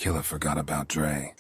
Killer forgot about Dre.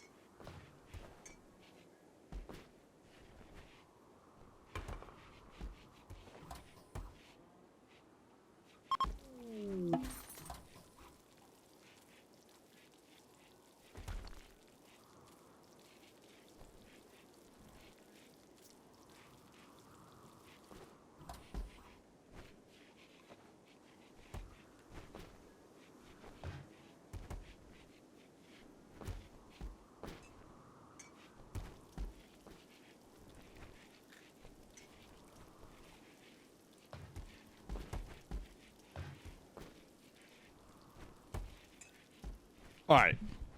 All right,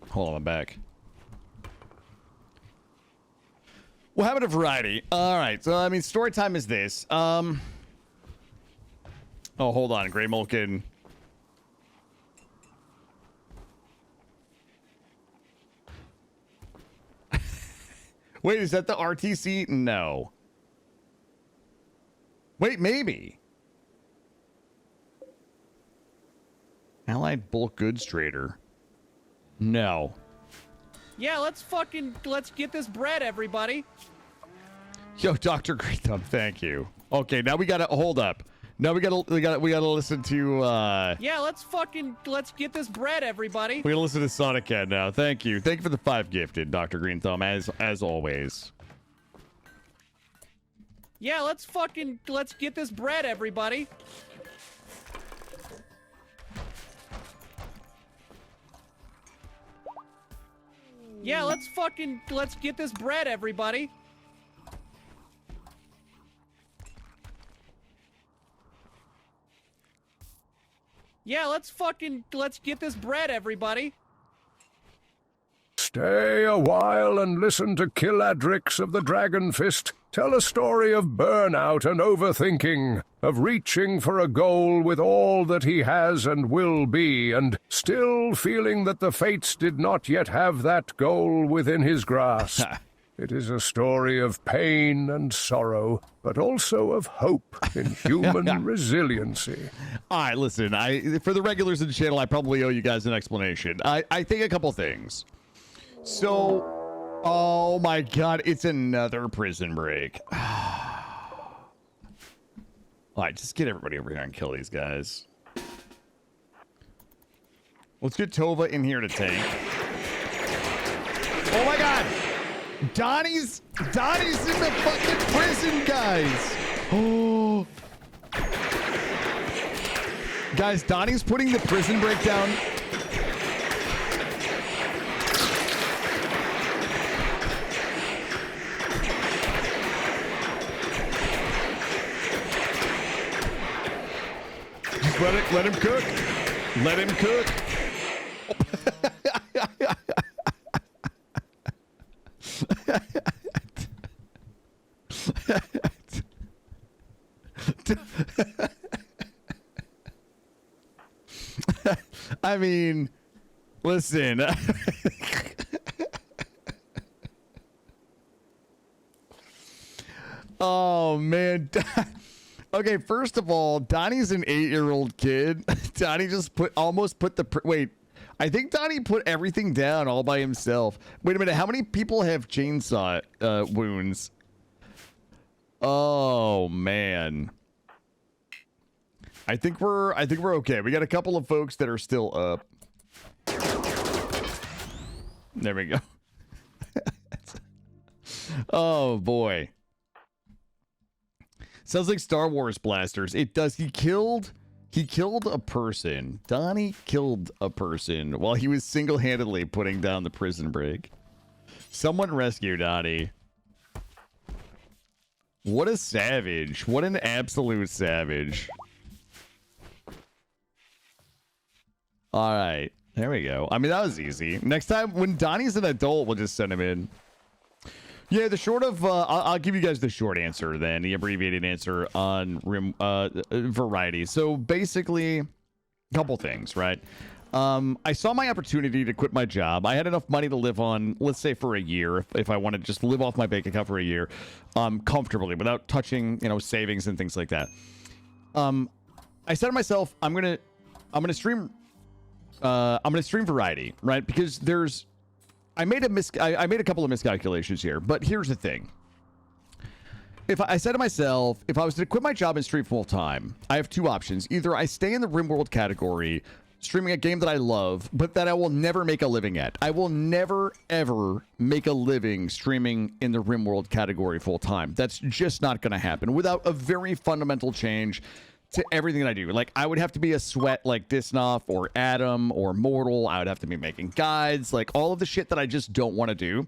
hold on, I'm back. Well, having a variety. All right, so I mean, story time is this. Oh, hold on, Grey Mulkin. Wait, is that the RTC? No. Wait, maybe. Allied Bulk Goods Trader. No. Yeah, let's get this bread, everybody. Yo, Dr. Great Thumb, thank you. Okay, now we gotta hold up. Now we gotta listen to Yeah, let's get this bread, everybody. we gotta listen to Sonic Cat now. Thank you. Thank you for the 5 gifted, Dr. Green Thumb, as always. Yeah, let's get this bread, everybody. Yeah, let's get this bread, everybody. Yeah, let's get this bread, everybody. Stay a while and listen to Killadrix of the Dragon Fist tell a story of burnout and overthinking, of reaching for a goal with all that he has and will be, and still feeling that the fates did not yet have that goal within his grasp. It is a story of pain and sorrow, but also of hope in human resiliency. All right, listen, for the regulars in the channel, I probably owe you guys an explanation. I think a couple things. So, oh my god, it's another prison break. All right, just get everybody over here and kill these guys. Let's get Tova in here to tank. Oh my god! Donnie's in the fucking prison, guys! Oh. Guys, Donnie's putting the prison break down. Just let him cook. Let him cook. I mean, listen. Oh man. Okay, first of all, Donnie's an 8-year-old kid. Donnie just almost put the wait. I think Donnie put everything down all by himself. Wait a minute, how many people have chainsaw wounds? Oh man. I think we're okay. We got a couple of folks that are still up. There we go. Oh boy. Sounds like Star Wars blasters. It does. He killed a person. Donnie killed a person while he was single-handedly putting down the prison break. Someone rescue Donnie. What a savage. What an absolute savage. All right. There we go. I mean, that was easy. Next time, when Donnie's an adult, we'll just send him in. Yeah, the short of... I'll give you guys the short answer then. The abbreviated answer on variety. So, basically, a couple things, right? I saw my opportunity to quit my job. I had enough money to live on, let's say, for a year. If I wanted to just live off my bank account for a year, comfortably, without touching, savings and things like that. I said to myself, I'm gonna stream I'm going to stream variety, right? Because I made a couple of miscalculations here, but here's the thing. If I said to myself, if I was to quit my job and stream full time, I have two options. Either I stay in the RimWorld category, streaming a game that I love, but that I will never make a living at. I will never, ever make a living streaming in the RimWorld category full time. That's just not going to happen without a very fundamental change to everything that I do. Like, I would have to be a sweat like Disnoff or Adam or Mortal. I would have to be making guides, like all of the shit that I just don't want to do.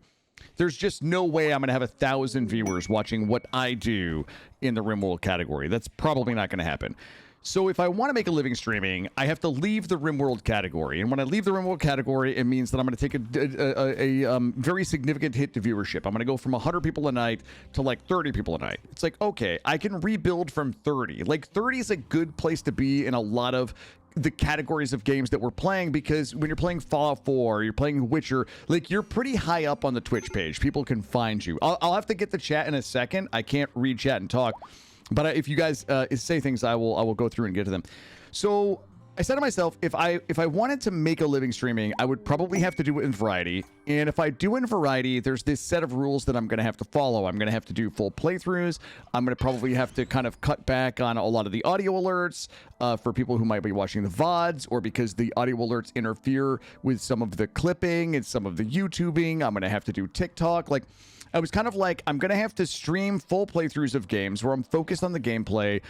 There's just no way I'm going to have 1,000 viewers watching what I do in the RimWorld category. That's probably not going to happen. So if I want to make a living streaming, I have to leave the RimWorld category. And when I leave the RimWorld category, it means that I'm going to take a very significant hit to viewership. I'm going to go from 100 people a night to like 30 people a night. It's like, okay, I can rebuild from 30. Like 30 is a good place to be in a lot of the categories of games that we're playing, because when you're playing Fallout 4, you're playing Witcher, like you're pretty high up on the Twitch page. People can find you. I'll have to get the chat in a second. I can't read chat and talk. But if you guys say things, I will go through and get to them. So I said to myself, if I wanted to make a living streaming, I would probably have to do it in variety. And if I do in variety, there's this set of rules that I'm going to have to follow. I'm going to have to do full playthroughs. I'm going to probably have to kind of cut back on a lot of the audio alerts for people who might be watching the VODs, or because the audio alerts interfere with some of the clipping and some of the YouTubing. I'm going to have to do TikTok. Like, I was kind of like, I'm going to have to stream full playthroughs of games where I'm focused on the gameplay,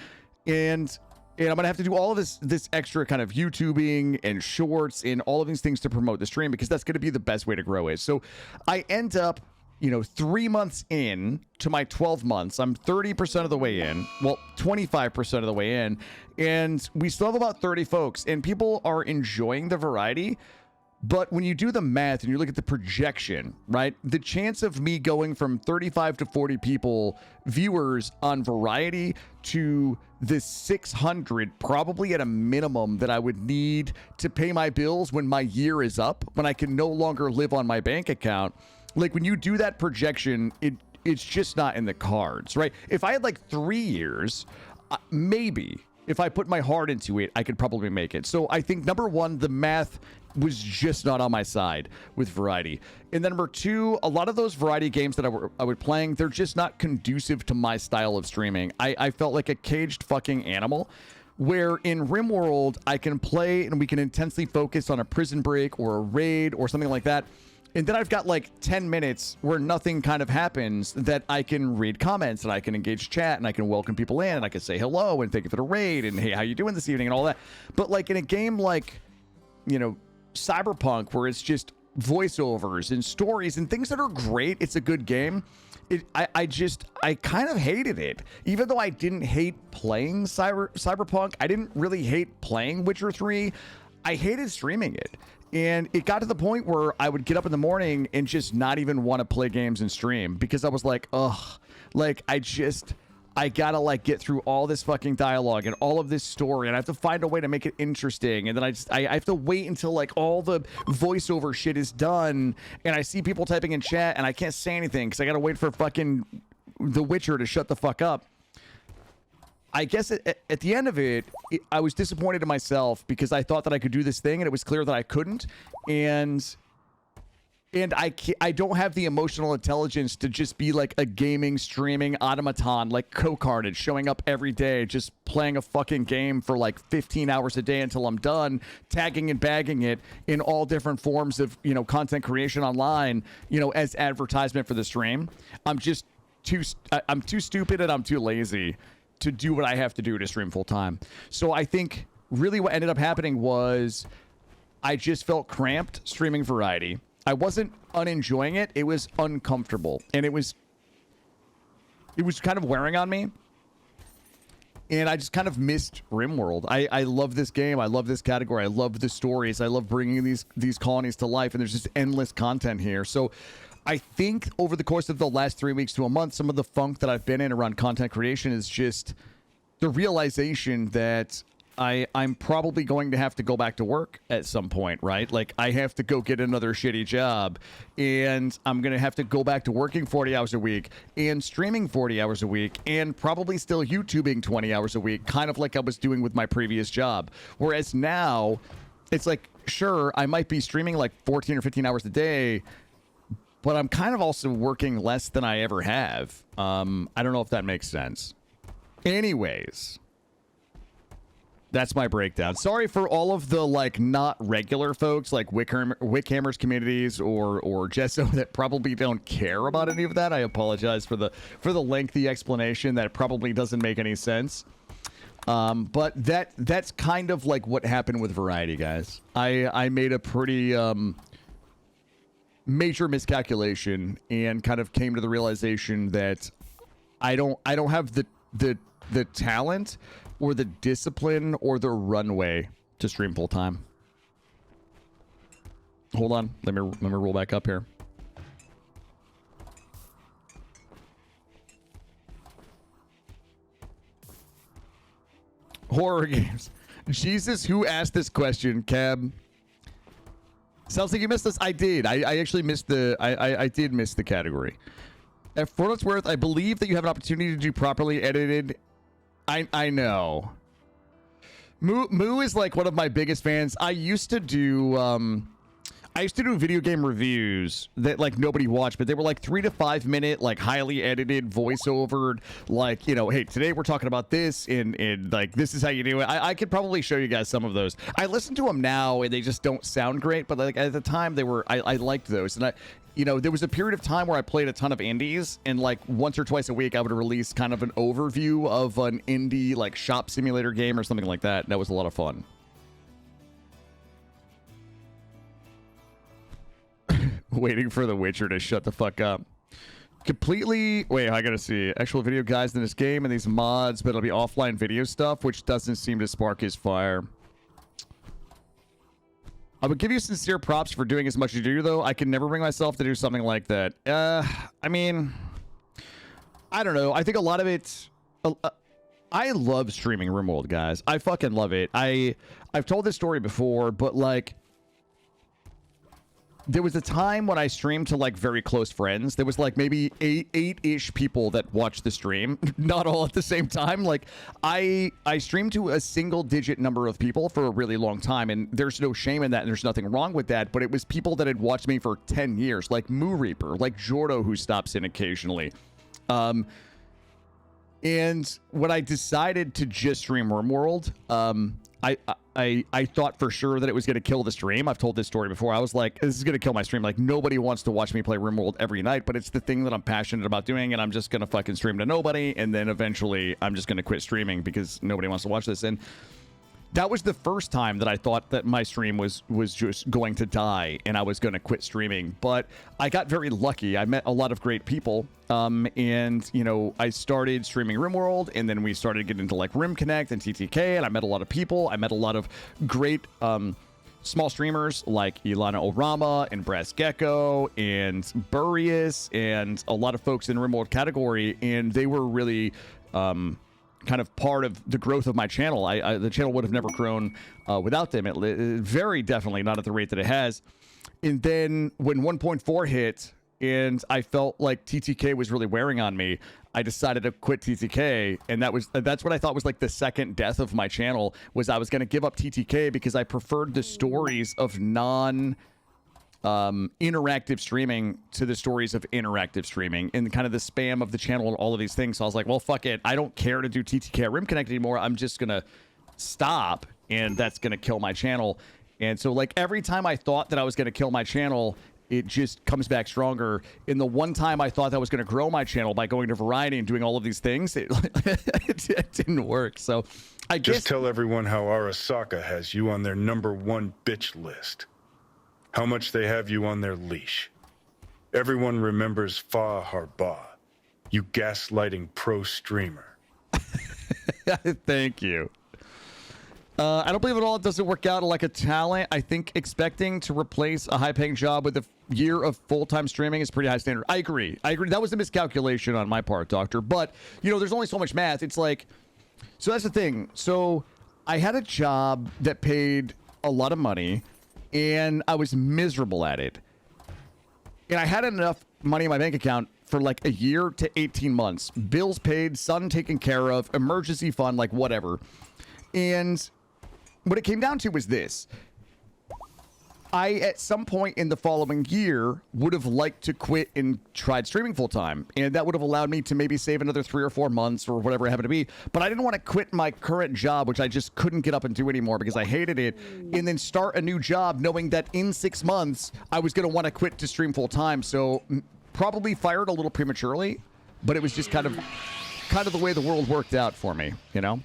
and I'm going to have to do all of this extra kind of YouTubing and shorts and all of these things to promote the stream, because that's going to be the best way to grow it. So I end up, 3 months in to my 12 months. I'm 30% of the way in. Well, 25% of the way in. And we still have about 30 folks, and people are enjoying the variety. But when you do the math and you look at the projection, right, the chance of me going from 35 to 40 people, viewers on variety, to the 600 probably at a minimum that I would need to pay my bills when my year is up, when I can no longer live on my bank account. Like, when you do that projection, it's just not in the cards, right? If I had like 3 years, maybe if I put my heart into it, I could probably make it. So I think, number one, the math was just not on my side with variety. And then number two, a lot of those variety games that I was playing, they're just not conducive to my style of streaming. I felt like a caged fucking animal, where in RimWorld, I can play and we can intensely focus on a prison break or a raid or something like that. And then I've got like 10 minutes where nothing kind of happens, that I can read comments and I can engage chat and I can welcome people in and I can say hello and thank you for the raid and hey, how you doing this evening and all that. But like in a game like, Cyberpunk, where it's just voiceovers and stories and things that are great, it's a good game. I kind of hated it. Even though I didn't hate playing Cyberpunk, I didn't really hate playing Witcher 3. I hated streaming it. And it got to the point where I would get up in the morning and just not even want to play games and stream, because I was like, ugh, like I gotta like get through all this fucking dialogue and all of this story, and I have to find a way to make it interesting. And then I have to wait until like all the voiceover shit is done, and I see people typing in chat, and I can't say anything because I gotta wait for fucking The Witcher to shut the fuck up. I guess at the end of it, I was disappointed in myself, because I thought that I could do this thing, and it was clear that I couldn't. And I don't have the emotional intelligence to just be like a gaming, streaming automaton like Co-Carnage, showing up every day, just playing a fucking game for like 15 hours a day until I'm done, tagging and bagging it in all different forms of, content creation online, as advertisement for the stream. I'm too stupid and I'm too lazy to do what I have to do to stream full time. So I think really what ended up happening was I just felt cramped streaming variety. I wasn't unenjoying it. It was uncomfortable. And it was kind of wearing on me. And I just kind of missed RimWorld. I love this game. I love this category. I love the stories. I love bringing these colonies to life. And there's just endless content here. So I think over the course of the last 3 weeks to a month, some of the funk that I've been in around content creation is just the realization that I'm probably going to have to go back to work at some point, right? Like, I have to go get another shitty job, and I'm going to have to go back to working 40 hours a week and streaming 40 hours a week and probably still YouTubing 20 hours a week, kind of like I was doing with my previous job. Whereas now, it's like, sure, I might be streaming like 14 or 15 hours a day, but I'm kind of also working less than I ever have. I don't know if that makes sense. Anyways, that's my breakdown. Sorry for all of the like not regular folks like Wickhammer's communities or Jesso that probably don't care about any of that. I apologize for the lengthy explanation that probably doesn't make any sense. But that's kind of like what happened with Variety, guys. I made a pretty major miscalculation and kind of came to the realization that I don't have the talent or the discipline or the runway to stream full time. Hold on, let me roll back up here. Horror games. Jesus, who asked this question, Cab? Sounds like you missed this. I did. I actually missed the. I did miss the category. For what it's worth, I believe that you have an opportunity to do properly edited. I know. Moo is like one of my biggest fans. I used to do video game reviews that like nobody watched, but they were like 3 to 5 minute, like highly edited, voiceovered, like, you know, hey, today we're talking about this and like this is how you do it. I could probably show you guys some of those. I listen to them now and they just don't sound great, but like at the time they were, I liked those. And you know, there was a period of time where I played a ton of indies, and like once or twice a week I would release kind of an overview of an indie like shop simulator game or something like that. That was a lot of fun. Waiting for The Witcher to shut the fuck up. Completely. Wait, I gotta see. Actual video guys in this game and these mods, but it'll be offline video stuff, which doesn't seem to spark his fire. I would give you sincere props for doing as much as you do, though. I can never bring myself to do something like that. I mean, I don't know. I think a lot of it. I love streaming RimWorld, guys. I fucking love it. I've told this story before, but like, there was a time when I streamed to like very close friends. There was like maybe eight-ish people that watched the stream, not all at the same time. Like I streamed to a single-digit number of people for a really long time, and there's no shame in that, and there's nothing wrong with that. But it was people that had watched me for 10 years, like Moo Reaper, like Jordo, who stops in occasionally. And when I decided to just stream RimWorld, I thought for sure that it was going to kill the stream. I've told this story before. I was like, this is going to kill my stream. Like, nobody wants to watch me play RimWorld every night, but it's the thing that I'm passionate about doing, and I'm just going to fucking stream to nobody, and then eventually I'm just going to quit streaming because nobody wants to watch this. And that was the first time that I thought that my stream was just going to die and I was going to quit streaming. But I got very lucky. I met a lot of great people. And, you know, I started streaming RimWorld, and then we started getting into like Rim Connect and TTK, and I met a lot of people. I met a lot of great small streamers like Ilana Orama and Brass Gecko and Burius and a lot of folks in RimWorld category, and they were really kind of part of the growth of my channel. The channel would have never grown without them. It very definitely not at the rate that it has. And then when 1.4 hit and I felt like TTK was really wearing on me, I decided to quit TTK, and that's what I thought was like the second death of my channel, was I was going to give up TTK because I preferred the stories of interactive streaming to the stories of interactive streaming and kind of the spam of the channel and all of these things. So I was like, well, fuck it. I don't care to do TTK at Rim Connect anymore. I'm just going to stop, and that's going to kill my channel. And so like every time I thought that I was going to kill my channel, it just comes back stronger. In the one time I thought that I was going to grow my channel by going to Variety and doing all of these things, it didn't work. So I guess... Just tell everyone how Arasaka has you on their #1 bitch list. How much they have you on their leash. Everyone remembers Fa Harba, you gaslighting pro streamer. Thank you. I don't believe at all it doesn't work out like a talent. I think expecting to replace a high-paying job with a year of full-time streaming is pretty high standard. I agree. That was a miscalculation on my part, Doctor. But, you know, there's only so much math. It's like... So that's the thing. So I had a job that paid a lot of money, and I was miserable at it. And I had enough money in my bank account for like a year to 18 months. Bills paid, son taken care of, emergency fund, like whatever. And what it came down to was this. I, at some point in the following year, would have liked to quit and tried streaming full time. And that would have allowed me to maybe save another 3 or 4 months or whatever it happened to be. But I didn't want to quit my current job, which I just couldn't get up and do anymore because I hated it, and then start a new job knowing that in 6 months, I was going to want to quit to stream full time. So probably fired a little prematurely, but it was just kind of the way the world worked out for me, you know?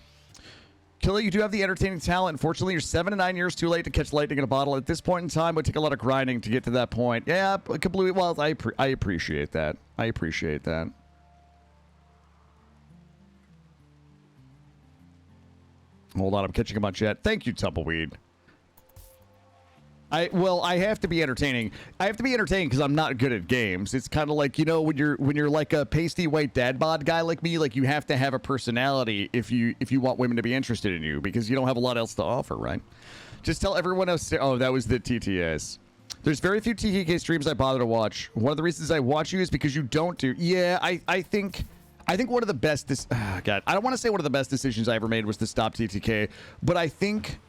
Killa, you do have the entertaining talent. Unfortunately, you're 7 to 9 years too late to catch lightning in a bottle. At this point in time, it would take a lot of grinding to get to that point. Yeah, completely. Well, I appreciate that. I appreciate that. Hold on, I'm catching him on chat. Thank you, Tumbleweed. I have to be entertaining. I have to be entertaining because I'm not good at games. It's kind of like, you know, when you're like a pasty white dad bod guy like me, like you have to have a personality if you want women to be interested in you because you don't have a lot else to offer, right? Just tell everyone else. Oh, that was the TTS. There's very few TTK streams I bother to watch. One of the reasons I watch you is because you don't do. Yeah, I think one of the best. God, I don't want to say one of the best decisions I ever made was to stop TTK, but I think.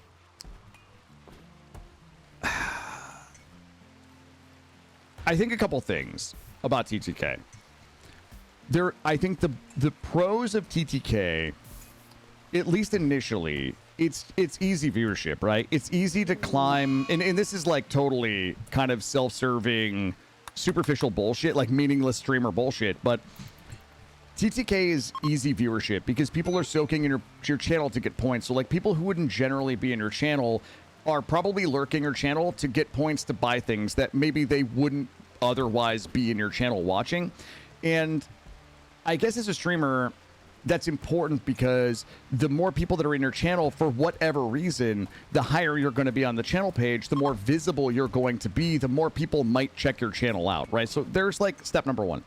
I think a couple things about TTK. I think the pros of TTK, at least initially, it's easy viewership, right? It's easy to climb, and this is like totally kind of self-serving, superficial bullshit, like meaningless streamer bullshit, but TTK is easy viewership because people are soaking in your channel to get points. So like people who wouldn't generally be in your channel are probably lurking your channel to get points to buy things that maybe they wouldn't otherwise be in your channel watching. And I guess as a streamer, that's important because the more people that are in your channel, for whatever reason, the higher you're going to be on the channel page, the more visible you're going to be, the more people might check your channel out, right? So there's like step number 1.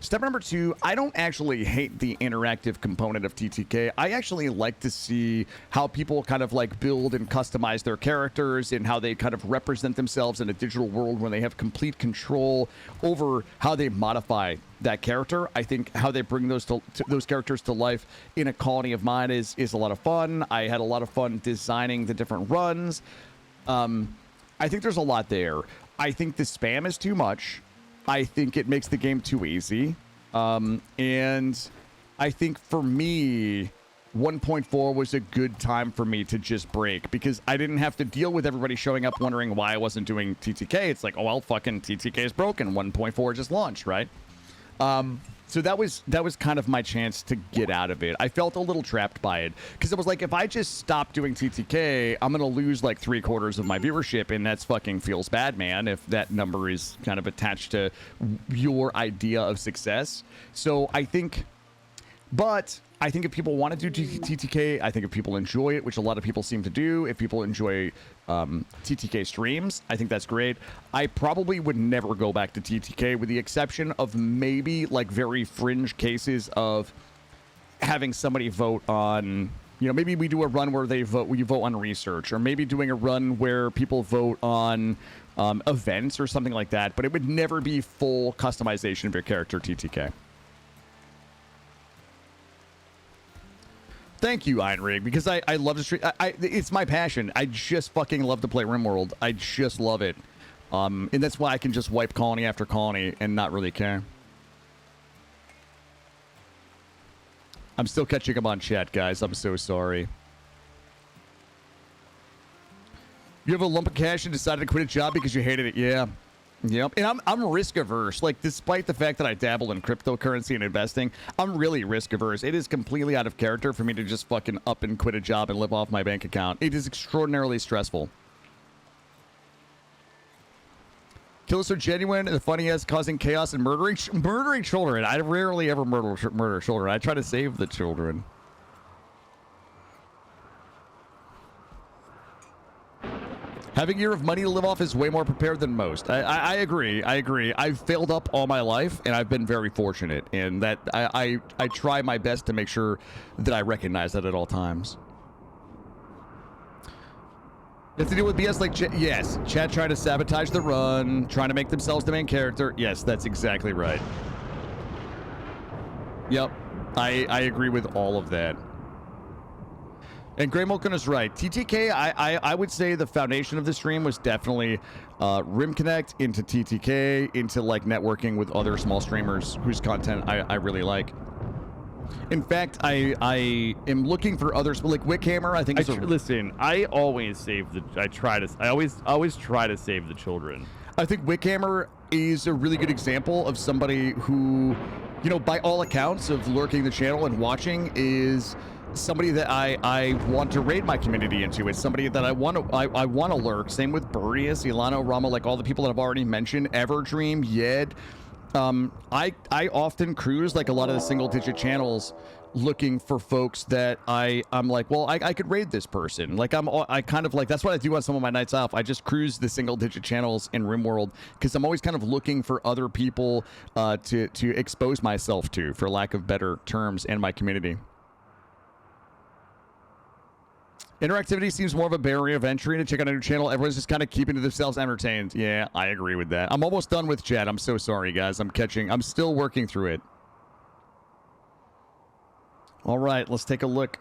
Step number 2, I don't actually hate the interactive component of TTK. I actually like to see how people kind of like build and customize their characters and how they kind of represent themselves in a digital world when they have complete control over how they modify that character. I think how they bring those characters to life in a colony of mine is a lot of fun. I had a lot of fun designing the different runs. I think there's a lot there. I think the spam is too much. I think it makes the game too easy. And I think for me, 1.4 was a good time for me to just break because I didn't have to deal with everybody showing up wondering why I wasn't doing TTK. It's like, oh, well, fucking TTK is broken. 1.4 just launched, right? So that was kind of my chance to get out of it. I felt a little trapped by it because it was like, if I just stop doing TTK, I'm going to lose like 3/4 of my viewership. And that's fucking feels bad, man, if that number is kind of attached to your idea of success. So I think if people want to do TTK, I think if people enjoy it, which a lot of people seem to do, if people enjoy TTK streams, I think that's great. I probably would never go back to TTK with the exception of maybe like very fringe cases of having somebody vote on, you know, maybe we do a run where you vote on research, or maybe doing a run where people vote on events or something like that, but it would never be full customization of your character TTK. Thank you, Einrig, because I love to stream. It's my passion. I just fucking love to play RimWorld. I just love it. And that's why I can just wipe colony after colony and not really care. I'm still catching him on chat, guys. I'm so sorry. You have a lump of cash and decided to quit a job because you hated it. Yeah. Yep. And I'm risk averse. Like, despite the fact that I dabble in cryptocurrency and investing, I'm really risk averse. It is completely out of character for me to just fucking up and quit a job and live off my bank account. It is extraordinarily stressful. Kills are genuine and the funny as causing chaos and murdering children. I rarely ever murder children. I try to save the children. Having a year of money to live off is way more prepared than most. I agree. I agree. I've failed up all my life, and I've been very fortunate. And that I try my best to make sure that I recognize that at all times. You have to deal with BS like yes, chat trying to sabotage the run, trying to make themselves the main character. Yes, that's exactly right. Yep, I agree with all of that. And Grey Mulkin is right. TTK, I would say the foundation of the stream was definitely Rim Connect into TTK, into like networking with other small streamers whose content I really like. In fact, I am looking for others like Wickhammer. I think is listen. I always save the. I always try to save the children. I think Wickhammer is a really good example of somebody who, you know, by all accounts of lurking the channel and watching, is somebody that I want to raid my community into. It's somebody that I want to lurk. Same with Burrius, Ilano, Rama, like all the people that I've already mentioned. Everdream, Yed. I often cruise like a lot of the single-digit channels looking for folks that I'm like, well, I could raid this person. Like I kind of like, that's what I do on some of my nights off. I just cruise the single-digit channels in RimWorld because I'm always kind of looking for other people to expose myself to, for lack of better terms, and my community. Interactivity seems more of a barrier of entry to check out a new channel. Everyone's just kind of keeping to themselves entertained. Yeah, I agree with that. I'm almost done with chat. I'm so sorry, guys. I'm still working through it. All right, let's take a look.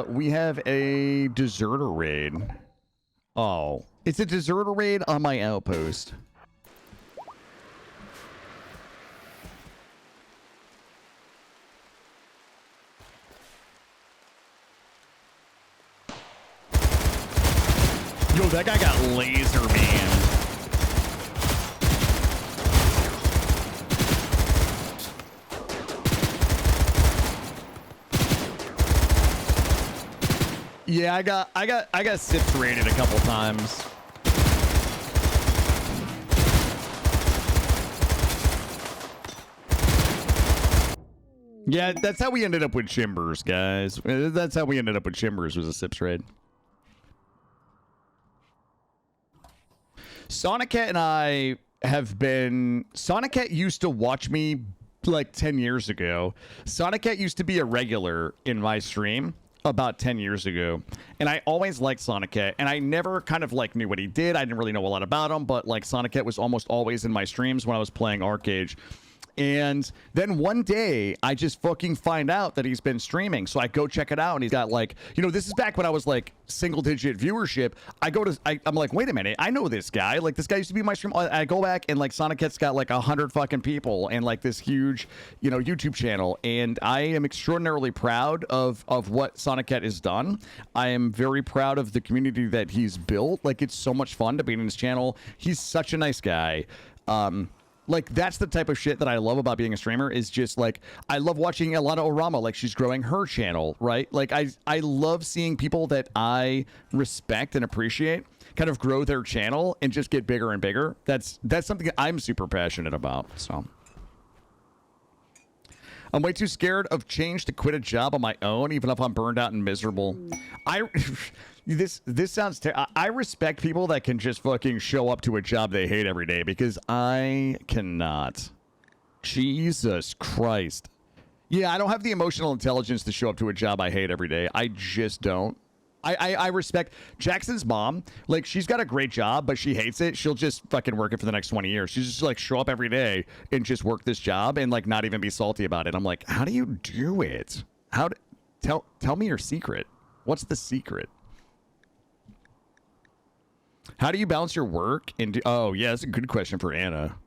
We have a deserter raid. Oh, it's a deserter raid on my outpost. Yo, that guy got laser man. Yeah, I got sips raided a couple times. Yeah, that's how we ended up with Chimbers, guys. That's how we ended up with Chimbers, was a sips raid. Sonicat and I have been... Sonicat used to watch me like 10 years ago. Sonicat used to be a regular in my stream about 10 years ago. And I always liked Sonicat. And I never kind of like knew what he did. I didn't really know a lot about him. But like Sonicat was almost always in my streams when I was playing Arcade. And then one day, I just fucking find out that he's been streaming. So I go check it out, and he's got like, you know, this is back when I was like single-digit viewership. I'm like, wait a minute, I know this guy. Like, this guy used to be in my stream. I go back, and like Sonicat's got like 100 fucking people and like this huge, you know, YouTube channel. And I am extraordinarily proud of what Sonicat has done. I am very proud of the community that he's built. Like, it's so much fun to be in his channel. He's such a nice guy. Like, that's the type of shit that I love about being a streamer, is just, like, I love watching Ilana Orama, like, she's growing her channel, right? Like, I love seeing people that I respect and appreciate kind of grow their channel and just get bigger and bigger. That's something that I'm super passionate about, so. I'm way too scared of change to quit a job on my own, even if I'm burned out and miserable. This sounds I respect people that can just fucking show up to a job they hate every day, because I cannot. Jesus Christ. Yeah, I don't have the emotional intelligence to show up to a job I hate every day. I just don't. I respect Jackson's mom. Like, she's got a great job, but she hates it. She'll just fucking work it for the next 20 years. She's just like, show up every day and just work this job and like not even be salty about it. I'm like, how do you do it? Tell me your secret. What's the secret? How do you balance your work and do... Oh, yeah, that's a good question for Anna.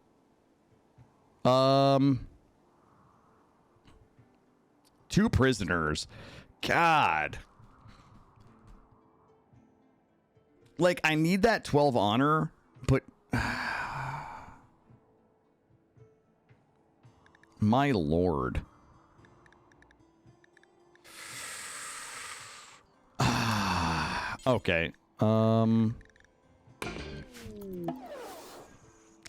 2 prisoners. God. Like, I need that 12 honor, but... My lord. Okay.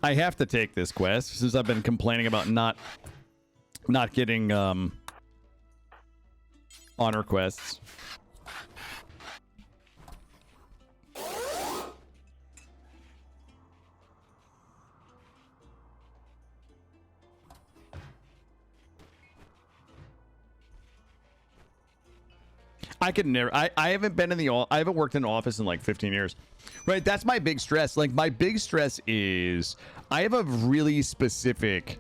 I have to take this quest since I've been complaining about not getting honor quests. I could never. I haven't been in the. I haven't worked in an office in like 15 years. Right. That's my big stress. Like, my big stress is I have a really specific.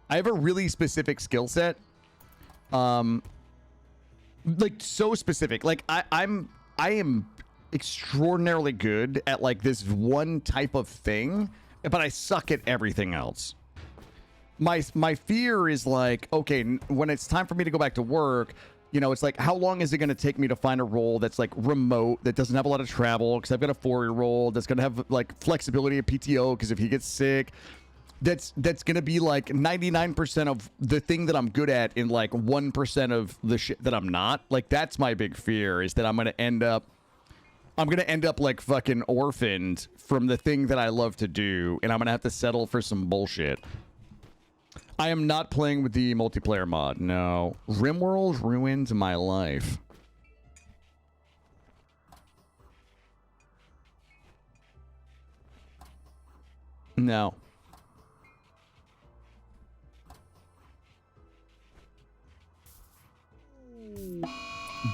I have a really specific skill set. like so specific. Like I am extraordinarily good at like this one type of thing, but I suck at everything else. My fear is like, okay, when it's time for me to go back to work, you know, it's like, how long is it going to take me to find a role that's like remote, that doesn't have a lot of travel? Because I've got a 4-year-old that's going to have like flexibility of PTO. Because if he gets sick, that's going to be like 99% of the thing that I'm good at in like 1% of the shit that I'm not. Like that's my big fear, is that I'm going to end up like fucking orphaned from the thing that I love to do, and I'm going to have to settle for some bullshit. I am not playing with the multiplayer mod. No. RimWorld ruined my life. No.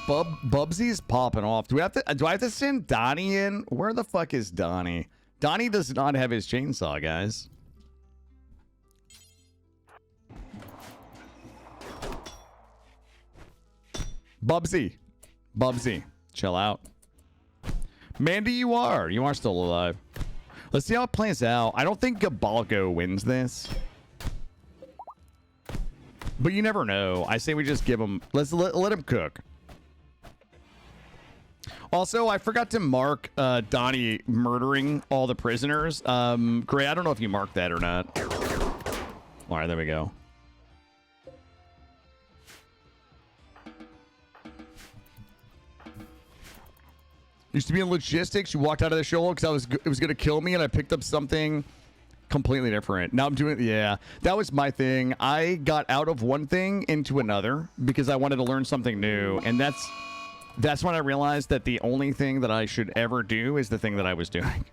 Bubsy's popping off. Do I have to send Donnie in? Where the fuck is Donnie? Donnie does not have his chainsaw, guys. Bubsy, chill out. Mandy, you are still alive. Let's see how it plays out. I don't think Gabalgo wins this, but you never know. I say we just give him. Let's let him cook. Also, I forgot to mark Donnie murdering all the prisoners. Gray, I don't know if you marked that or not. All right, there we go. Used to be in logistics. You walked out of the show because it was going to kill me, and I picked up something completely different. Now I'm doing, yeah, that was my thing. I got out of one thing into another because I wanted to learn something new, and that's when I realized that the only thing that I should ever do is the thing that I was doing.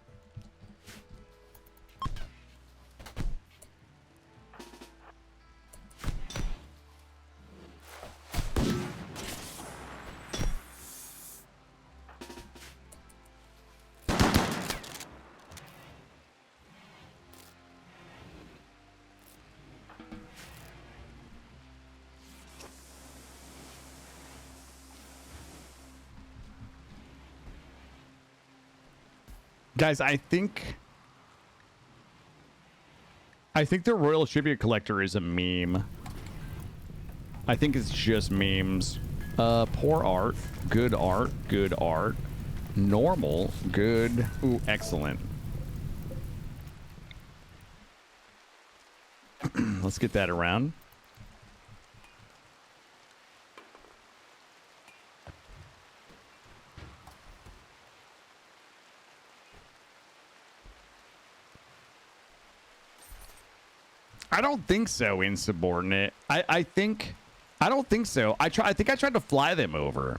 Guys, I think the Royal Tribute Collector is a meme. I think it's just memes. Poor art, good art, good art. Normal, good. Ooh, excellent. Let's get that around. I don't think so, Insubordinate. I don't think so. I think I tried to fly them over.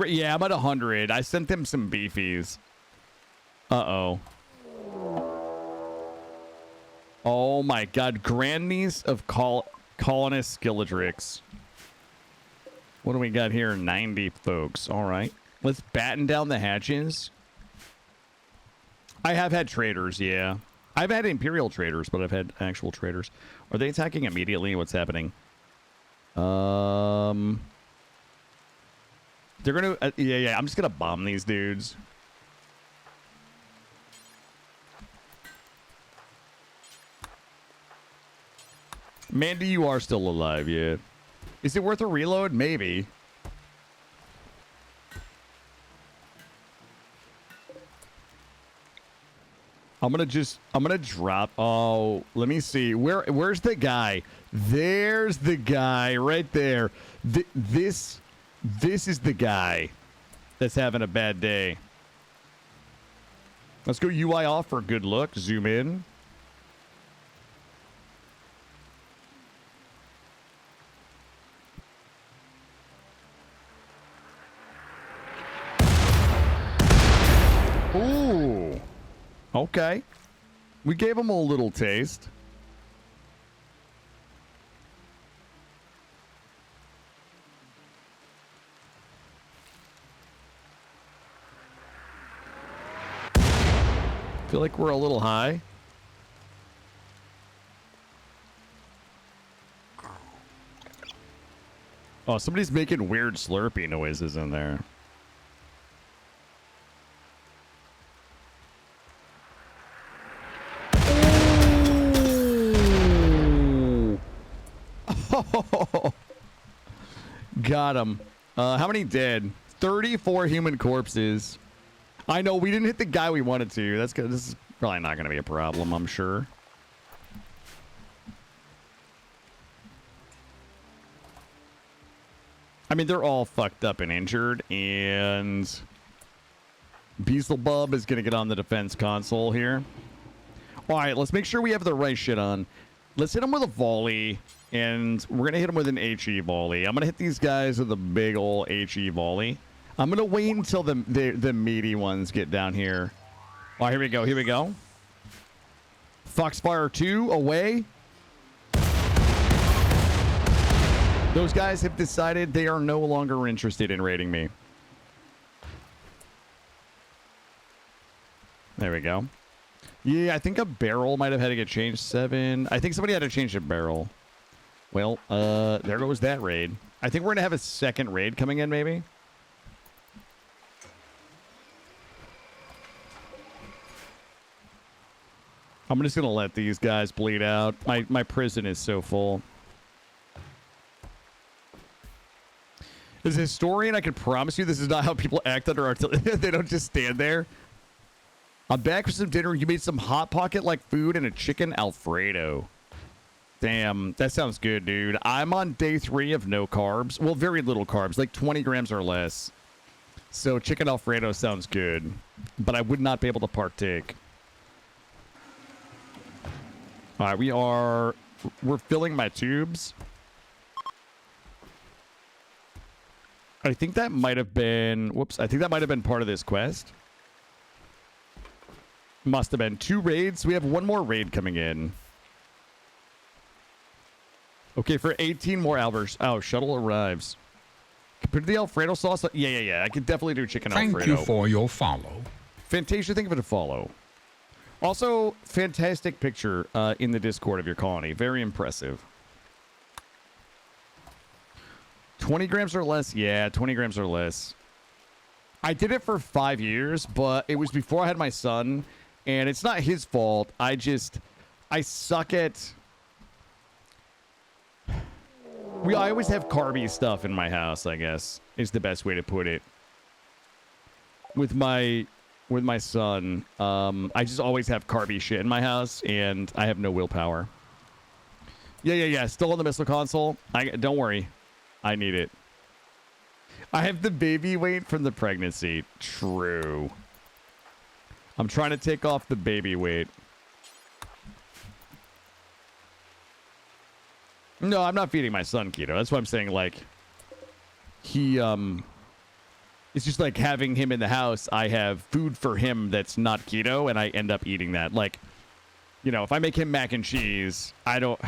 Yeah, I'm at 100. I sent them some beefies. Uh-oh. Oh my god. Grandniece of Colonist Killadrix. What do we got here? 90 folks. All right. Let's batten down the hatches. I have had traders, yeah. I've had Imperial traders, but I've had actual traders. Are they attacking immediately? What's happening? They're gonna... yeah, I'm just gonna bomb these dudes. Mandy, you are still alive, yeah. Is it worth a reload? Maybe. I'm gonna drop. Oh, let me see. Where's the guy? There's the guy right there. This is the guy that's having a bad day. Let's go UI off for a good look. Zoom in. Ooh. Okay. We gave him a little taste. Feel like we're a little high. Oh, somebody's making weird slurpy noises in there. Oh. Got him. How many dead? 34 human corpses. I know we didn't hit the guy we wanted to. That's good. This is probably not going to be a problem, I'm sure. I mean, they're all fucked up and injured, and Beelzebub is going to get on the defense console here. All right, let's make sure we have the right shit on. Let's hit him with a volley, and we're going to hit him with an HE volley. I'm going to hit these guys with a big ol' HE volley. I'm going to wait until the meaty ones get down here. All right, here we go. Here we go. Foxfire 2 away. Those guys have decided they are no longer interested in raiding me. There we go. Yeah, I think a barrel might have had to get changed. 7. I think somebody had to change a barrel. Well, there goes that raid. I think we're going to have a second raid coming in, maybe. I'm just going to let these guys bleed out. My prison is so full. As a historian, I can promise you this is not how people act under artillery. They don't just stand there. I'm back for some dinner. You made some Hot Pocket-like food and a chicken Alfredo. Damn, that sounds good, dude. I'm on day 3 of no carbs. Well, very little carbs, like 20 grams or less. So chicken Alfredo sounds good, but I would not be able to partake. All right, we're filling my tubes. I think that might have been, whoops, I think that might have been part of this quest. Must have been 2 raids. We have 1 more raid coming in. Okay, for 18 more hours. Oh, shuttle arrives. Compared to the Alfredo sauce, yeah. I could definitely do chicken Alfredo. Thank you for your follow. Fantasia, think of it a follow. Also, fantastic picture in the Discord of your colony. Very impressive. 20 grams or less? Yeah, 20 grams or less. I did it for 5 years, but it was before I had my son, and it's not his fault. I suck at... I always have carby stuff in my house, I guess, is the best way to put it. With my son, I just always have carby shit in my house, and I have no willpower. Yeah. Still on the missile console. Don't worry. I need it. I have the baby weight from the pregnancy. True. I'm trying to take off the baby weight. No, I'm not feeding my son keto. That's why I'm saying, like, it's just like having him in the house. I have food for him that's not keto, and I end up eating that. Like, you know, if I make him mac and cheese, I got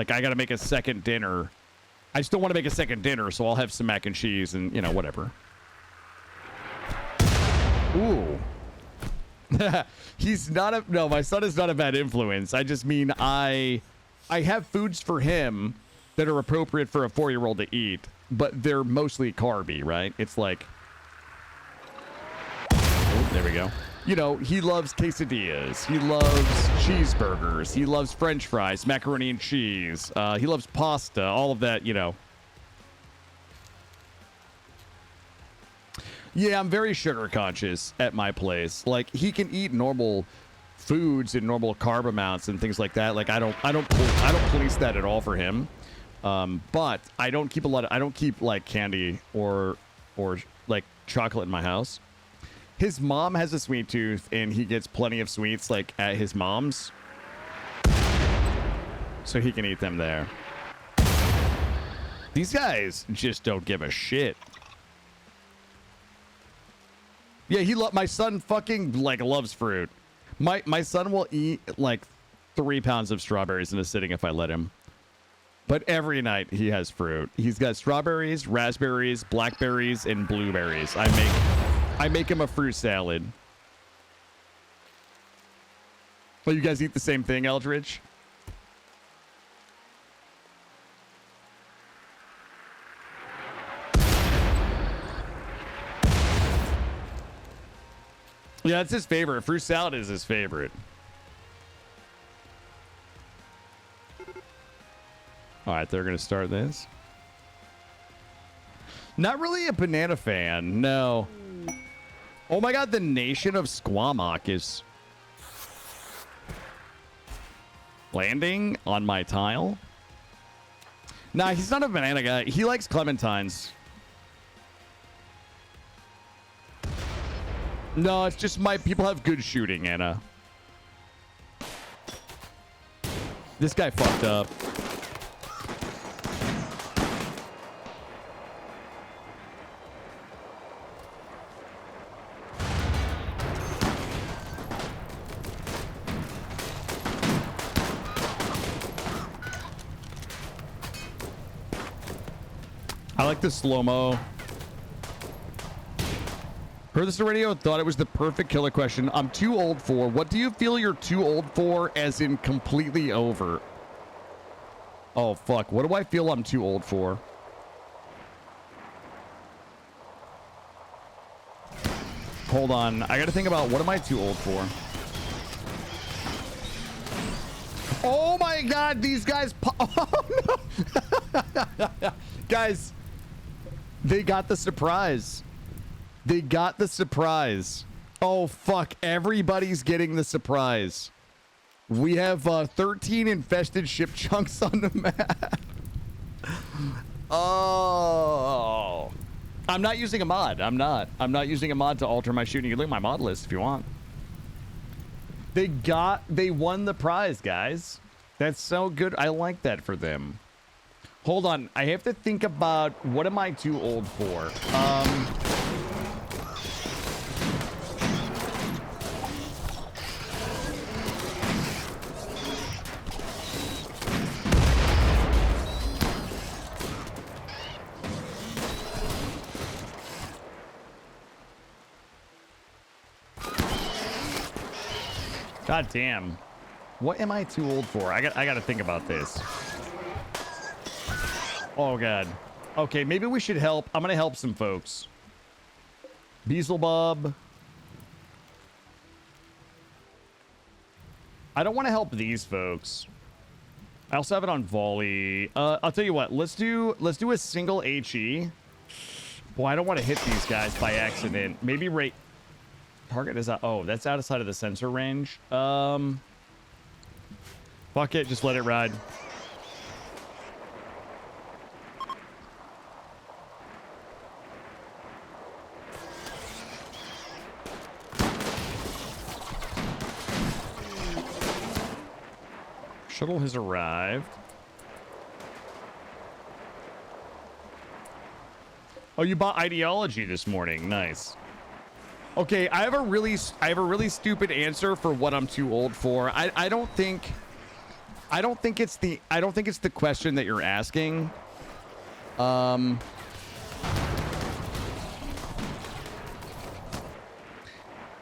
to make a second dinner. I just don't want to make a second dinner, so I'll have some mac and cheese and, you know, whatever. Ooh. No, my son is not a bad influence. I just mean I have foods for him that are appropriate for a 4-year-old to eat, but they're mostly carby, right? It's like... Oh, there we go. You know, he loves quesadillas. He loves cheeseburgers. He loves French fries, macaroni and cheese. He loves pasta, all of that, you know. Yeah, I'm very sugar conscious at my place. Like, he can eat normal foods and normal carb amounts and things like that. Like, I don't police that at all for him. But I don't keep like candy or like chocolate in my house. His mom has a sweet tooth, and he gets plenty of sweets, like, at his mom's. So he can eat them there. These guys just don't give a shit. Yeah, my son fucking, like, loves fruit. My son will eat, like, 3 pounds of strawberries in a sitting if I let him. But every night he has fruit. He's got strawberries, raspberries, blackberries, and blueberries. I make him a fruit salad. Oh, you guys eat the same thing, Eldridge? Yeah, it's his favorite. Fruit salad is his favorite. All right, they're going to start this. Not really a banana fan, no. Oh my god, the nation of Squamok is landing on my tile. Nah, he's not a banana guy. He likes clementines. No, it's just my people have good shooting, Anna. This guy fucked up. I like the slow-mo. Heard this on radio, thought it was the perfect killer question. I'm too old for. What do you feel you're too old for, as in completely over? Oh, fuck. What do I feel I'm too old for? Hold on. I gotta think about what am I too old for? Oh my god, these guys... Oh, no. Guys, they got the surprise. They got the surprise. Oh, fuck. Everybody's getting the surprise. We have 13 infested ship chunks on the map. Oh. I'm not using a mod. I'm not using a mod to alter my shooting. You can look at my mod list if you want. They won the prize, guys. That's so good. I like that for them. Hold on. I have to think about what am I too old for? God damn. What am I too old for? I got to think about this. Oh, God. Okay, maybe we should help. I'm going to help some folks. Beelzebub. I don't want to help these folks. I also have it on volley. I'll tell you what. Let's do a single HE. Boy, I don't want to hit these guys by accident. Maybe right... Target is out. Oh, that's outside of the sensor range. Fuck it. Just let it ride. Shuttle has arrived. Oh, you bought ideology this morning. Nice. Okay, I have a really stupid answer for what I'm too old for. I don't think it's the question that you're asking.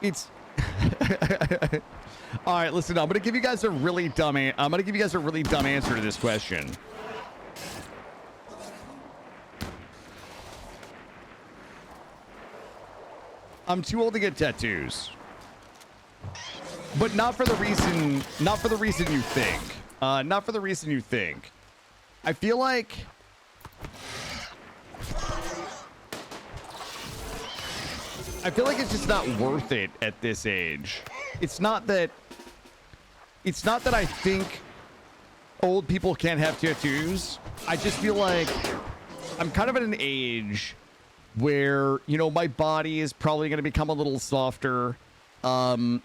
It's all right. Listen, I'm gonna give you guys a really dumb answer to this question. I'm too old to get tattoos, but not for the reason you think. Not for the reason you think. I feel like it's just not worth it at this age. It's not that I think old people can't have tattoos. I just feel like I'm kind of at an age where, you know, my body is probably going to become a little softer. You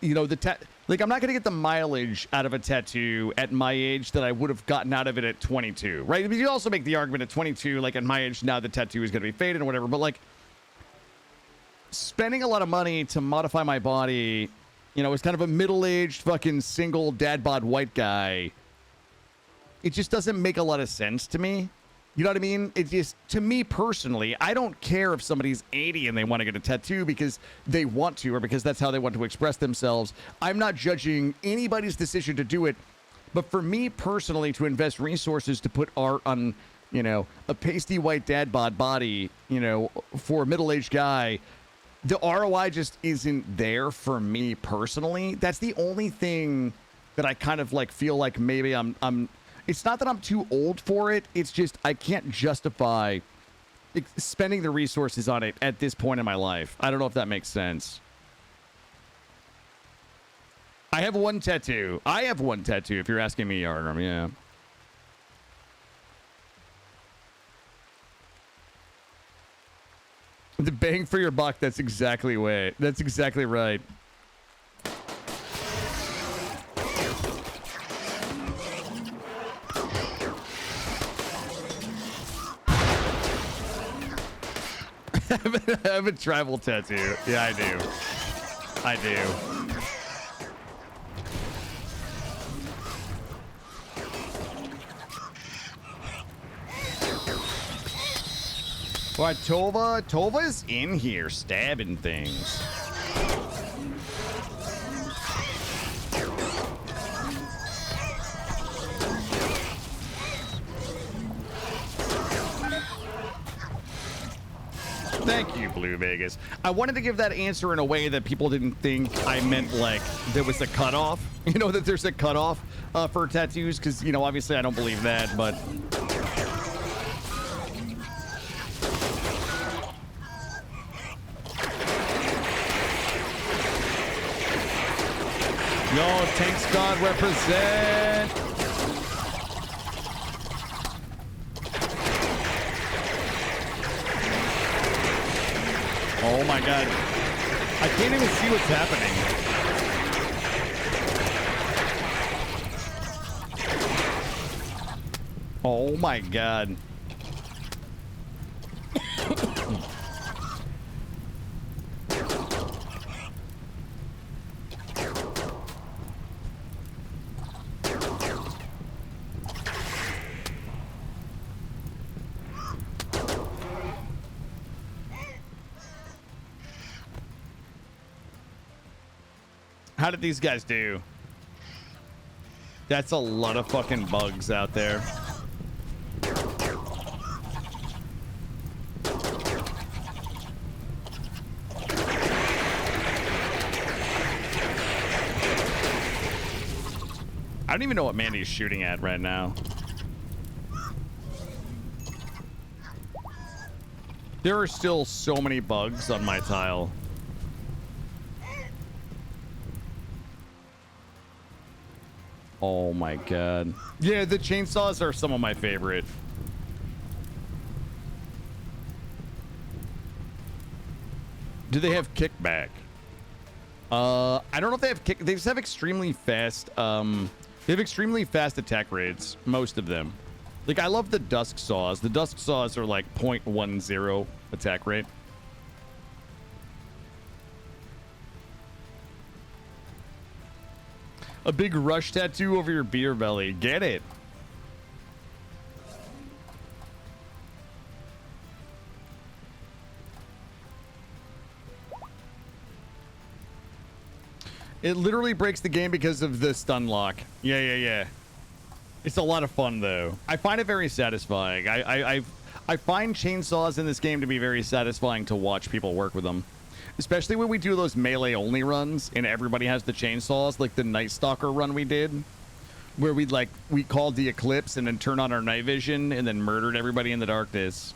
know, like, I'm not going to get the mileage out of a tattoo at my age that I would have gotten out of it at 22, right? I mean, you also make the argument at 22, like, at my age now the tattoo is going to be faded or whatever, but, like, spending a lot of money to modify my body, you know, as kind of a middle-aged fucking single dad bod white guy, it just doesn't make a lot of sense to me. You know what I mean? It just, to me personally, I don't care if somebody's 80 and they want to get a tattoo because they want to or because that's how they want to express themselves. I'm not judging anybody's decision to do it. But for me personally, to invest resources to put art on, you know, a pasty white dad bod body, you know, for a middle-aged guy, the ROI just isn't there for me personally. That's the only thing that I kind of like feel like maybe I'm it's not that I'm too old for it. It's just I can't justify spending the resources on it at this point in my life. I don't know if that makes sense. I have one tattoo. If you're asking me, Artem, yeah. The bang for your buck, that's exactly right. That's exactly right. I have a tribal tattoo. Yeah, I do. I do. All right, Tova's in here stabbing things. Thank you, Blue Vegas. I wanted to give that answer in a way that people didn't think I meant like there was a cutoff. You know, that there's a cutoff for tattoos, because, you know, obviously I don't believe that, but... Yo, Tanks God represent. Oh my god. I can't even see what's happening. Oh my god. How did these guys do? That's a lot of fucking bugs out there. I don't even know what Mandy's shooting at right now. There are still so many bugs on my tile. Oh my god. Yeah, the chainsaws are some of my favorite. Do they have kickback? I don't know if they have kick. They just have extremely fast. They have extremely fast attack rates. Most of them. Like, I love the dusk saws. The dusk saws are like 0.10 attack rate. A big rush tattoo over your beer belly. Get it. It literally breaks the game because of the stun lock. Yeah. It's a lot of fun, though. I find it very satisfying. I find chainsaws in this game to be very satisfying to watch people work with them. Especially when we do those melee-only runs and everybody has the chainsaws, like the Night Stalker run we did, where we called the Eclipse and then turned on our night vision and then murdered everybody in the darkness.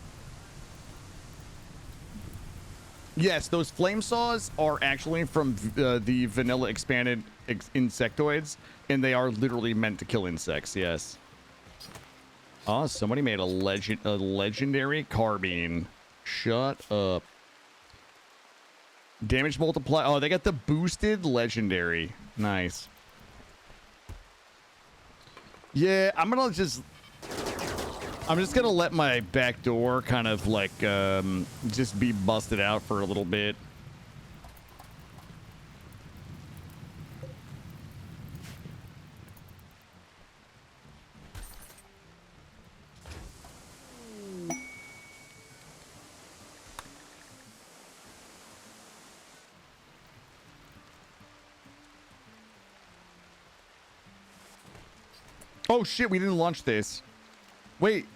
Yes, those flame saws are actually from the vanilla expanded insectoids, and they are literally meant to kill insects, yes. Oh, somebody made a legendary carbine. Shut up. Damage multiply. Oh, they got the boosted legendary. Nice. Yeah, I'm just gonna let my back door kind of like just be busted out for a little bit. Oh shit, we didn't launch this. Wait.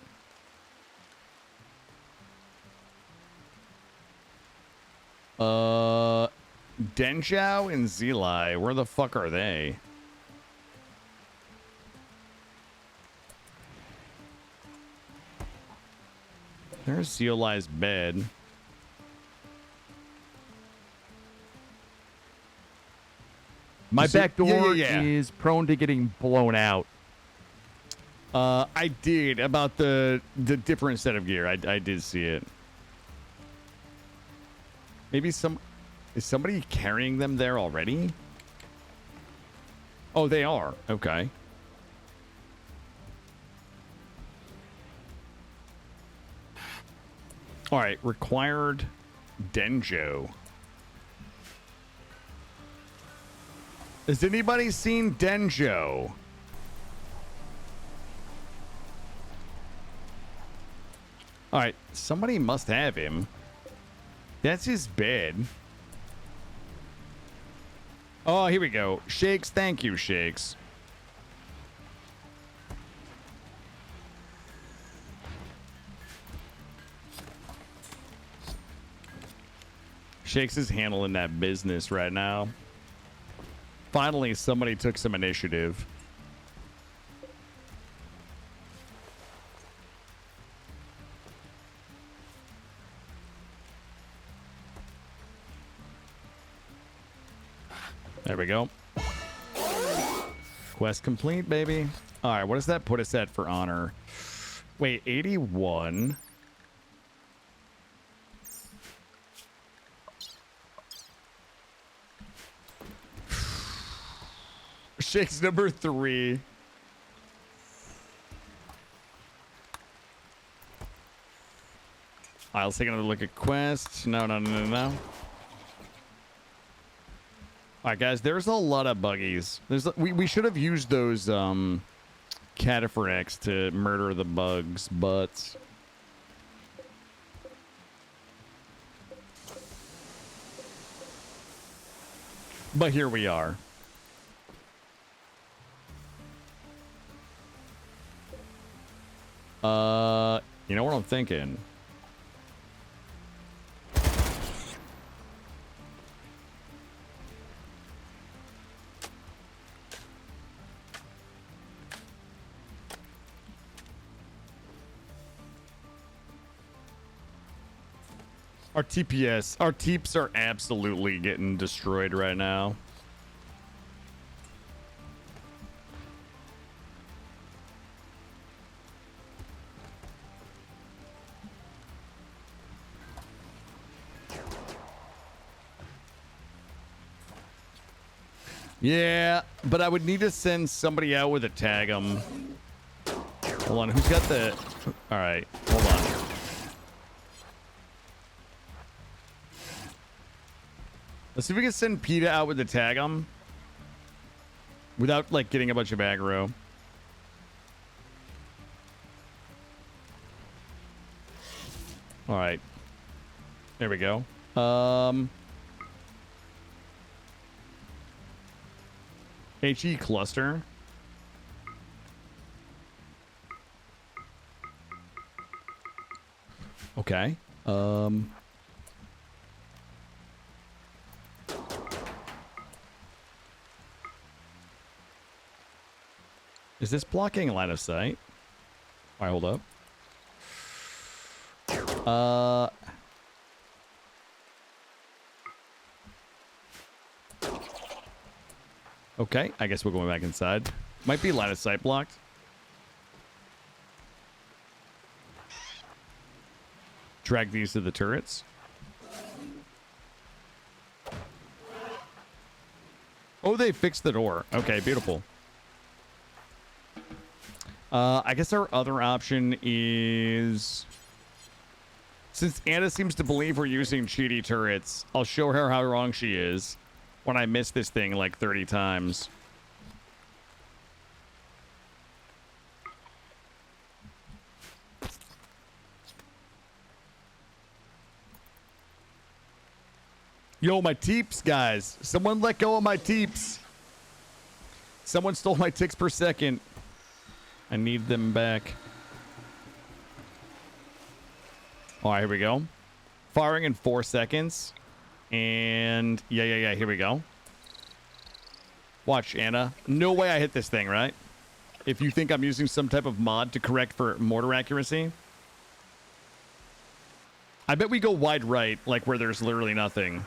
Denjiao and Zilai. Where the fuck are they? There's Zilai's bed. My back door yeah. is prone to getting blown out. I did about the different set of gear. I did see it. Maybe is somebody carrying them there already? Oh, they are. Okay. All right, required Denjo. Has anybody seen Denjo? All right, somebody must have him. That's his bed. Oh, here we go. Shakes, thank you, Shakes. Shakes is handling that business right now. Finally, somebody took some initiative. There we go. Quest complete, baby. All right, what does that put us at for honor? Wait, 81. Shakes number 3. All right, let's take another look at quests. No. All right, guys, there's a lot of buggies. We should have used those Cataphrax to murder the bugs, but here we are. You know what I'm thinking? Our TPS, our teeps are absolutely getting destroyed right now. Yeah, but I would need to send somebody out with a tag 'em. Hold on, who's got the... All right, hold on. Let's see if we can send PETA out with the tag 'em without, like, getting a bunch of aggro. All right. There we go. HE cluster. Okay. Is this blocking line of sight? All right, hold up. Okay, I guess we're going back inside. Might be line of sight blocked. Drag these to the turrets. Oh, they fixed the door. Okay, beautiful. I guess our other option is... Since Anna seems to believe we're using cheaty turrets, I'll show her how wrong she is when I miss this thing like 30 times. Yo, my teeps, guys. Someone let go of my teeps. Someone stole my ticks per second. I need them back. All right, here we go. Firing in 4 seconds. And yeah. Here we go. Watch, Anna. No way I hit this thing, right? If you think I'm using some type of mod to correct for mortar accuracy. I bet we go wide right, like where there's literally nothing.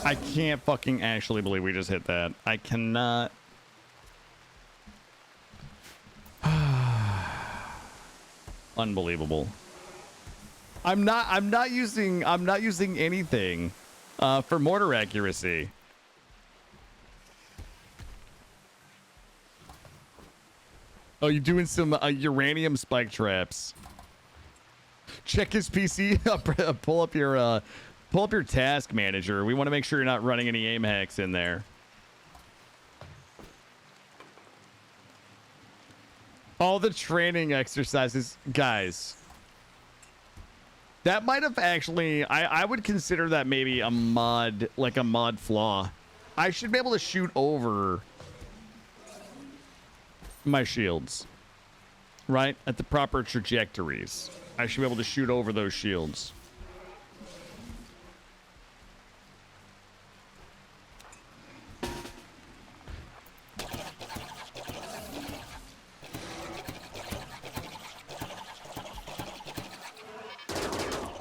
I can't fucking actually believe we just hit that. I cannot. Unbelievable. I'm not using anything for mortar accuracy. Oh, you're doing some uranium spike traps. Check his PC. Pull up your task manager. We want to make sure you're not running any aim hacks in there. All the training exercises, guys. That might have actually, I would consider that maybe a mod, like a mod flaw. I should be able to shoot over my shields, right? At the proper trajectories. I should be able to shoot over those shields.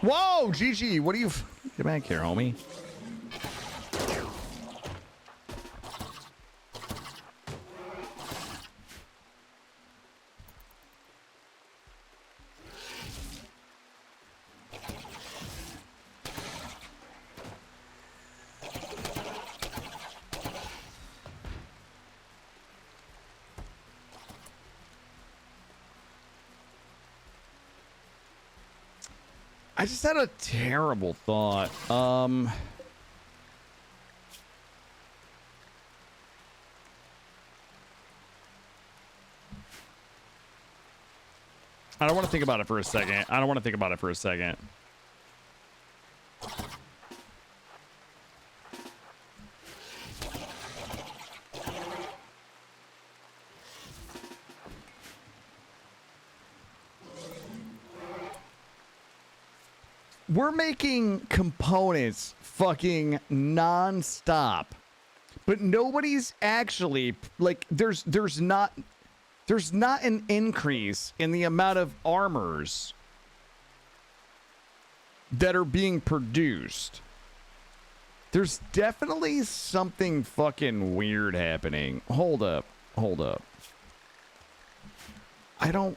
Whoa, GG, what do you... Get back here, homie. I just had a terrible thought. I don't want to think about it for a second. We're making components fucking non-stop, but nobody's actually like there's not an increase in the amount of armors that are being produced. There's definitely something fucking weird happening. Hold up. I don't...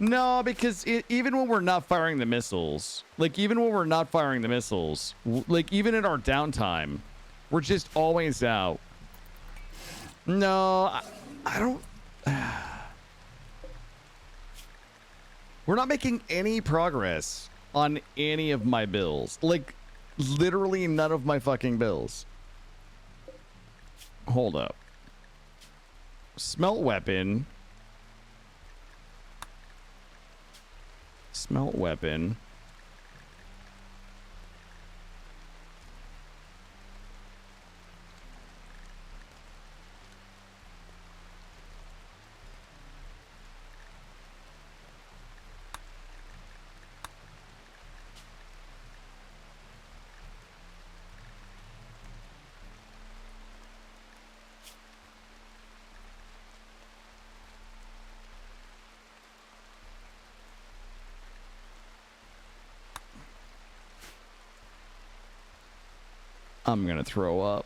No, because even when we're not firing the missiles, like even in our downtime, we're just always out. No, I don't. We're not making any progress on any of my bills. Like, literally none of my fucking bills. Hold up. Smelt weapon. Smelt weapon. I'm gonna throw up.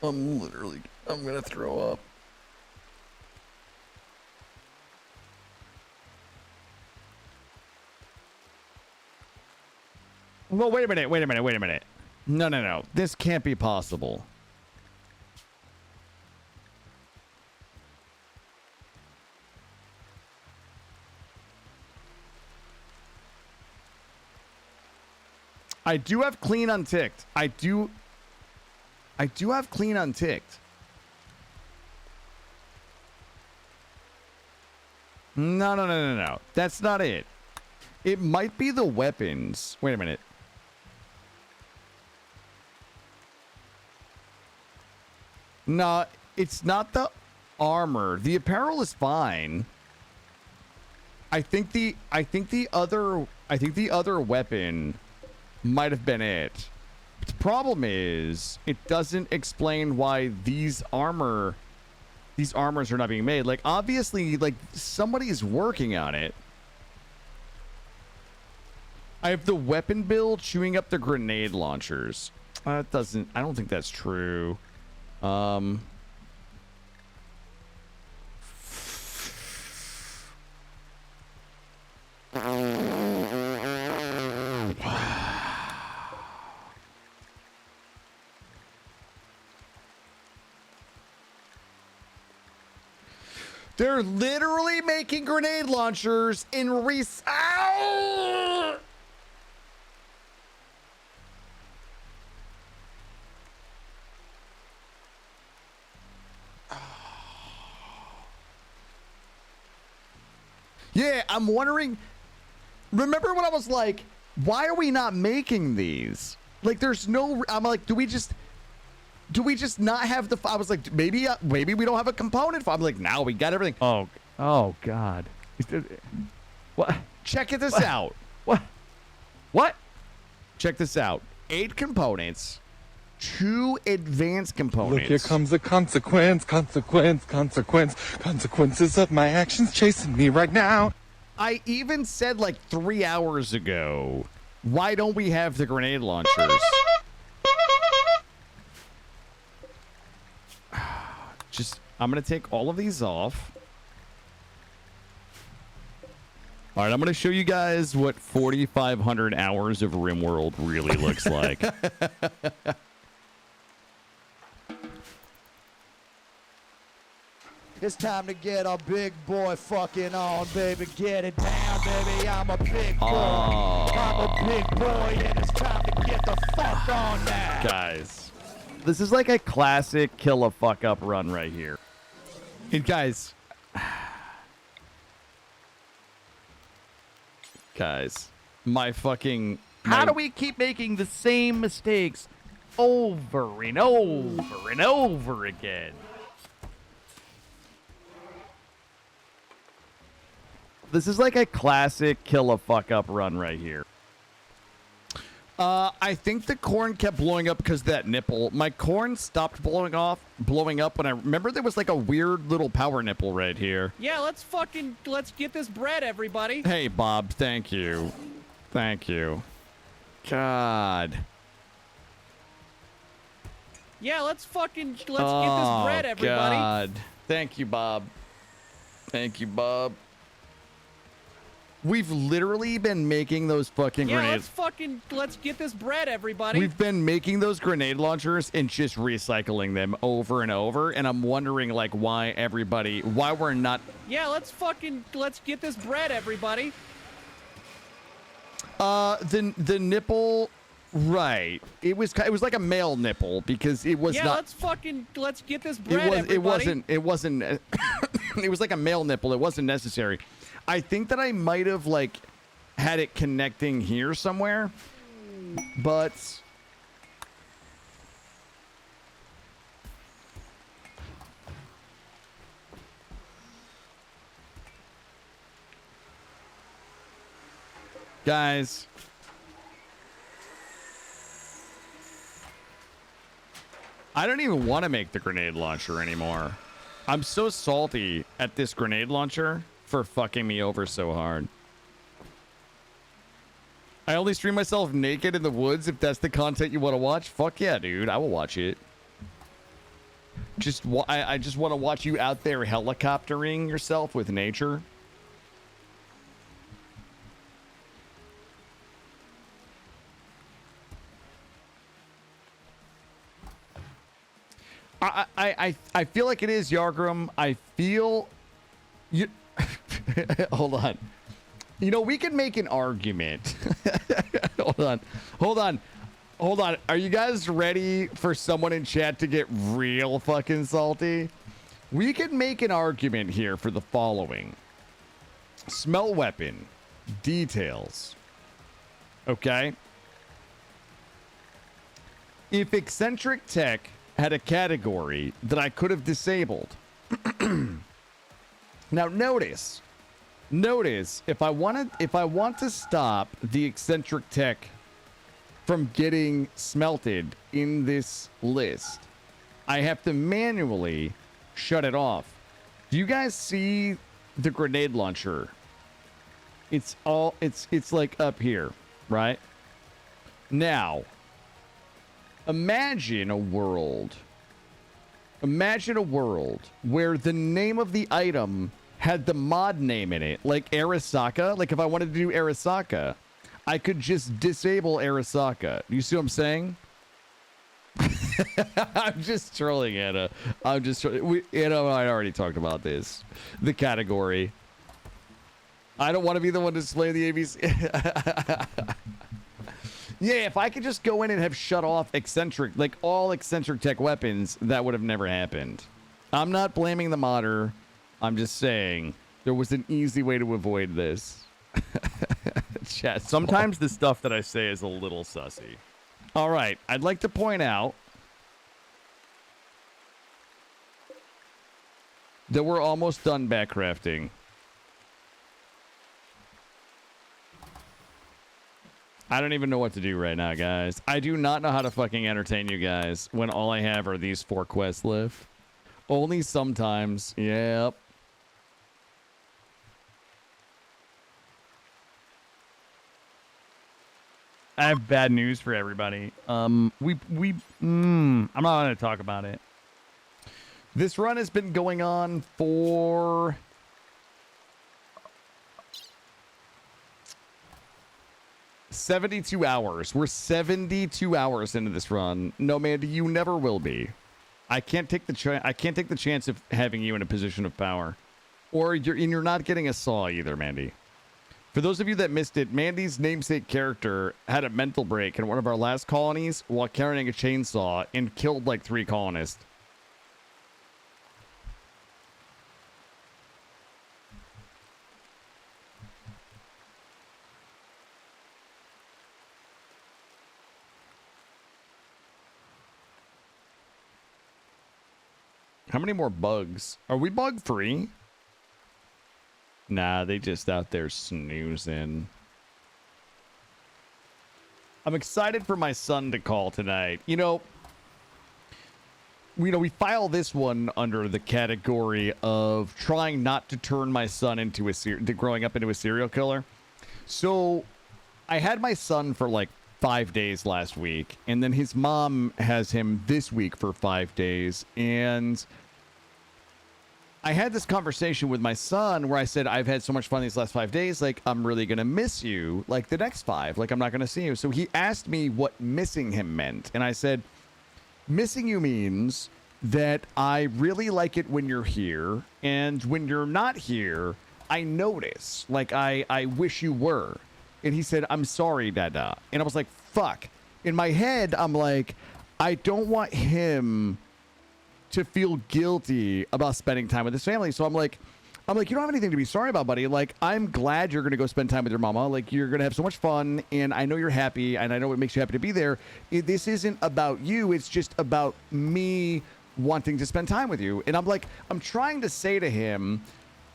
I'm gonna throw up. Well, wait a minute. No. This can't be possible. I do have clean unticked. I do have clean unticked. No. That's not it. It might be the weapons. Wait a minute. No, it's not the armor. The apparel is fine. I think the other weapon might have been it. The problem is it doesn't explain why these armors are not being made. Like, obviously, like, somebody's working on it. I have the weapon build chewing up the grenade launchers. I don't think that's true. They're literally making grenade launchers in Ow! Yeah, I'm wondering. Remember when I was like, why are we not making these? Like, there's no. I'm like, do we just not have the? I was like, maybe we don't have a component. I'm like, now we got everything. Oh God. What? Check this out. What? Check this out. 8 components. 2 advanced components. Look, here comes the consequences of my actions chasing me right now. I even said like 3 hours ago, why don't we have the grenade launchers? I'm going to take all of these off. All right, I'm going to show you guys what 4,500 hours of RimWorld really looks like. It's time to get a big boy fucking on, baby. Get it down, baby. I'm a big boy. I'm a big boy, and it's time to get the fuck on now. Guys, this is like a classic kill a fuck up run right here. And guys, How do we keep making the same mistakes over and over and over again? This is like a classic kill a fuck up run right here. I think the corn kept blowing up because of that nipple. My corn stopped blowing up when I remember there was like a weird little power nipple right here. Yeah, let's get this bread, everybody. Hey, Bob, thank you. Thank you. God. Yeah, let's get this bread, everybody. God. Thank you, Bob. Thank you, Bob. We've literally been making those fucking grenades. Let's get this bread, everybody. We've been making those grenade launchers and just recycling them over and over, and I'm wondering like why we're not. Yeah, let's get this bread, everybody. The nipple, right? It was like a male nipple because it was not. Let's get this bread, everybody. It wasn't. It was like a male nipple. It wasn't necessary. I think that I might have like had it connecting here somewhere, but guys, I don't even want to make the grenade launcher anymore. I'm so salty at this grenade launcher for fucking me over so hard. I only stream myself naked in the woods if that's the content you want to watch. Fuck yeah, dude. I will watch it. I just want to watch you out there helicoptering yourself with nature. I feel like it is, Yargrim. I feel you. Hold on. You know, we can make an argument. Hold on. Are you guys ready for someone in chat to get real fucking salty? We can make an argument here for the following. Smell weapon. Details. Okay. If eccentric tech had a category that I could have disabled. Now notice if I want to stop the eccentric tech from getting smelted in this list, I have to manually shut it off. Do you guys see the grenade launcher? It's like up here, right? Now, imagine a world where the name of the item had the mod name in it, like Arasaka. Like if I wanted to do Arasaka, I could just disable Arasaka. You see what I'm saying? I'm just trolling, Anna. I'm just trolling. Anna and I already talked about this. The category. I don't want to be the one to slay the ABC. Yeah, if I could just go in and have shut off eccentric, like all eccentric tech weapons, that would have never happened. I'm not blaming the modder. I'm just saying there was an easy way to avoid this. Chat. Sometimes the stuff that I say is a little sussy. All right. I'd like to point out that we're almost done backcrafting. I don't even know what to do right now, guys. I do not know how to fucking entertain you guys when all I have are these 4 quests left. Only sometimes. Yep. I have bad news for everybody. I'm not going to talk about it. This run has been going on for 72 hours. We're 72 hours into this run. No, Mandy, you never will be. I can't take the chance of having you in a position of power, or you're not getting a saw either, Mandy. For those of you that missed it, Mandy's namesake character had a mental break in one of our last colonies while carrying a chainsaw and killed like 3 colonists. How many more bugs? Are we bug free? Nah, they just out there snoozing. I'm excited for my son to call tonight. You know, we file this one under the category of trying not to turn my son into growing up into a serial killer. So I had my son for like 5 days last week, and then his mom has him this week for 5 days, and I had this conversation with my son where I said, I've had so much fun these last 5 days. Like, I'm really going to miss you like the next 5. Like, I'm not going to see you. So he asked me what missing him meant. And I said, missing you means that I really like it when you're here. And when you're not here, I notice. Like, I wish you were. And he said, I'm sorry, Dada. And I was like, fuck. In my head, I'm like, I don't want him to feel guilty about spending time with his family. So I'm like, you don't have anything to be sorry about, buddy. Like, I'm glad you're going to go spend time with your mama. Like, you're going to have so much fun, and I know you're happy, and I know it makes you happy to be there. This isn't about you. It's just about me wanting to spend time with you. And I'm like, I'm trying to say to him,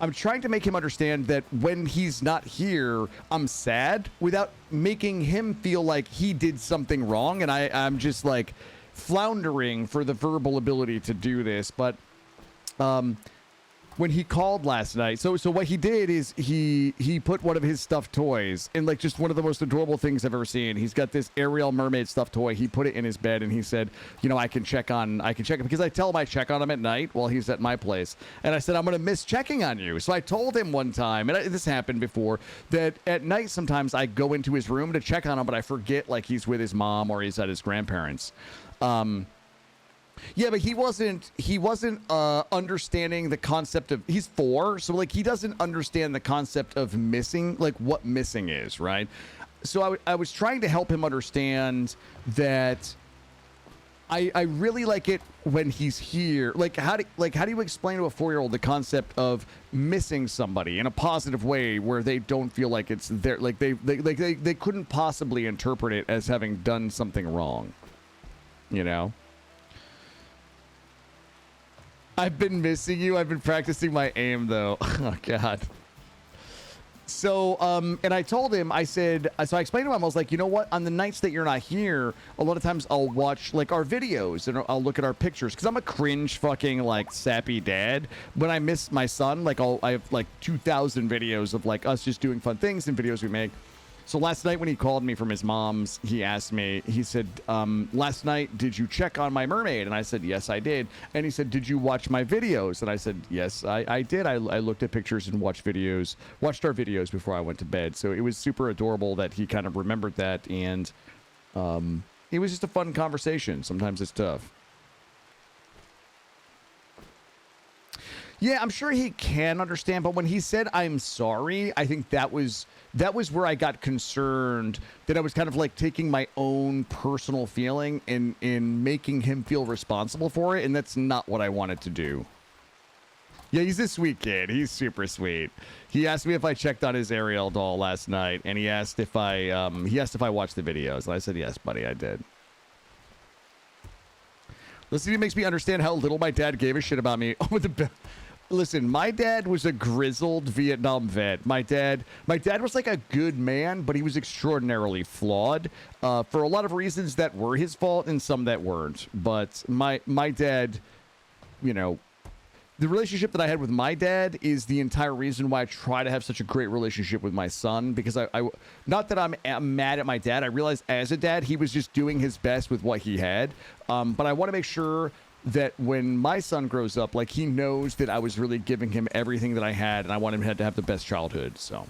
I'm trying to make him understand that when he's not here, I'm sad without making him feel like he did something wrong. And I'm just like floundering for the verbal ability to do this. But when he called last night, so what he did is he put one of his stuffed toys in, like, just one of the most adorable things I've ever seen. He's got this Ariel mermaid stuffed toy. He put it in his bed, and he said, you know, I can check him, because I tell him I check on him at night while he's at my place. And I said, I'm going to miss checking on you. So I told him one time, and this happened before, that at night sometimes I go into his room to check on him, but I forget, like, he's with his mom or he's at his grandparents. Yeah, but he wasn't understanding the concept of, he's 4, so like he doesn't understand the concept of missing, like what missing is, right? So I was trying to help him understand that I really like it when he's here. Like how do you explain to a 4-year-old the concept of missing somebody in a positive way where they don't feel like it's their, like they couldn't possibly interpret it as having done something wrong, you know? I've been missing you. I've been practicing my aim though. Oh God. So, and I told him, I said, so I explained to him, I was like, you know what? On the nights that you're not here, a lot of times I'll watch like our videos and I'll look at our pictures because I'm a cringe fucking like sappy dad. When I miss my son, like I have like 2,000 videos of like us just doing fun things and videos we make. So last night when he called me from his mom's, he asked me, he said, last night, did you check on my mermaid? And I said, yes, I did. And he said, did you watch my videos? And I said, yes, I did. I looked at pictures and watched our videos before I went to bed. So it was super adorable that he kind of remembered that. And it was just a fun conversation. Sometimes it's tough. Yeah, I'm sure he can understand, but when he said I'm sorry, I think that was where I got concerned that I was kind of like taking my own personal feeling and making him feel responsible for it, and that's not what I wanted to do. Yeah, he's a sweet kid. He's super sweet. He asked me if I checked on his Ariel doll last night, and he asked if I watched the videos, and I said, yes, buddy, I did. Listening makes me understand how little my dad gave a shit about me. Listen, my dad was a grizzled Vietnam vet. My dad was like a good man, but he was extraordinarily flawed for a lot of reasons that were his fault and some that weren't. But my dad, you know, the relationship that I had with my dad is the entire reason why I try to have such a great relationship with my son, because I not that I'm mad at my dad. I realized as a dad, he was just doing his best with what he had. But I want to make sure that when my son grows up, like, he knows that I was really giving him everything that I had, and I want him to have the best childhood. So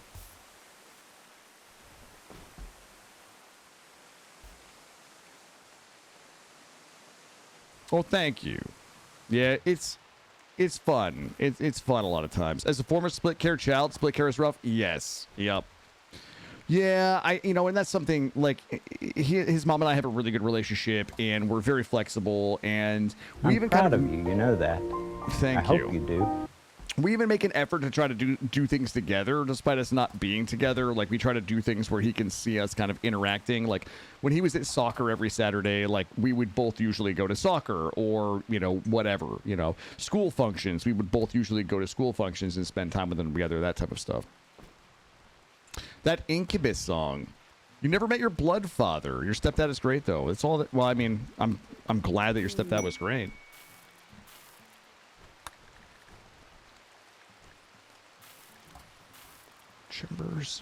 well, thank you. Yeah, it's fun. It's fun a lot of times. As a former split care child, split care is rough. Yes. Yep. Yeah, and that's something, like, his mom and I have a really good relationship, and we're very flexible, and we even proud of you. You know that. Thank you. I hope you do. We even make an effort to try to do things together, despite us not being together. Like, we try to do things where he can see us kind of interacting. Like, when he was at soccer every Saturday, like, we would both usually go to soccer, or, whatever, school functions. We would both usually go to school functions and spend time with them together, that type of stuff. That Incubus song. You never met your blood father. Your stepdad is great, though. It's all that. Well, I mean, I'm glad that your stepdad was great. Chimbers.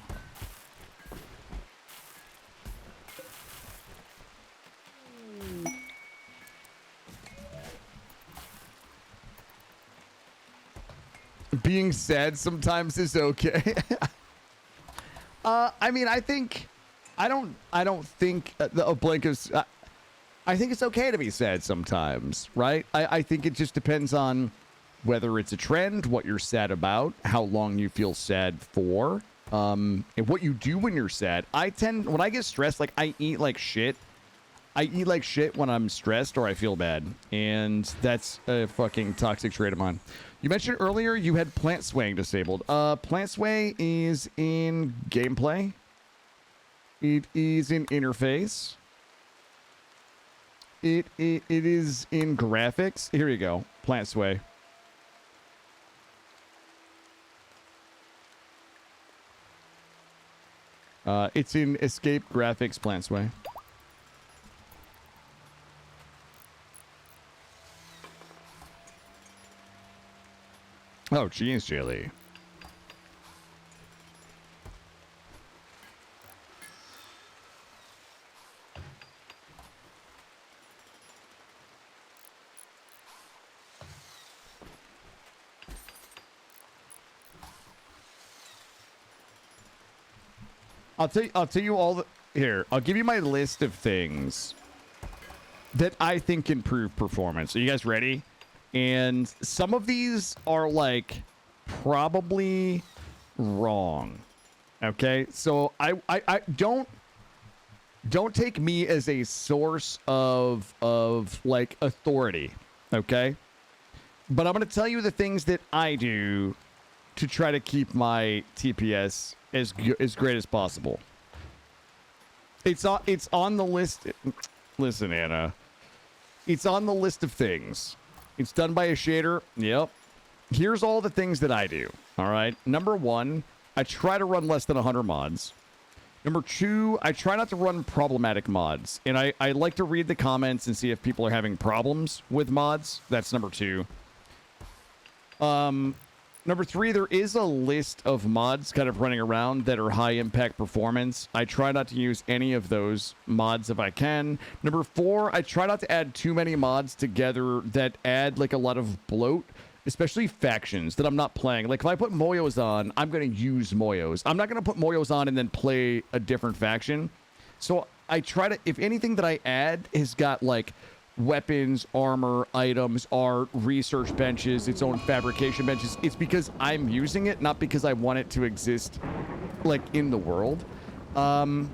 Being sad sometimes is okay. I mean, I don't think a blank is. I think it's okay to be sad sometimes, right? I think it just depends on whether it's a trend, what you're sad about, how long you feel sad for, and what you do when you're sad. When I get stressed, like, I eat like shit. I eat like shit when I'm stressed or I feel bad, and that's a fucking toxic trait of mine. You mentioned earlier you had plant swaying disabled. Plant sway is in gameplay. It is in interface. It is in graphics. Here you go. Plant sway. It's in escape graphics, plant sway. Oh, geez, Jelly. I'll tell you all the here. I'll give you my list of things that I think improve performance. Are you guys ready? And some of these are, like, probably wrong. Okay? So I don't don't take me as a source of like authority, okay? But I'm going to tell you the things that I do to try to keep my TPS as great as possible. It's on the list. Listen, Anna. It's on the list of things. It's done by a shader. Yep. Here's all the things that I do. All right. Number 1, I try to run less than 100 mods. Number 2, I try not to run problematic mods. And I like to read the comments and see if people are having problems with mods. That's number 2. Number 3, there is a list of mods kind of running around that are high impact performance. I try not to use any of those mods if I can. Number 4, I try not to add too many mods together that add like a lot of bloat, especially factions that I'm not playing. Like if I put Moyos on, I'm going to use Moyos. I'm not going to put Moyos on and then play a different faction. So I try to, if anything that I add has got like weapons, armor, items, art, research benches, its own fabrication benches, it's because I'm using it, not because I want it to exist like in the world. I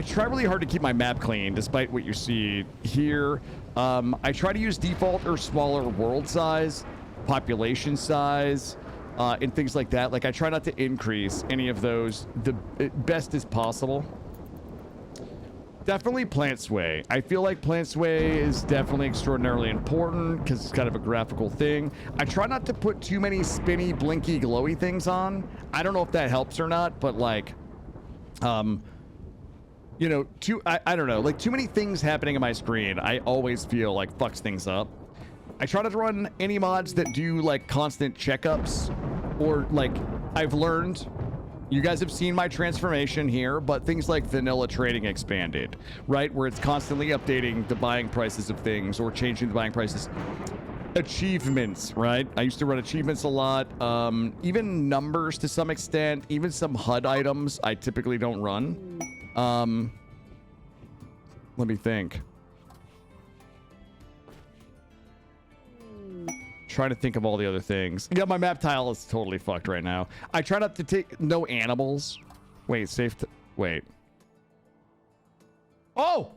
try really hard to keep my map clean despite what you see here. I try to use default or smaller world size, population size, and things like that. Like I try not to increase any of those the best as possible. Definitely plant sway. I feel like plant sway is definitely extraordinarily important because it's kind of a graphical thing. I try not to put too many spinny, blinky, glowy things on. I don't know if that helps or not, but like, you know, I don't know, like too many things happening on my screen, I always feel like fucks things up. I try not to run any mods that do like constant checkups or like I've learned. You guys have seen my transformation here, but things like vanilla trading expanded, right? Where it's constantly updating the buying prices of things or changing the buying prices. Achievements, right? I used to run achievements a lot. Even numbers to some extent, even some HUD items I typically don't run. Let me think. Trying to think of all the other things. Yeah, my map tile is totally fucked right now. I try not to take no animals. Wait, safe to wait. Oh!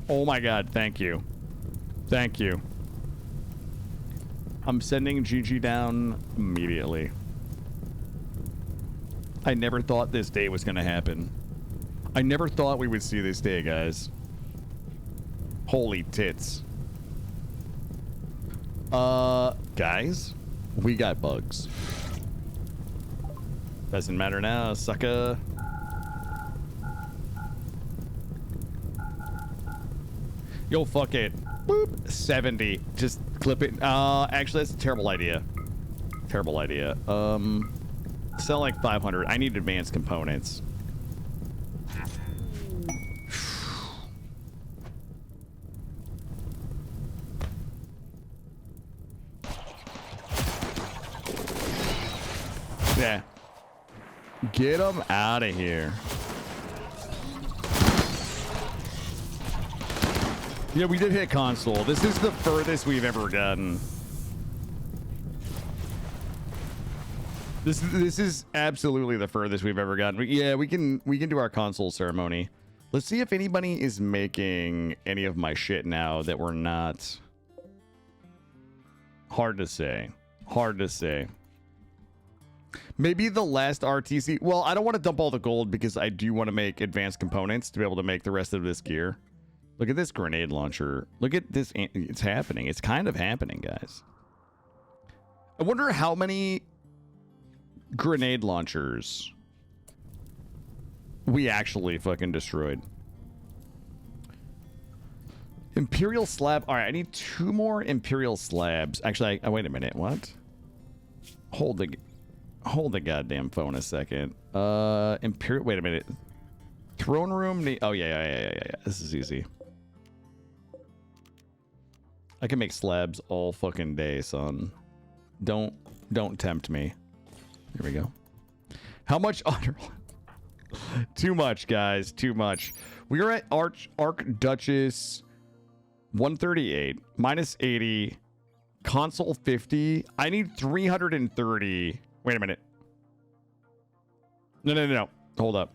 Oh my god, thank you. Thank you. I'm sending GG down immediately. I never thought this day was gonna happen. I never thought we would see this day, guys. Holy tits. Guys, we got bugs. Doesn't matter now, sucker. Yo, fuck it. Boop. 70. Just clip it. Actually, that's a terrible idea. Terrible idea. Sell like 500. I need advanced components. Yeah. Get them out of here. Yeah, we did hit console. This is the furthest we've ever gotten. This is absolutely the furthest we've ever gotten. Yeah, we can do our console ceremony. Let's see if anybody is making any of my shit now that we're not. Hard to say. Hard to say. Maybe the last RTC. Well, I don't want to dump all the gold because I do want to make advanced components to be able to make the rest of this gear. Look at this grenade launcher. Look at this. It's happening. It's kind of happening, guys. I wonder how many grenade launchers we actually fucking destroyed. Imperial slab. All right, I need 2 more Imperial slabs. Actually, wait a minute. What? Hold the goddamn phone a second. Imperial. Wait a minute. Throne room. Oh yeah. This is easy. I can make slabs all fucking day, son. Don't tempt me. Here we go. How much honor? Too much, guys. Too much. We are at Archduchess 138 minus 80. Console 50. I need 330. Wait a minute. No. Hold up.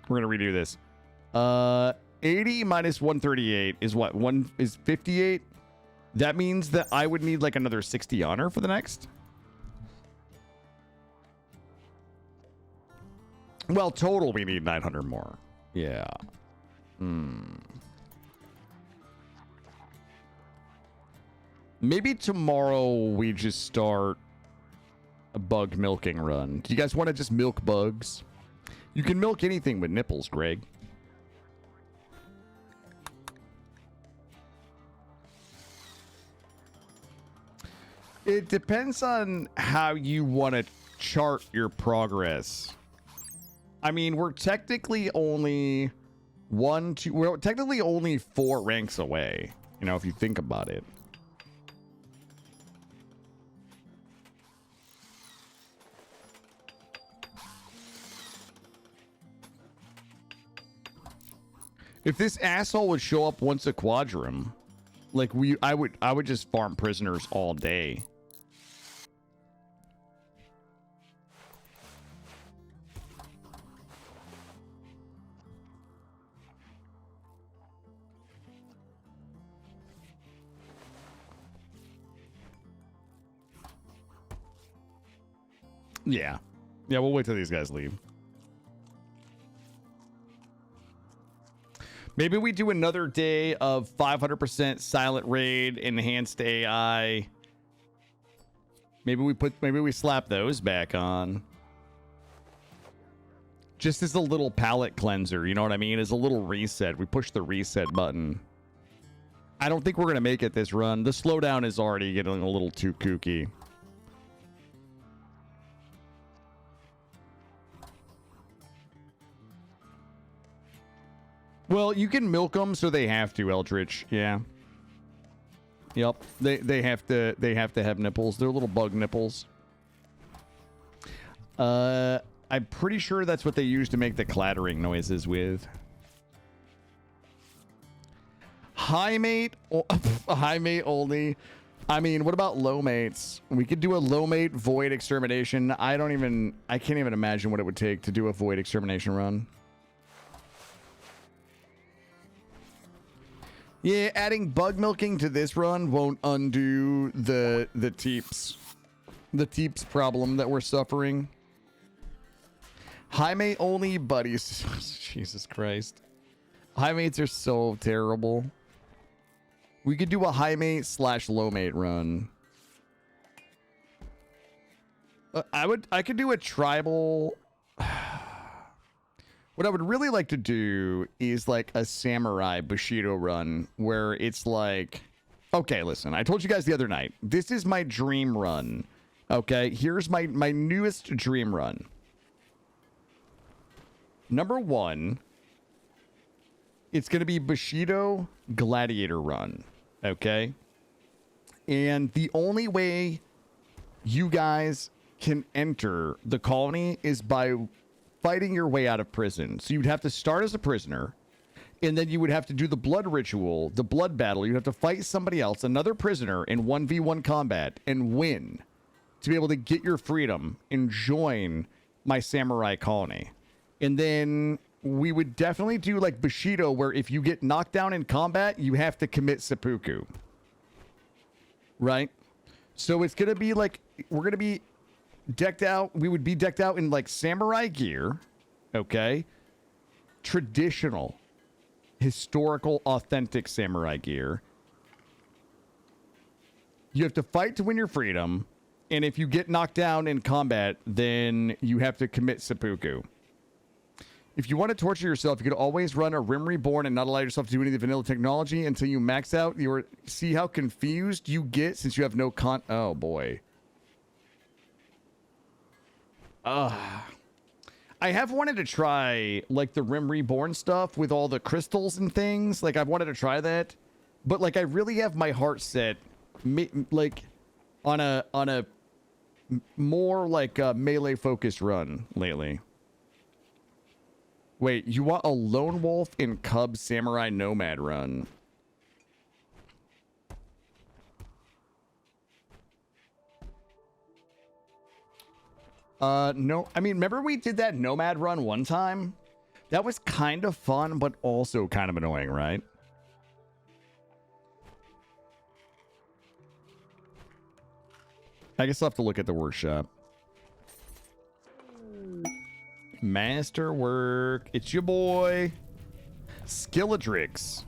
We're gonna redo this. 80 minus 138 is what? Is 58? That means that I would need like another 60 honor for the next. Well, total we need 900 more. Yeah. Maybe tomorrow we just start a bug milking run. Do you guys want to just milk bugs? You can milk anything with nipples, Greg. It depends on how you want to chart your progress. I mean, we're technically only we're technically only 4 ranks away, you know, if you think about it. If this asshole would show up once a quadrum, like I would just farm prisoners all day. Yeah, we'll wait till these guys leave. Maybe we do another day of 500% silent raid, enhanced AI. Maybe we slap those back on. Just as a little palate cleanser, you know what I mean? As a little reset. We push the reset button. I don't think we're going to make it this run. The slowdown is already getting a little too kooky. Well, you can milk them, so they have to, Eldritch. Yeah. Yep. They have to have nipples. They're little bug nipples. I'm pretty sure that's what they use to make the clattering noises with. High mate, high mate only. I mean, what about low mates? We could do a low mate void extermination. I can't even imagine what it would take to do a void extermination run. Yeah, adding bug milking to this run won't undo the teeps problem that we're suffering. High mate only buddies. Jesus Christ. High mates are so terrible. We could do a high mate / low mate run. I could do a tribal. What I would really like to do is like a samurai Bushido run where it's like, okay, listen, I told you guys the other night, this is my dream run. Okay, here's my newest dream run. Number 1, it's going to be Bushido Gladiator run. Okay. And the only way you guys can enter the colony is by fighting your way out of prison. So you'd have to start as a prisoner, and then you would have to do the blood ritual, the blood battle. You'd have to fight somebody else, another prisoner, in 1v1 combat and win to be able to get your freedom and join my samurai colony. And then we would definitely do like Bushido, where if you get knocked down in combat, you have to commit seppuku. Right? So it's going to be like, we're going to be decked out. We would be decked out in like samurai gear. Okay? Traditional, historical, authentic samurai gear. You have to fight to win your freedom. And if you get knocked down in combat, then you have to commit seppuku. If you want to torture yourself, you could always run a Rim Reborn and not allow yourself to do any of the vanilla technology until you max out. See how confused you get since you have no oh boy. I have wanted to try like the Rim Reborn stuff with all the crystals and things. Like I've wanted to try that, but like I really have my heart set like on a more like a melee focused run lately. Wait, you want a lone wolf in cub samurai nomad run? No, I mean, remember we did that Nomad run one time? That was kind of fun, but also kind of annoying, right? I guess I'll have to look at the workshop. Masterwork. It's your boy. Killadrix.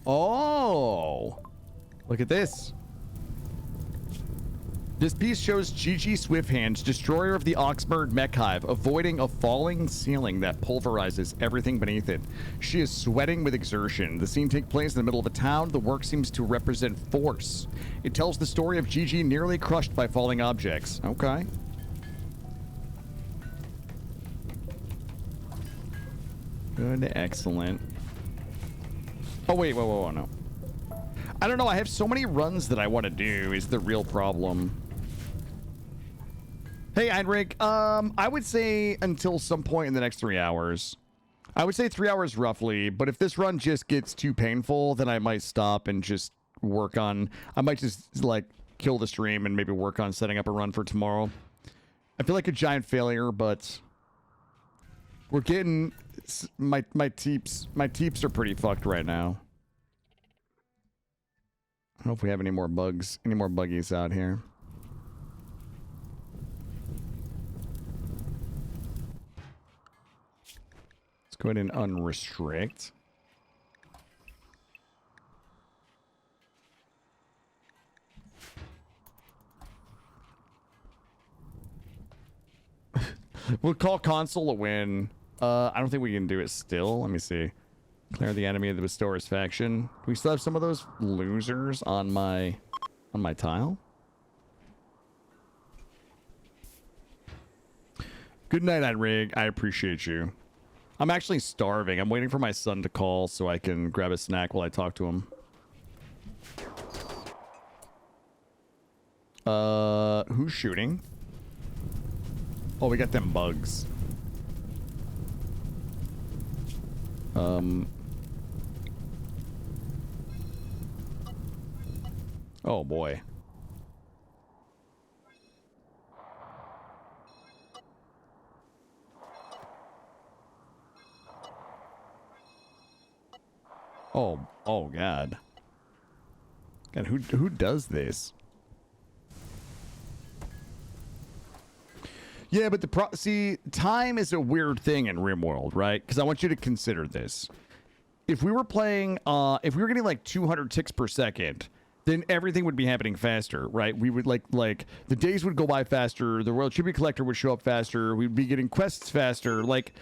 Oh. Look at this. This piece shows Gigi Swifthands, destroyer of the Oxbird mech hive, avoiding a falling ceiling that pulverizes everything beneath it. She is sweating with exertion. The scene takes place in the middle of a town. The work seems to represent force. It tells the story of Gigi nearly crushed by falling objects. Okay. Good, excellent. Oh, wait, whoa, no. I don't know, I have so many runs that I want to do is the real problem. Hey, Heinrich, I would say until some point in the next 3 hours. I would say 3 hours roughly, but if this run just gets too painful, then I might stop and just work on... I might just, like, kill the stream and maybe work on setting up a run for tomorrow. I feel like a giant failure, but... We're getting... My teeps are pretty fucked right now. I don't know if we have any more bugs, any more buggies out here. Let's go ahead and unrestrict. We'll call console a win. I don't think we can do it still. Let me see. Clear the enemy of the Bestower's faction. Do we still have some of those losers on my tile? Good night, Rig. I appreciate you. I'm actually starving. I'm waiting for my son to call so I can grab a snack while I talk to him. Who's shooting? Oh, we got them bugs. Oh boy. Oh God. God, who does this? Yeah, but see, time is a weird thing in RimWorld, right? Because I want you to consider this. If we were playing, if we were getting like 200 ticks per second, then everything would be happening faster, right? We would like the days would go by faster, the Royal Tribute Collector would show up faster, we'd be getting quests faster, like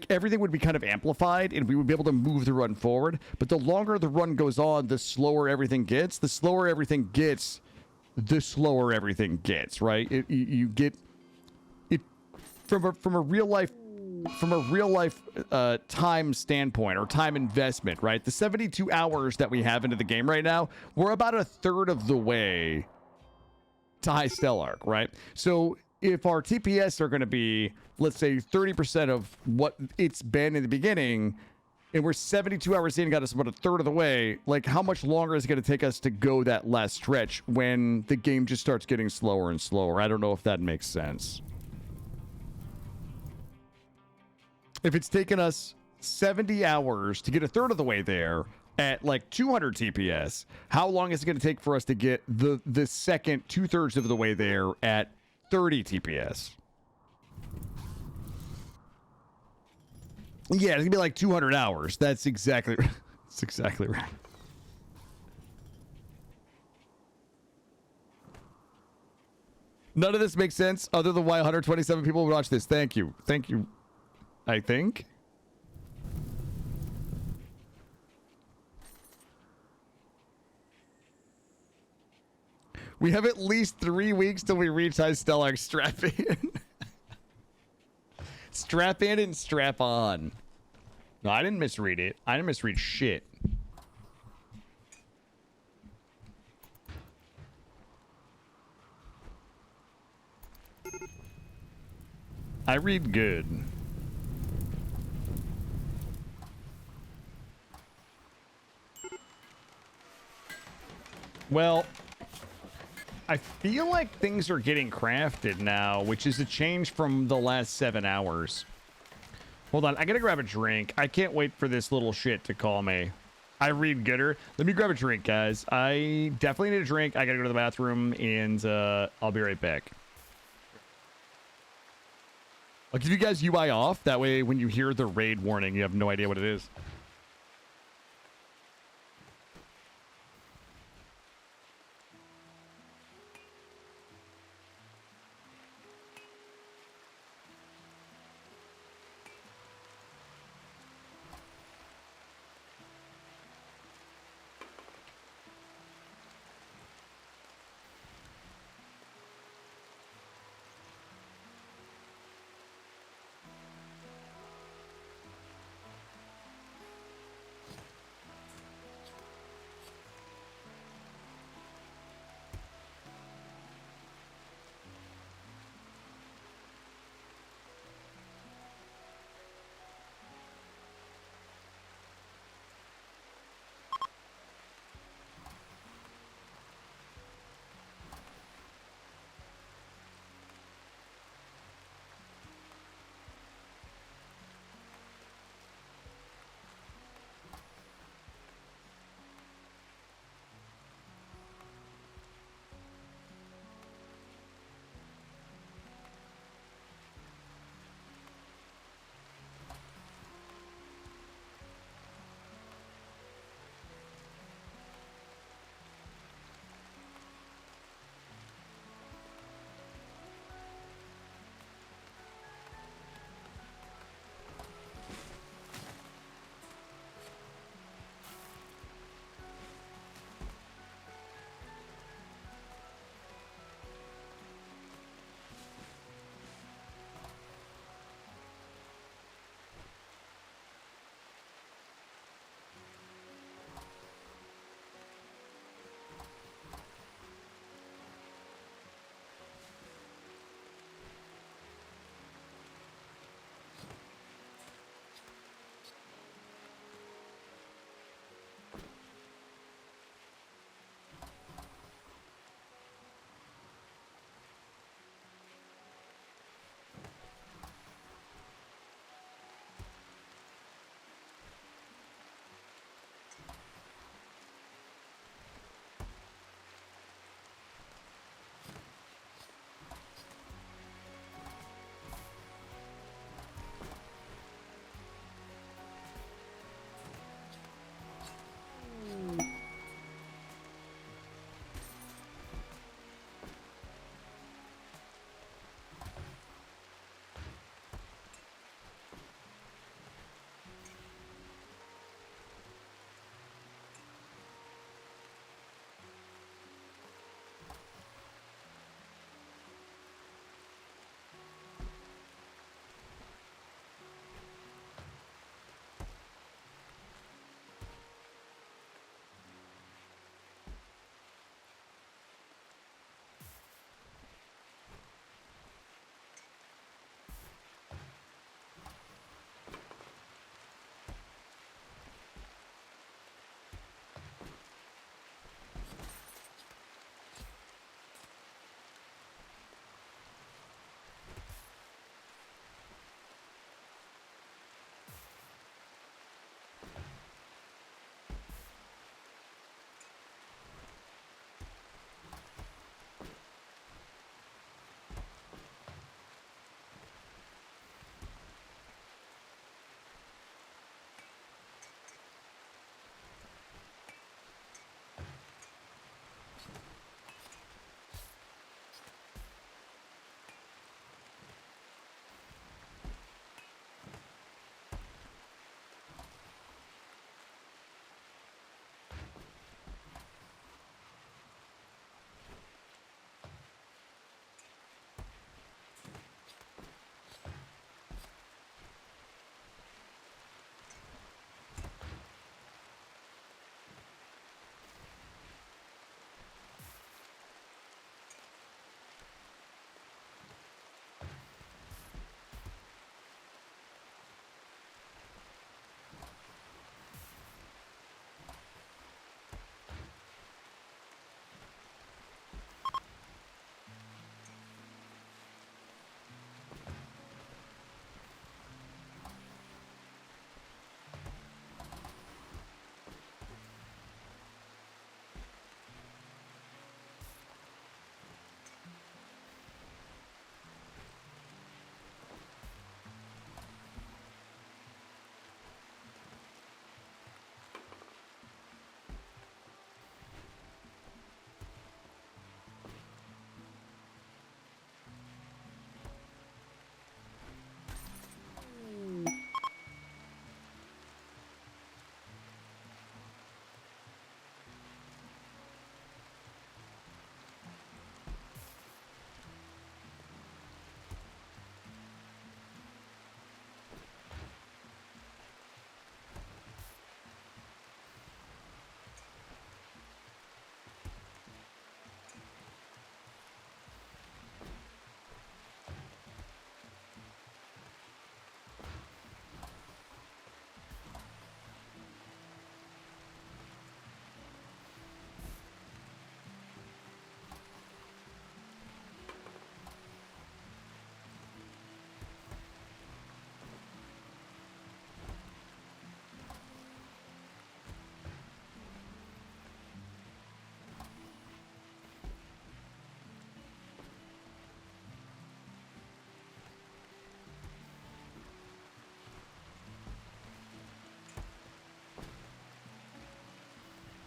everything would be kind of amplified, and we would be able to move the run forward. But the longer the run goes on, the slower everything gets. The slower everything gets, the slower everything gets, right? You get it from a real life time standpoint or time investment, right? The 72 hours that we have into the game right now, we're about a third of the way to High Stellarch, right? So if our TPS are going to be, let's say, 30% of what it's been in the beginning, and we're 72 hours in, got us about a third of the way, like how much longer is it going to take us to go that last stretch when the game just starts getting slower and slower? I don't know if that makes sense. If it's taken us 70 hours to get a third of the way there at like 200 TPS, how long is it going to take for us to get the second 2/3 of the way there at 30 TPS? Yeah, it's going to be like 200 hours. That's exactly right. None of this makes sense other than why 127 people would watch this. Thank you. Thank you. I think. We have at least 3 weeks till we reach High Stellarch. Strap in. Strap in and strap on. No, I didn't misread it. I didn't misread shit. I read good. Well, I feel like things are getting crafted now, which is a change from the last 7 hours. Hold on, I gotta grab a drink. I can't wait for this little shit to call me. I read gooder. Let me grab a drink, guys. I definitely need a drink. I gotta go to the bathroom, and I'll be right back. I'll give you guys UI off. That way, when you hear the raid warning, you have no idea what it is.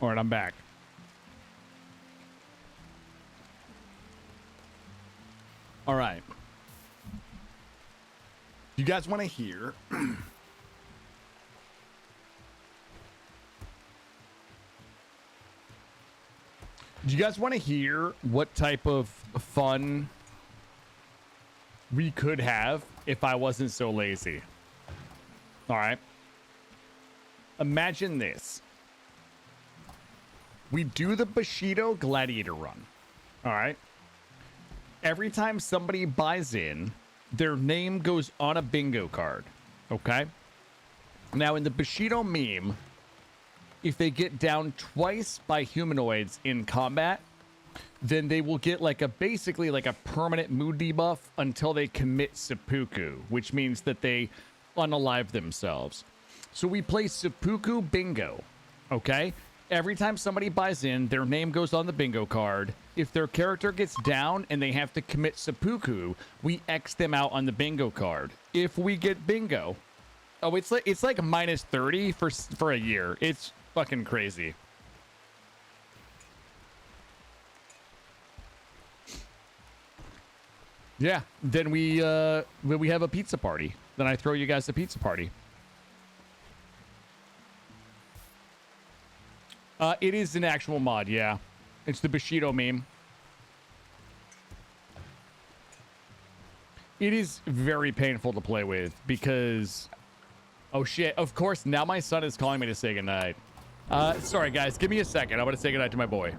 All right, I'm back. All right. You guys want to hear? Do you guys want to hear what type of fun we could have if I wasn't so lazy? All right. Imagine this. We do the Bushido Gladiator run. All right. Every time somebody buys in, their name goes on a bingo card. Okay. Now, in the Bushido meme, if they get down twice by humanoids in combat, then they will get like a basically like a permanent mood debuff until they commit seppuku, which means that they unalive themselves. So we play seppuku bingo. Okay. Every time somebody buys in, their name goes on the bingo card. If their character gets down and they have to commit seppuku, we X them out on the bingo card. If we get bingo, oh, it's like minus 30 for a year. It's fucking crazy. Yeah, then we have a pizza party. Then I throw you guys a pizza party. It is an actual mod, yeah. It's the Bushido meme. It is very painful to play with because... Oh, shit. Of course, now my son is calling me to say goodnight. Sorry, guys. Give me a second. I'm going to say goodnight to my boy.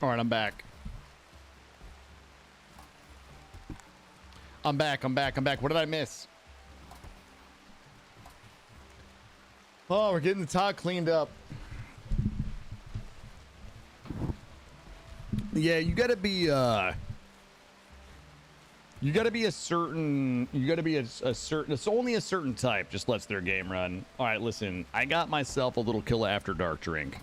All right, I'm back. I'm back. What did I miss? Oh, we're getting the top cleaned up. Yeah, you gotta be a certain, it's only a certain type just lets their game run. All right, listen, I got myself a little Kill After Dark drink.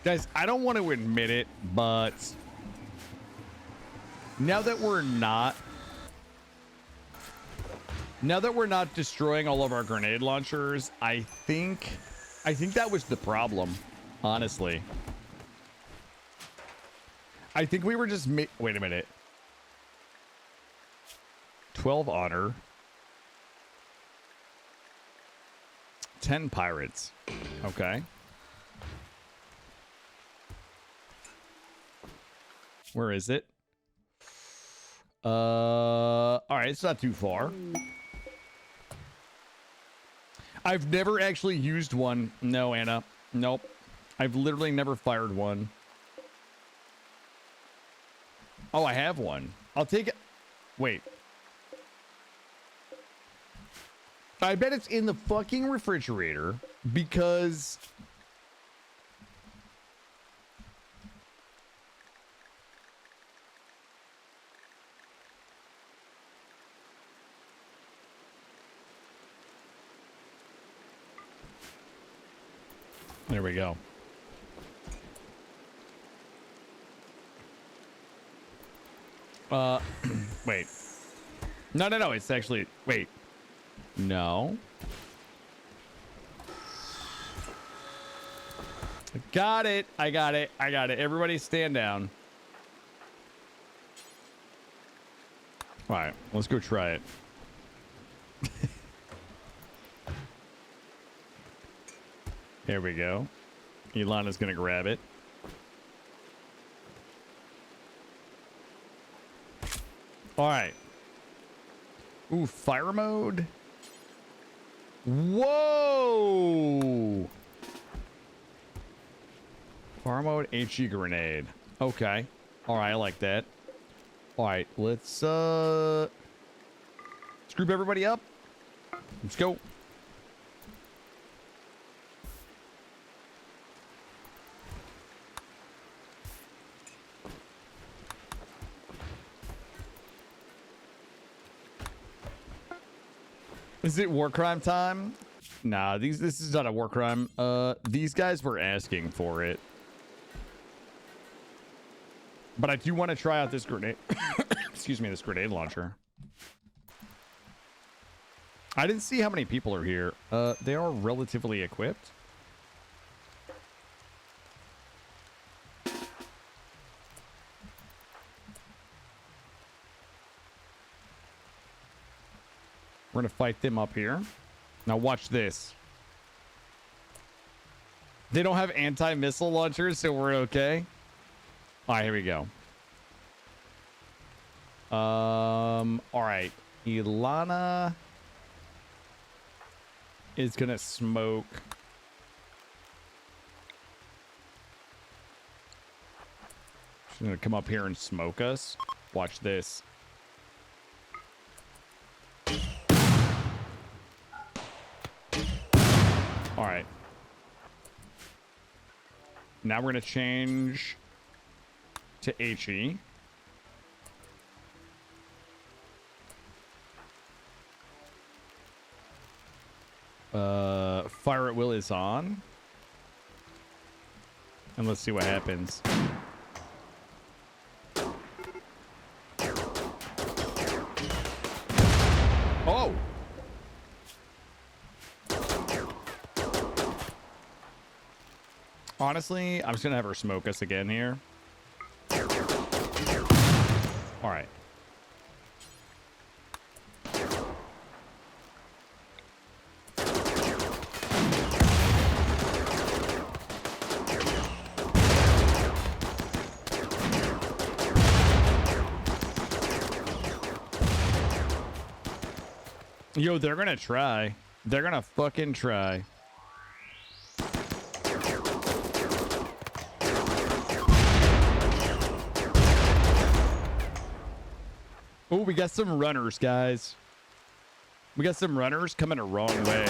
Guys, I don't want to admit it, but now that we're not destroying all of our grenade launchers, I think that was the problem, honestly. I think we were just wait a minute. 12 honor. 10 pirates. Okay. Where is it? All right, it's not too far. I've never actually used one. No, Anna. Nope. I've literally never fired one. Oh, I have one. I'll take it. Wait. I bet it's in the fucking refrigerator because... There we go. Wait. No. It's actually... Wait. No. Got it. I got it. Everybody stand down. All right. Let's go try it. Here we go. Ilana's gonna grab it. All right. Ooh, fire mode. Whoa. Fire mode, HE grenade. Okay. All right, I like that. All right, let's group everybody up. Let's go. Is it war crime time? Nah, this is not a war crime. These guys were asking for it. But I do want to try out this grenade. Excuse me, this grenade launcher. I didn't see how many people are here. They are relatively equipped. We're gonna fight them up here. Now watch this. They don't have anti-missile launchers, so we're okay. All right, here we go. All right. Ilana is gonna smoke. She's gonna come up here and smoke us. Watch this. All right. Now we're gonna change to HE. Fire at will is on. And let's see what happens. Oh! Honestly, I'm just gonna have her smoke us again here. All right. Yo, they're gonna try. They're gonna fucking try. Oh, we got some runners, guys. We got some runners coming a wrong way.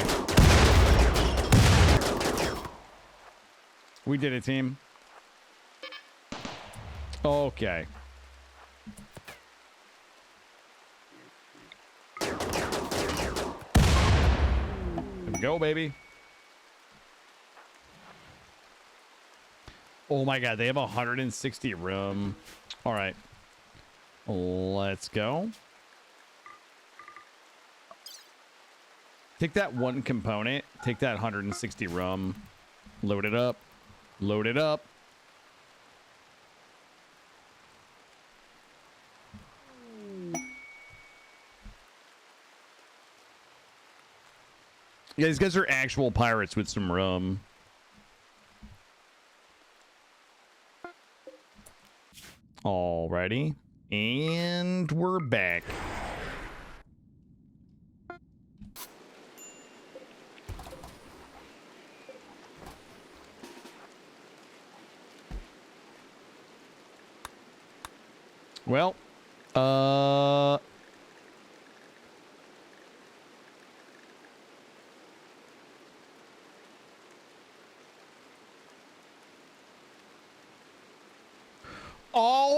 We did it, team. Okay. There we go, baby. Oh my god, they have 160 room. All right. Let's go. Take that one component. Take that 160 rum. Load it up. Load it up. Yeah, these guys are actual pirates with some rum. Alrighty. And we're back. Well, oh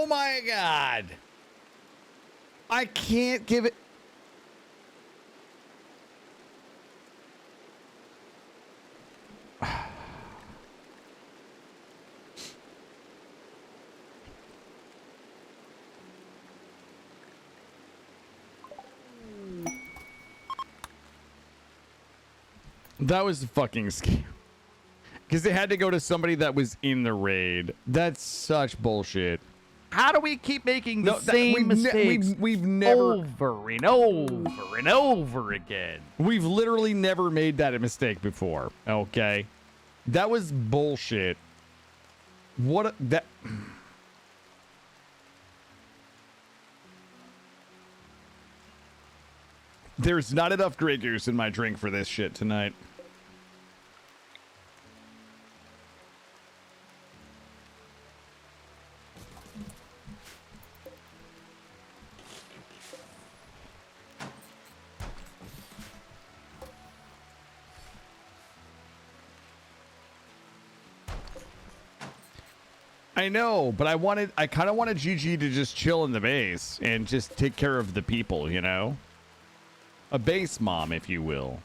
my god. I can't give it. That was fucking scary. Because they had to go to somebody that was in the raid. That's such bullshit. How do we keep making the same mistakes we've never over and over and over again? We've literally never made that a mistake before. Okay, that was bullshit. That. There's not enough Grey Goose in my drink for this shit tonight. I know, but I kind of wanted GG to just chill in the base and just take care of the people, you know? A base mom, if you will.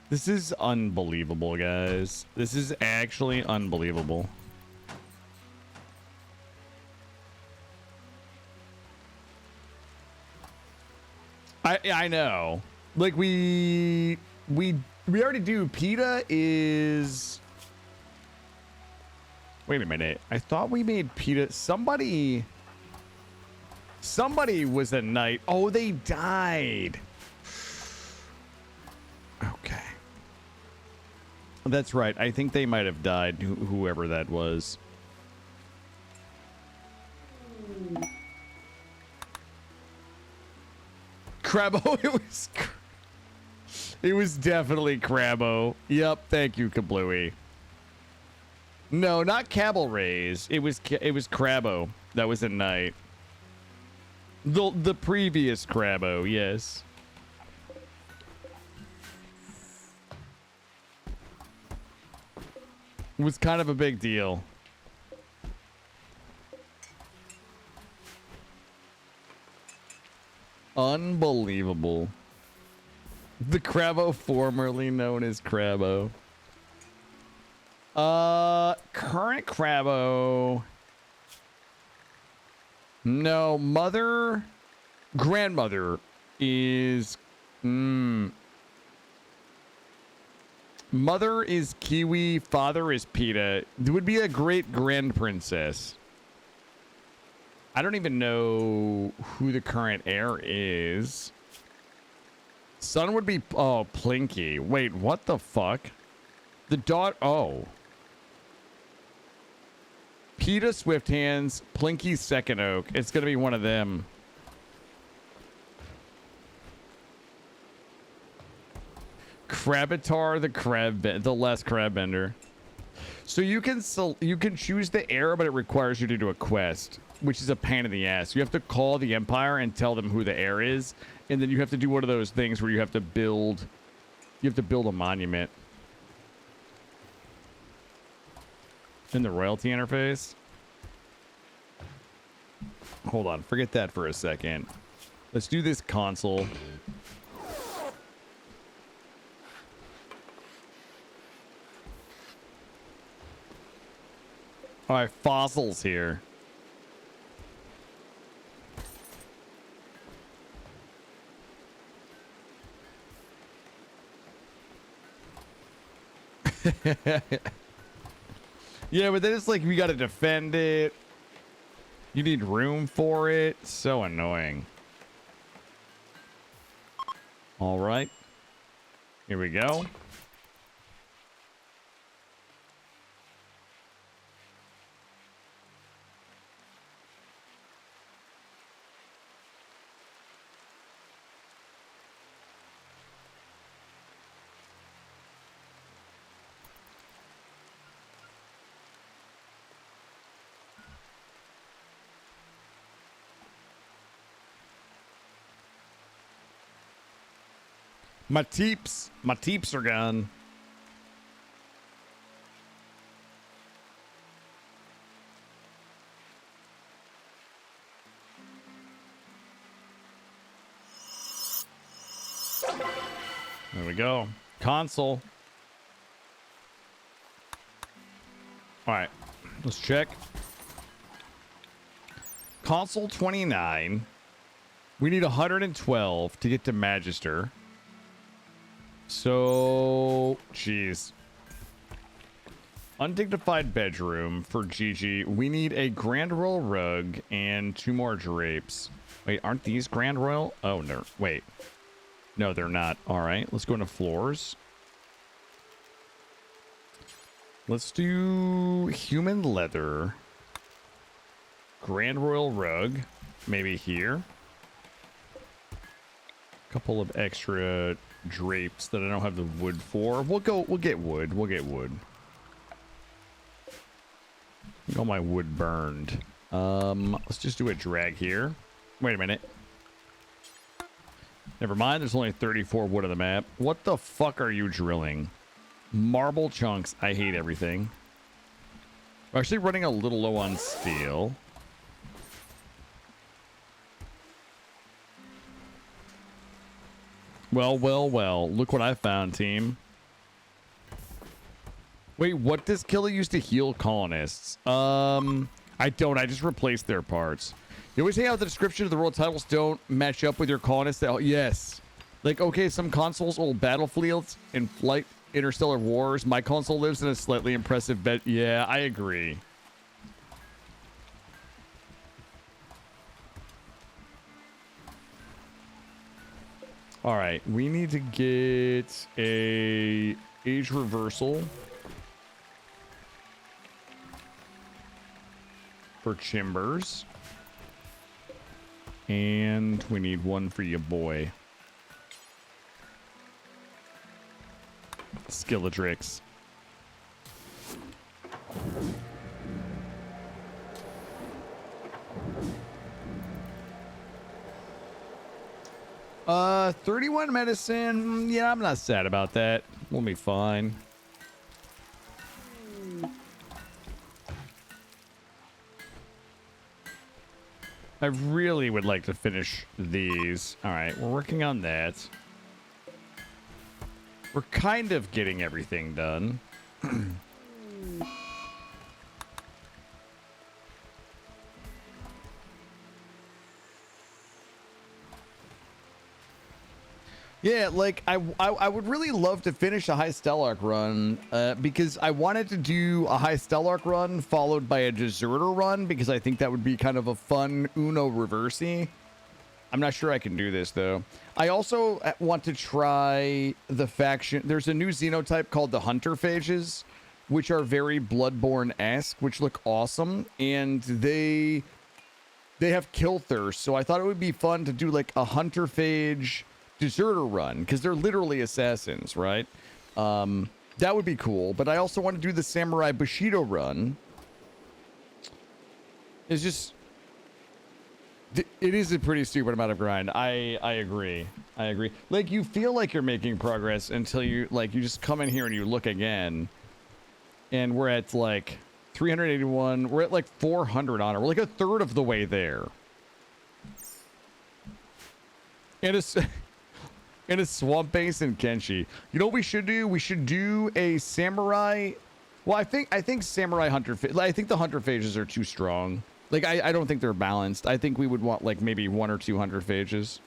This is unbelievable, guys. This is actually unbelievable. I know. Like we already do. PETA is. Wait a minute. I thought we made PETA. Somebody was a knight. Oh, they died. Okay. That's right. I think they might have died, whoever that was. Crabbo, it was definitely Crabbo. Yep, thank you, Kablooey. No, not Cabal Rays. It was Crabbo. That was a knight. The previous Crabbo, yes. It was kind of a big deal. Unbelievable. The Crabbo formerly known as Crabbo. Current Crabbo. No, grandmother is, mother is Kiwi, father is PETA. There would be a great grand princess. I don't even know who the current heir is. Son would be, oh, Plinky. Wait, what the fuck? The daughter, oh. PETA Swift Hands, Plinky Second Oak. It's gonna be one of them. Crabitar the last crab bender. So you can choose the heir, but it requires you to do a quest, which is a pain in the ass. You have to call the Empire and tell them who the heir is, and then you have to do one of those things where you have to build a monument in the royalty interface. Hold on, forget that for a second. Let's do this console. All right, fossils here. Yeah, but then it's like we got to defend it. You need room for it. So annoying. All right. Here we go. My teeps are gone. There we go. Console. All right, let's check. Console 29. We need 112 to get to Magister. So, geez. Undignified bedroom for Gigi. We need a Grand Royal rug and 2 more drapes. Wait, aren't these Grand Royal? Oh, no. Wait. No, they're not. All right, let's go into floors. Let's do human leather. Grand Royal rug. Maybe here. Couple of extra drapes that I don't have the wood for. We'll get wood. We'll get wood. All my wood burned. Let's just do a drag here. Wait a minute. Never mind, there's only 34 wood on the map. What the fuck are you drilling? Marble chunks. I hate everything. We're actually running a little low on steel. Well, well, well. Look what I found, team. Wait, what does Killa use to heal colonists? I don't. I just replaced their parts. You always say how the description of the world titles don't match up with your colonists. Yes. Like, okay, some consoles old battlefields in flight interstellar wars. My console lives in a slightly impressive bed. Yeah, I agree. All right, we need to get a age reversal for Chimbers. And we need one for your boy. Killadrix. Uh, 31 medicine. Yeah, I'm not sad about that. We'll be fine. I really would like to finish these. All right, we're working on that. We're kind of getting everything done. Yeah, like I would really love to finish a high Stellarch run because I wanted to do a high Stellarch run followed by a deserter run because I think that would be kind of a fun Uno reversey. I'm not sure I can do this though. I also want to try the faction. There's a new xenotype called the Hunterphages, which are very Bloodborne-esque, which look awesome, and they have kill thirst. So I thought it would be fun to do like a Hunterphage deserter run, because they're literally assassins, right? That would be cool. But I also want to do the samurai bushido run. It's just, it is a pretty stupid amount of grind. I agree. I agree. Like, you feel like you're making progress until you, like, you just come in here and you look again. And we're at, like, 381. We're at, like, 400 on it. We're, like, a third of the way there. And it's... in a swamp base in Kenshi. You know what we should do? We should do a samurai. Well, I think samurai hunter. I think the hunter phages are too strong. Like, I don't think they're balanced. I think we would want like maybe 1 or 2 hunter phages.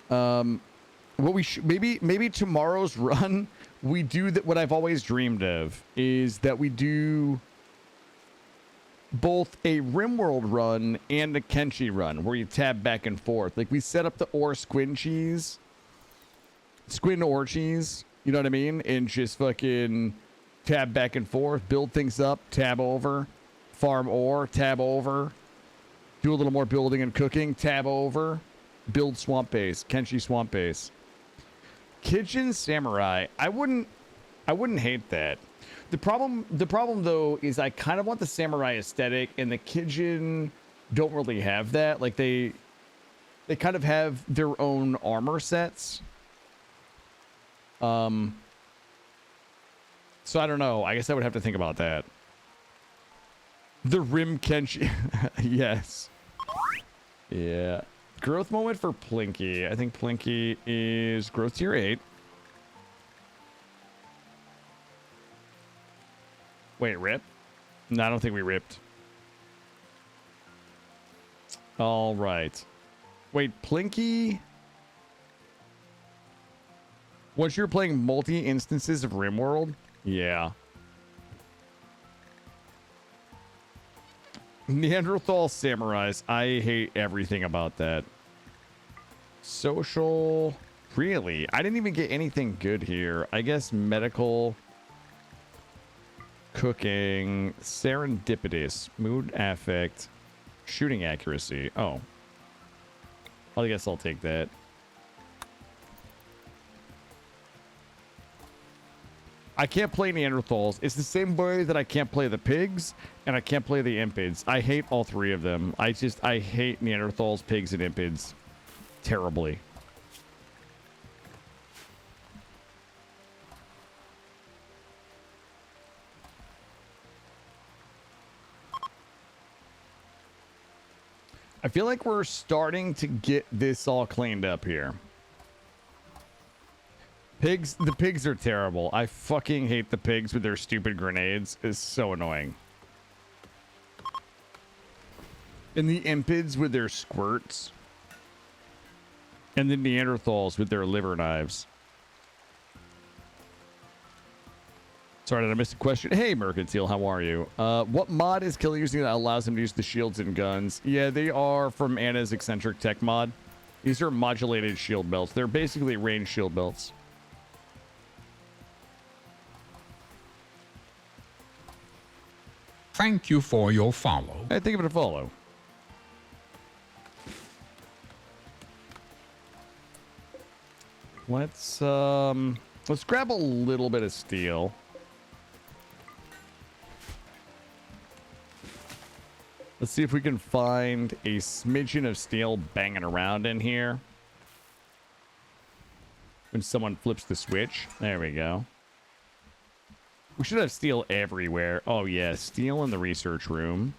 What we should maybe tomorrow's run we do that. What I've always dreamed of is that we do both a RimWorld run and a Kenshi run where you tab back and forth. Like, we set up the squin ore cheese, you know what I mean? And just fucking tab back and forth, build things up, tab over, farm ore, tab over, do a little more building and cooking, tab over, build swamp base, Kenshi swamp base. Kitchen Samurai, I wouldn't hate that. The problem though is I kind of want the samurai aesthetic, and the Kijin don't really have that. Like, they kind of have their own armor sets. So I don't know. I guess I would have to think about that. The Rim Kenshi. Yes. Yeah. Growth moment for Plinky. I think Plinky is growth tier 8. Wait, rip? No, I don't think we ripped. All right. Wait, Plinky? Once you're playing multi-instances of RimWorld? Yeah. Neanderthal Samurais. I hate everything about that. Social. Really? I didn't even get anything good here. I guess medical... Cooking, serendipitous, mood affect, shooting accuracy. Oh. I guess I'll take that. I can't play Neanderthals. It's the same way that I can't play the pigs and I can't play the impids. I hate all 3 of them. I hate Neanderthals, pigs, and impids terribly. I feel like we're starting to get this all cleaned up here. The pigs are terrible. I fucking hate the pigs with their stupid grenades. It's so annoying. And the impids with their squirts. And the Neanderthals with their liver knives. Sorry, did I miss a question? Hey, Mercantile, how are you? What mod is Killer using that allows him to use the shields and guns? Yeah, they are from Anna's Eccentric Tech mod. These are modulated shield belts. They're basically ranged shield belts. Thank you for your follow. Hey, thank you for the follow. Let's grab a little bit of steel. Let's see if we can find a smidgen of steel banging around in here. When someone flips the switch. There we go. We should have steel everywhere. Oh, yeah. Steel in the research room.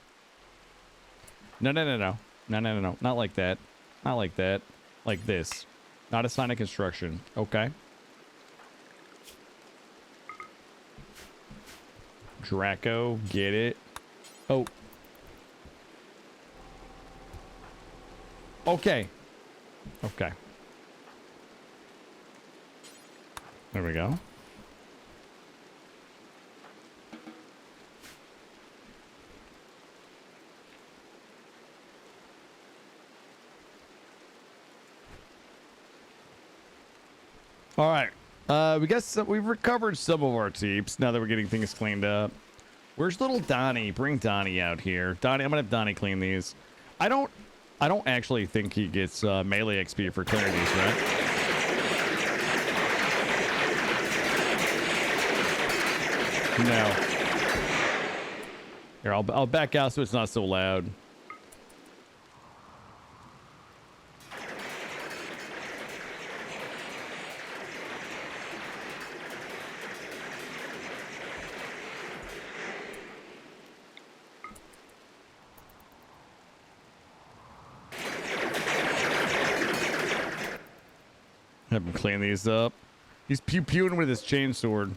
No. No. Not like that. Not like that. Like this. Not a sign of construction. Okay. Draco, get it. Oh. Okay. Okay. There we go. All right. We've recovered some of our teeps now that we're getting things cleaned up. Where's little Donnie? Bring Donnie out here. Donnie, I'm gonna have Donnie clean these. I don't actually think he gets melee XP for clearing these, right? No. Here, I'll back out so it's not so loud. Have him clean these up. He's pew-pewing with his chainsword.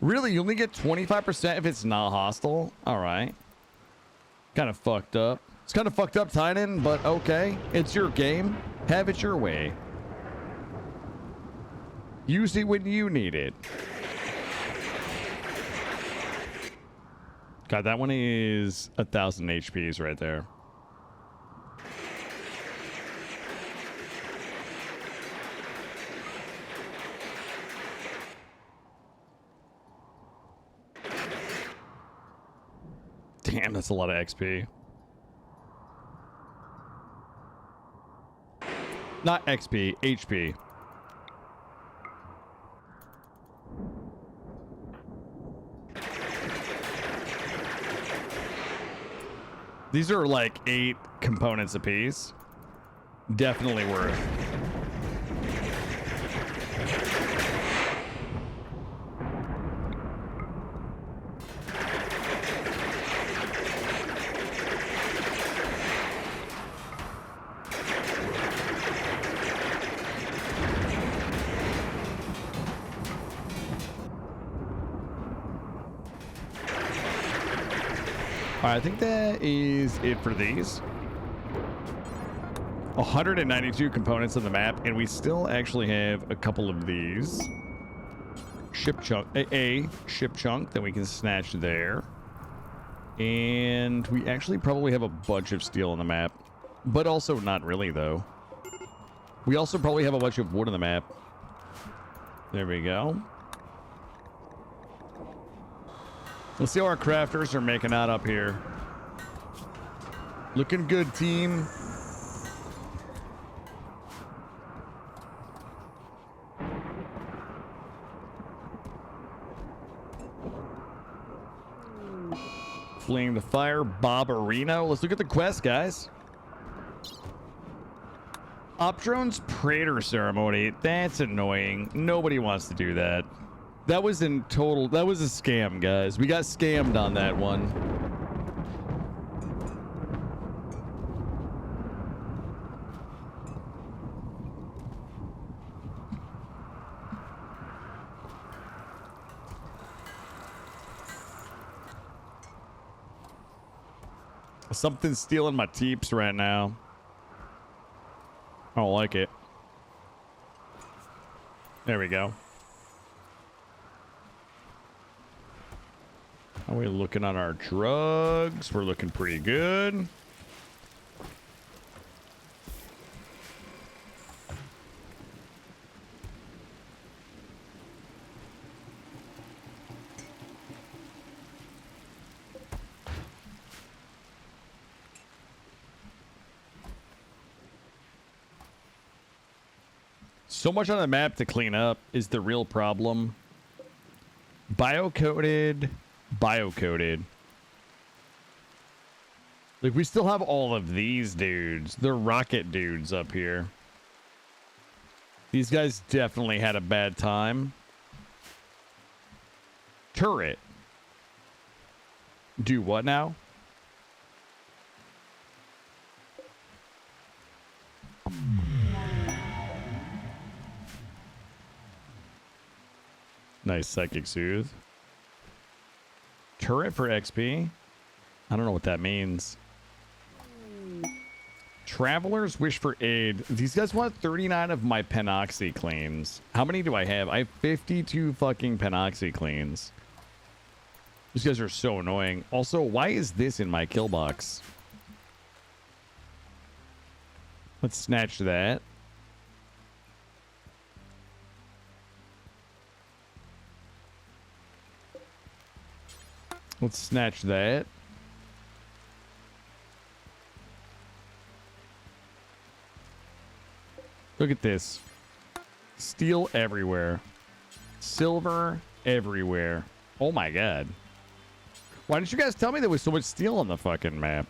Really? You only get 25% if it's not hostile? Alright. Kind of fucked up. It's kind of fucked up, Tynan, but okay. It's your game. Have it your way. Use it when you need it. God, that one is 1,000 HPs right there. Damn, that's a lot of XP. Not XP, HP. These are like 8 components apiece. Definitely worth. I think that is it for these. 192 components on the map, and we still actually have a couple of these. Ship chunk, a ship chunk that we can snatch there. And we actually probably have a bunch of steel on the map, but also not really though. We also probably have a bunch of wood on the map. There we go. Let's see how our crafters are making out up here. Looking good, team. Fleeing the fire, Barbarino. Let's look at the quest, guys. Opdrone's Praetor ceremony. That's annoying. Nobody wants to do that. That was in total. That was a scam, guys. We got scammed on that one. Something's stealing my teeps right now. I don't like it. There we go. How are we looking on our drugs? We're looking pretty good. So much on the map to clean up is the real problem. Biocoded. Like, we still have all of these dudes. The rocket dudes up here. These guys definitely had a bad time. Turret. Do what now? Nice psychic soothe. Turret for XP? I don't know what that means. Travelers wish for aid. These guys want 39 of my Penoxy cleans. How many do I have? I have 52 fucking Penoxy cleans. These guys are so annoying. Also, why is this in my kill box? Let's snatch that. Let's snatch that. Look at this. Steel everywhere. Silver everywhere. Oh my god. Why didn't you guys tell me there was so much steel on the fucking map?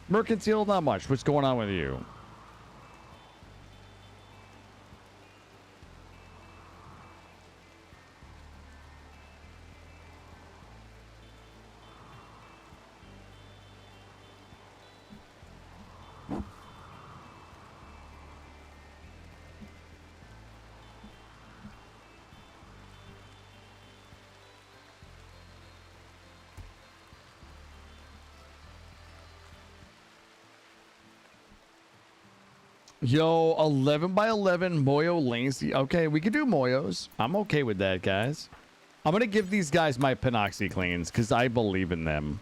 Mercantile, not much. What's going on with you? Yo, 11 by 11 Moyo Lazy. Okay, we could do Moyos. I'm okay with that, guys. I'm going to give these guys my Panoxy cleans because I believe in them.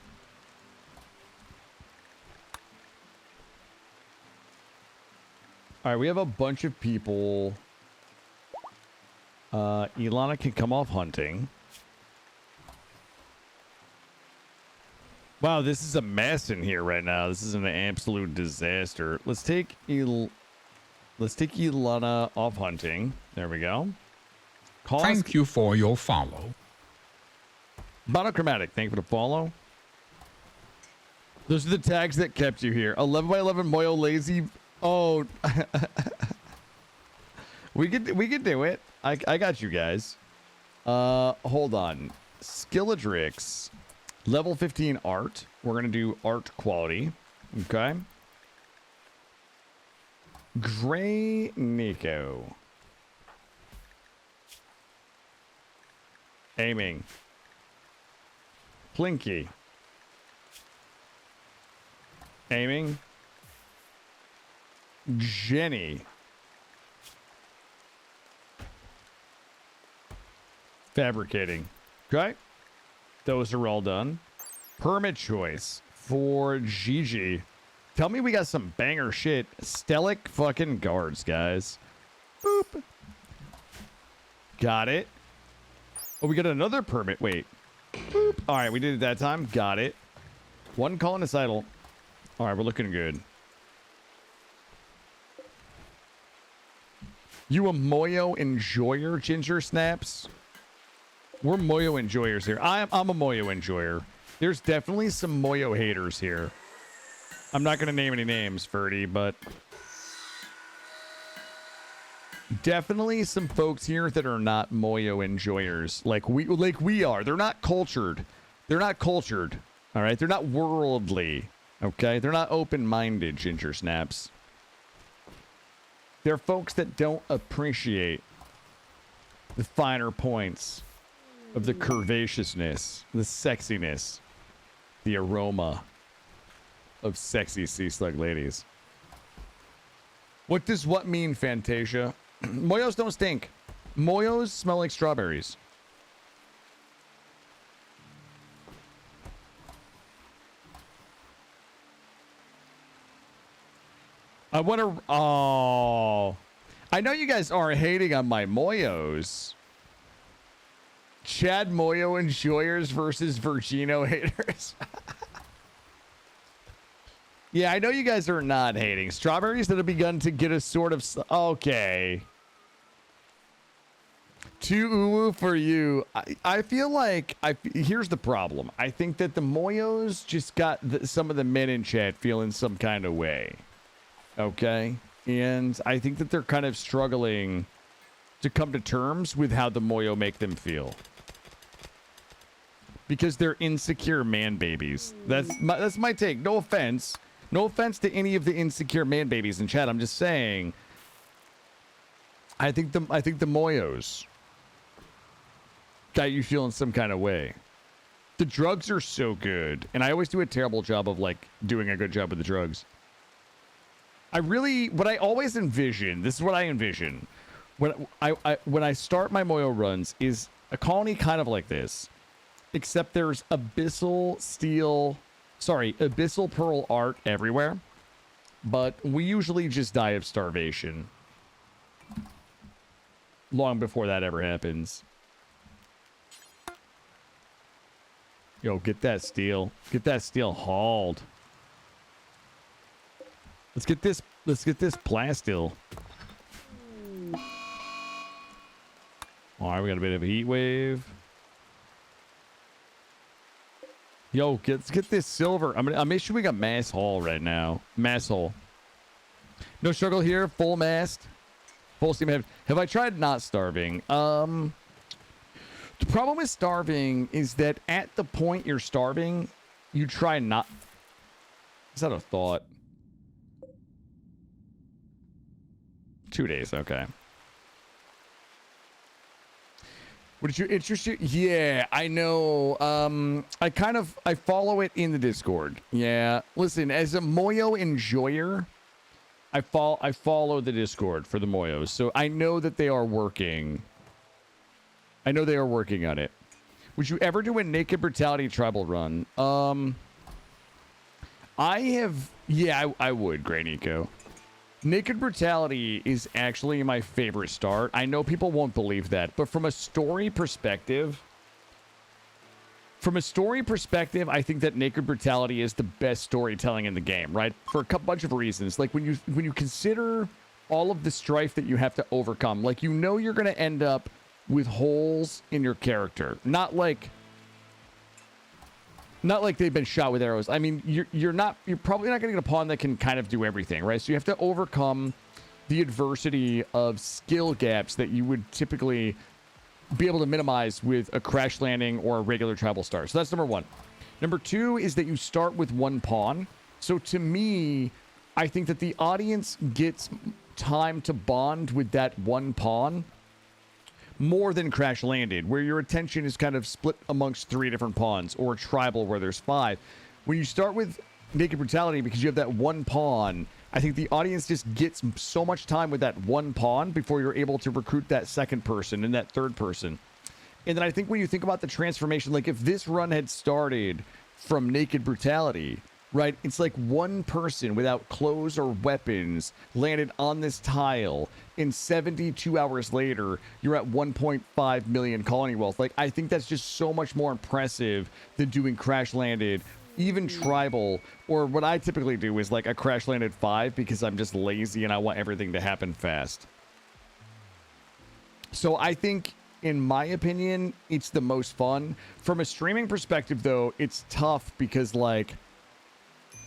All right, we have a bunch of people. Ilana can come off hunting. Wow, this is a mess in here right now. This is an absolute disaster. Let's take Ilana off hunting. There we go. Thank you for your follow. Monochromatic, thank you for the follow. Those are the tags that kept you here. 11 by 11 Moyo Lazy. Oh, we could do it. I got you guys. Hold on. Killadrix. Level 15 art. We're going to do art quality. Okay. Gray Nico. Aiming. Plinky. Aiming. Jenny. Fabricating. Okay. Those are all done. Permit choice for Gigi. Tell me we got some banger shit. Stellic fucking guards, guys. Boop. Got it. Oh, we got another permit. Wait. Boop. All right, we did it that time. Got it. One colonicidal. All right, we're looking good. You a Moyo enjoyer, Ginger Snaps? We're Moyo enjoyers here. I'm a Moyo enjoyer. There's definitely some Moyo haters here. I'm not going to name any names, Ferdy, but definitely some folks here that are not Moyo enjoyers like we are. They're not cultured. They're not cultured. All right? They're not worldly. Okay? They're not open-minded, Ginger Snaps. They're folks that don't appreciate the finer points of the curvaceousness, the sexiness, the aroma of sexy sea slug ladies. What does what mean, Fantasia? Moyos don't stink. Moyos smell like strawberries. I want to... Oh. I know you guys are hating on my Moyos. Chad Moyo enjoyers versus Virgino haters. Yeah, I know you guys are not hating. Strawberries that have begun to get a sort of... Okay. Too uwu for you. I feel like... Here's the problem. I think that the Moyos just got some of the men in chat feeling some kind of way. Okay? And I think that they're kind of struggling to come to terms with how the Moyo make them feel. Because they're insecure man babies. That's my take. No offense. No offense to any of the insecure man babies in chat. I'm just saying. I think the Moyos got you feeling some kind of way. The drugs are so good, and I always do a terrible job of like doing a good job with the drugs. What I always envision. This is what I envision when I start my Moyo runs is a colony kind of like this. Except there's abyssal pearl art everywhere. But we usually just die of starvation. Long before that ever happens. Yo, get that steel. Get that steel hauled. Let's get this plastil. All right, we got a bit of a heat wave. Yo, let's get this silver. I'm issuing a mass haul right now. Mass haul. No struggle here. Full mast. Full steam ahead. Have I tried not starving? The problem with starving is that at the point you're starving, you try not. Is that a thought? 2 days. Okay. Would you interest you? Yeah, I know. I follow it in the Discord. Yeah. Listen, as a Moyo enjoyer, I follow the Discord for the Moyos. So I know that they are working. I know they are working on it. Would you ever do a Naked Brutality tribal run? I would, Grey Nico. Naked Brutality is actually my favorite start. I know people won't believe that, but from a story perspective, I think that Naked Brutality is the best storytelling in the game, right? For a bunch of reasons. Like when you consider all of the strife that you have to overcome, like you know you're going to end up with holes in your character. Not like they've been shot with arrows. I mean, you're probably not going to get a pawn that can kind of do everything, right? So you have to overcome the adversity of skill gaps that you would typically be able to minimize with a crash landing or a regular tribal start. So that's number one. Number two is that you start with one pawn. So to me, I think that the audience gets time to bond with that one pawn more than crash landed, where your attention is kind of split amongst 3 different pawns, or tribal where there's 5. When you start with Naked Brutality, because you have that one pawn, I think the audience just gets so much time with that one pawn before you're able to recruit that second person and that third person. And then I think when you think about the transformation, like if this run had started from Naked Brutality, right? It's like one person without clothes or weapons landed on this tile, and 72 hours later, you're at 1.5 million colony wealth. Like, I think that's just so much more impressive than doing crash landed, even tribal, or what I typically do is like a crash landed 5 because I'm just lazy and I want everything to happen fast. So I think, in my opinion, it's the most fun. From a streaming perspective, though, it's tough because, like,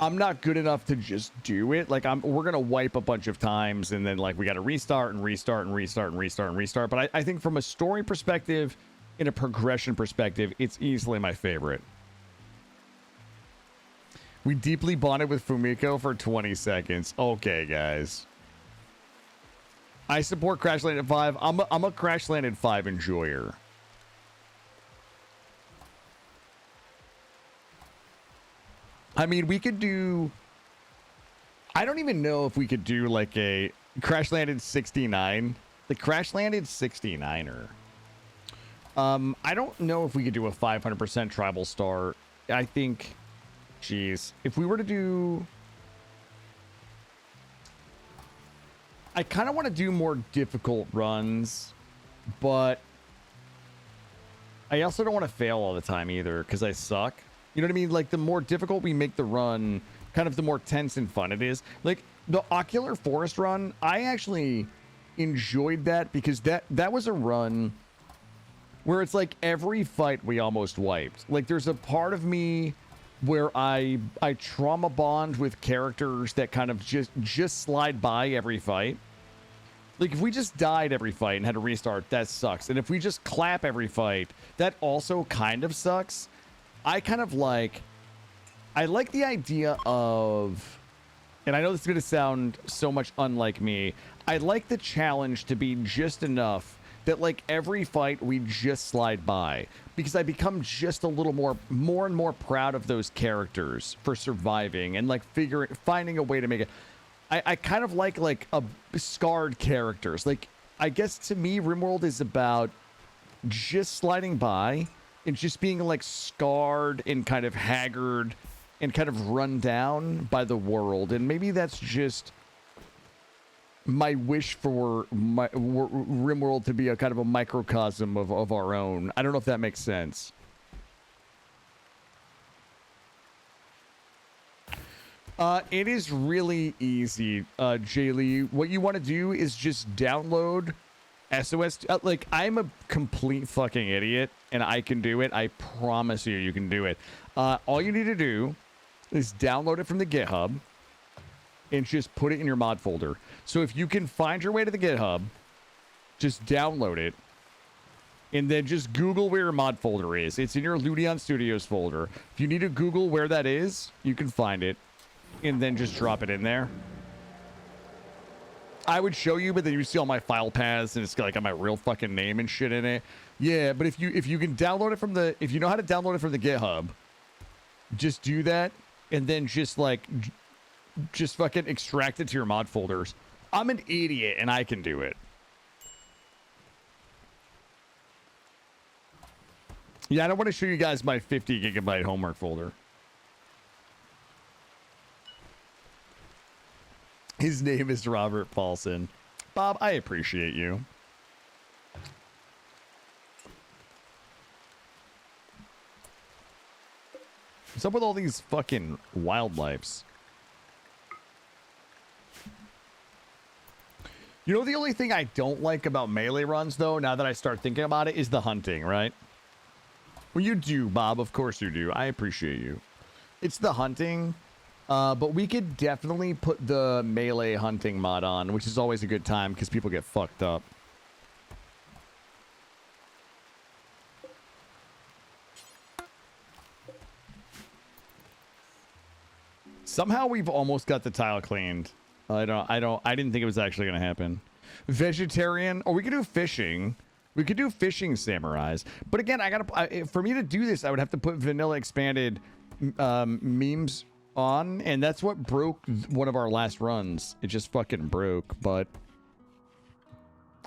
I'm not good enough to just do it. Like, we're going to wipe a bunch of times, and then, like, we got to restart and restart and restart and restart and restart. But I think from a story perspective, in a progression perspective, it's easily my favorite. We deeply bonded with Fumiko for 20 seconds. Okay, guys. I support Crash Landed 5. I'm a Crash Landed 5 enjoyer. I mean, we could do... I don't even know if we could do, like, a Crash Landed 69. The Crash Landed 69er. I don't know if we could do a 500% tribal start. I think... Jeez. If we were to do... I kind of want to do more difficult runs, but I also don't want to fail all the time either, because I suck. You know what I mean? Like, the more difficult we make the run, kind of the more tense and fun it is. Like, the Ocular Forest run, I actually enjoyed that because that was a run where it's like every fight we almost wiped. Like, there's a part of me where I trauma bond with characters that kind of just slide by every fight. Like, if we just died every fight and had to restart, that sucks. And if we just clap every fight, that also kind of sucks. I like the idea of, and I know this is going to sound so much unlike me, I like the challenge to be just enough that, like, every fight we just slide by, because I become just a little more and more proud of those characters for surviving and, like, finding a way to make it. I kind of like a scarred characters. Like, I guess to me, RimWorld is about just sliding by and just being, like, scarred and kind of haggard and kind of run down by the world. And maybe that's just my wish for my RimWorld to be a kind of a microcosm of our own. I don't know if that makes sense. It is really easy, Jaylee. What you want to do is just download SOS. Like, I'm a complete fucking idiot, and I can do it. I promise you, you can do it. All you need to do is download it from the GitHub and just put it in your mod folder. So if you can find your way to the GitHub, just download it, and then just Google where your mod folder is. It's in your Ludion Studios folder. If you need to Google where that is, you can find it, and then just drop it in there. I would show you, but then you see all my file paths, and it's got my real fucking name and shit in it. Yeah, but if you can download it from the, if you know how to download it from the GitHub, just do that, and then just fucking extract it to your mod folders. I'm an idiot, and I can do it. Yeah, I don't want to show you guys my 50 gigabyte homework folder. His name is Robert Paulson. Bob, I appreciate you. What's up with all these fucking wildlifes? You know, the only thing I don't like about melee runs, though, now that I start thinking about it, is the hunting, right? Well, you do, Bob. Of course you do. I appreciate you. It's the hunting. But we could definitely put the melee hunting mod on, which is always a good time because people get fucked up. Somehow we've almost got the tile cleaned. I didn't think it was actually going to happen. Vegetarian, or we could do fishing. We could do fishing samurais. But again, for me to do this, I would have to put vanilla expanded memes on, and that's what broke one of our last runs. It just fucking broke. But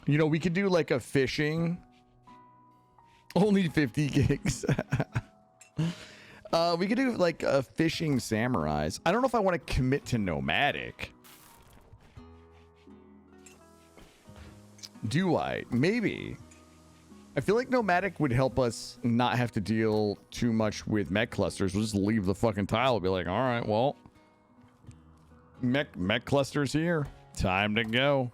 you know, we could do like a fishing, only 50 gigs. We could do like a fishing samurais. I don't know if I want to commit to nomadic. Do I? Maybe. I feel like nomadic would help us not have to deal too much with mech clusters. We'll just leave the fucking tile and be like, all right, well, mech clusters here. Time to go.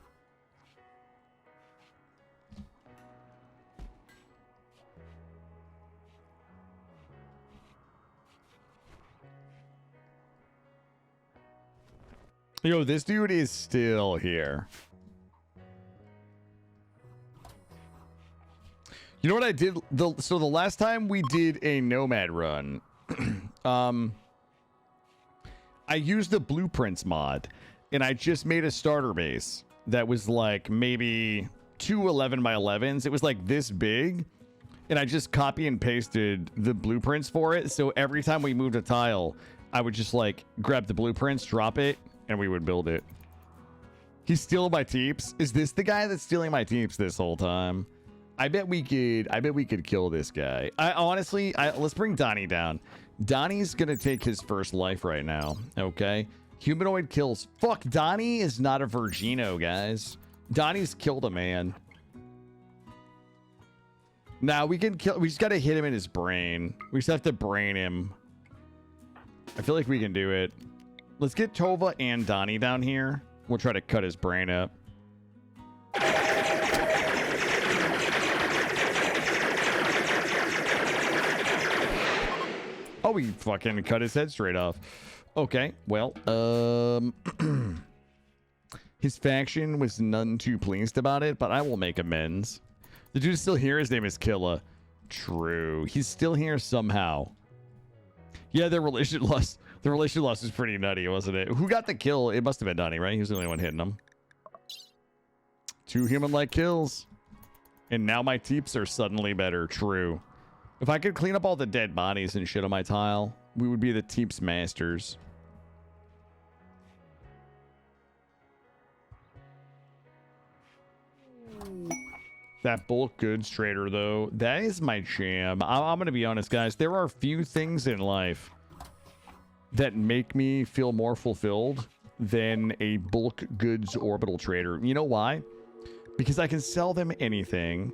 Yo, this dude is still here. You know what I did? So the last time we did a nomad run, I used the blueprints mod, and I just made a starter base that was like maybe 2 11 by 11s. It was like this big, and I just copy and pasted the blueprints for it. So every time we moved a tile, I would just like grab the blueprints, drop it, and we would build it. He's stealing my teeps. Is this the guy that's stealing my teeps this whole time? I bet we could kill this guy. Honestly, let's bring Donnie down. Donnie's gonna take his first life right now. Okay, humanoid kills. Fuck, Donnie is not a Virgino, guys. Donnie's killed a man. Now we can kill. We just gotta hit him in his brain. We just have to brain him. I feel like we can do it. Let's get Tova and Donnie down here. We'll try to cut his brain up. Oh, he fucking cut his head straight off. Okay, well, his faction was none too pleased about it, but I will make amends. The dude's still here. His name is Killa. True. He's still here somehow. Yeah, the relation loss is pretty nutty, wasn't it? Who got the kill? It must have been Donnie, right? He was the only one hitting him. 2 human-like kills. And now my teeps are suddenly better. True. If I could clean up all the dead bodies and shit on my tile, we would be the teeps masters. That bulk goods trader, though, that is my jam. I'm going to be honest, guys. There are few things in life that make me feel more fulfilled than a bulk goods orbital trader. You know why? Because I can sell them anything.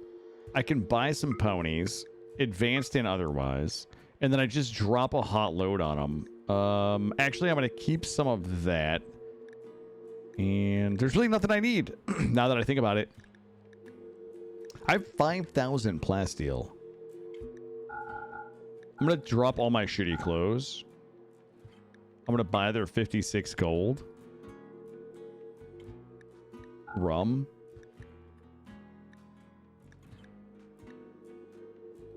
I can buy some ponies, advanced and otherwise, and then I just drop a hot load on them, Actually, I'm gonna keep some of that. And there's really nothing I need now that I think about it. I have 5,000 plasteel. I'm gonna drop all my shitty clothes. I'm gonna buy their 56 gold. Rum.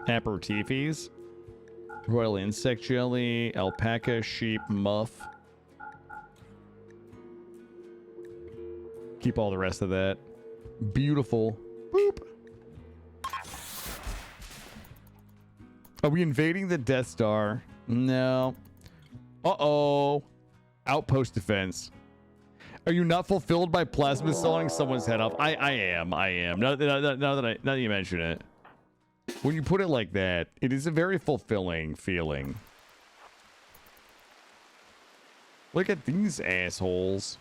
Aperitifs. Royal insect jelly. Alpaca, sheep, muff. Keep all the rest of that. Beautiful. Boop. Are we invading the Death Star? No. Uh-oh. Outpost defense. Are you not fulfilled by plasma sawing someone's head off? I am. Now that you mention it. When you put it like that, it is a very fulfilling feeling. Look at these assholes.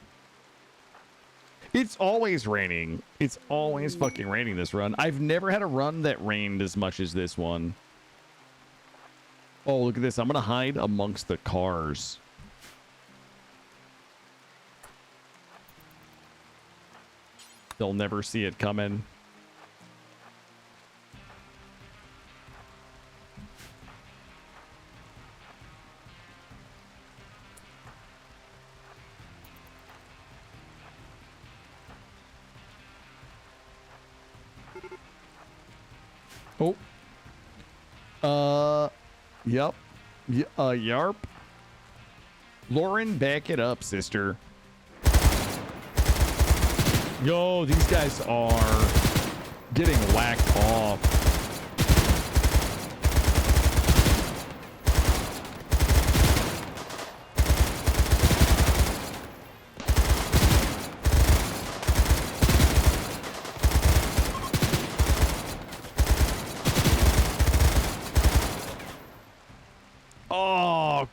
It's always raining. It's always fucking raining this run. I've never had a run that rained as much as this one. Oh, look at this. I'm going to hide amongst the cars. They'll never see it coming. Oh. Yep. Yarp. Lauren, back it up, sister. Yo, these guys are getting whacked off.